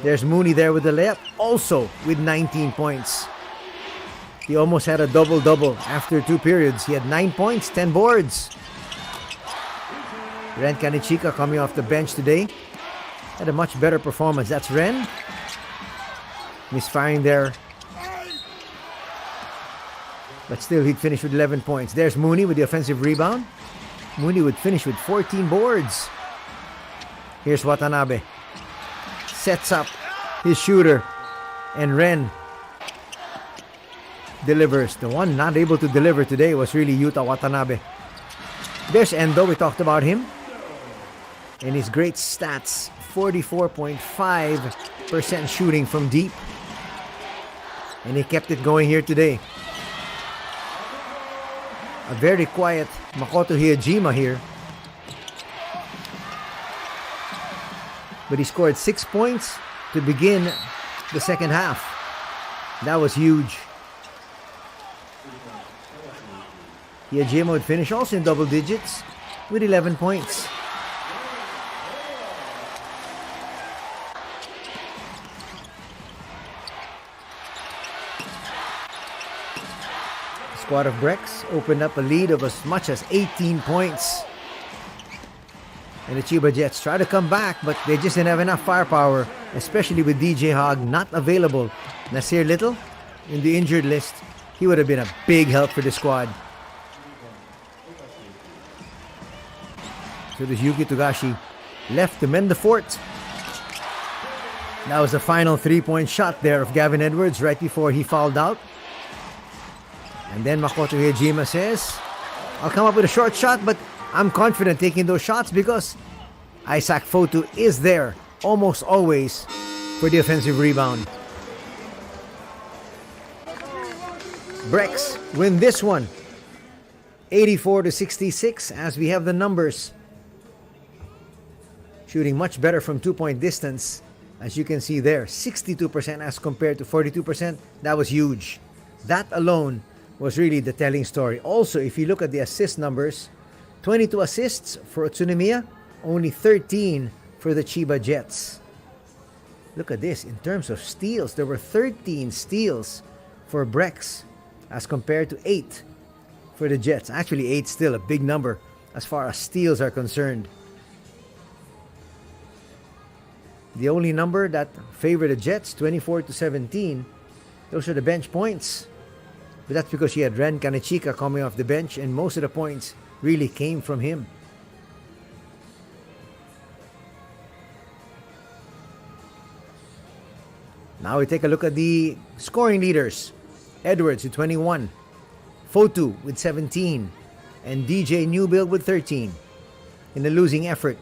There's Mooney there with the layup, also with 19 points. He almost had a double-double after 2 periods. He had 9 points, 10 boards. Ren Kanichika coming off the bench today had a much better performance. That's Ren. Misfiring there. But still, he'd finish with 11 points. There's Mooney with the offensive rebound. Mooney would finish with 14 boards. Here's Watanabe. Sets up his shooter. And Ren delivers. The one not able to deliver today was really Yuta Watanabe. There's Endo. We talked about him. And his great stats. 44.5% shooting from deep. And he kept it going here today. A very quiet Makoto Hiyajima here. But he scored 6 points to begin the second half. That was huge. Hiyajima would finish also in double digits with 11 points. Squad of BREX opened up a lead of as much as 18 points. And the Chiba Jets try to come back, but they just didn't have enough firepower, especially with DJ Hogg not available. Nasir Little in the injured list. He would have been a big help for the squad. So there's Yuki Togashi left to mend the fort. That was the final 3-point shot there of Gavin Edwards right before he fouled out. And then Makoto Hiyajima says, I'll come up with a short shot, but I'm confident taking those shots because Isaac Fotu is there almost always for the offensive rebound. BREX win this one 84-66 as we have the numbers. Shooting much better from 2-point distance. As you can see there, 62% as compared to 42%. That was huge. That alone was really the telling story. Also, if you look at the assist numbers, 22 assists for Utsunomiya, only 13 for the Chiba Jets. Look at this. In terms of steals, there were 13 steals for BREX as compared to 8 for the Jets. Actually, 8 still a big number as far as steals are concerned. The only number that favored the Jets, 24-17. Those are the bench points. But that's because he had Ren Kanechika coming off the bench, and most of the points really came from him. Now we take a look at the scoring leaders. Edwards with 21, Fotu with 17, and DJ Newbill with 13. In the losing effort,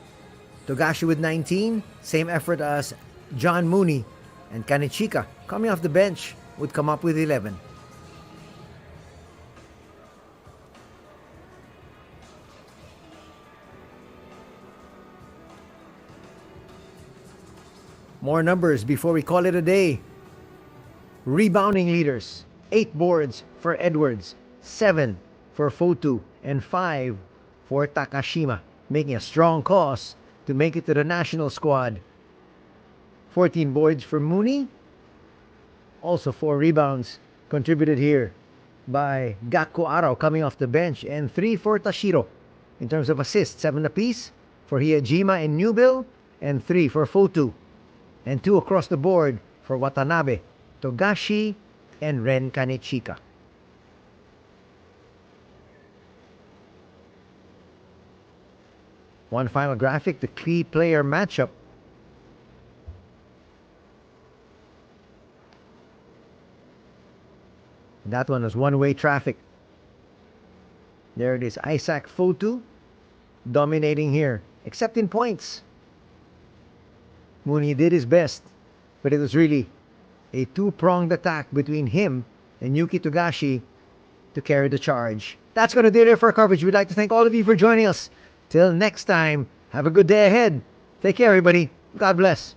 Togashi with 19, same effort as John Mooney, and Kanechika coming off the bench would come up with 11. More numbers before we call it a day. Rebounding leaders, 8 boards for Edwards, 7 for Fotu, and 5 for Takashima, making a strong cause to make it to the national squad. 14 boards for Mooney, also 4 rebounds contributed here by Gakko Arao coming off the bench, and 3 for Tashiro. In terms of assists, 7 apiece for Hiejima and Newbill, and 3 for Fotu, and 2 across the board for Watanabe, Togashi, and Ren Kanechika. One final graphic, the key player matchup. That one was one-way traffic. There it is, Isaac Fotu dominating here, except in points. Mooney did his best, but it was really a two-pronged attack between him and Yuki Togashi to carry the charge. That's going to do it for our coverage. We'd like to thank all of you for joining us. Till next time, have a good day ahead. Take care, everybody. God bless.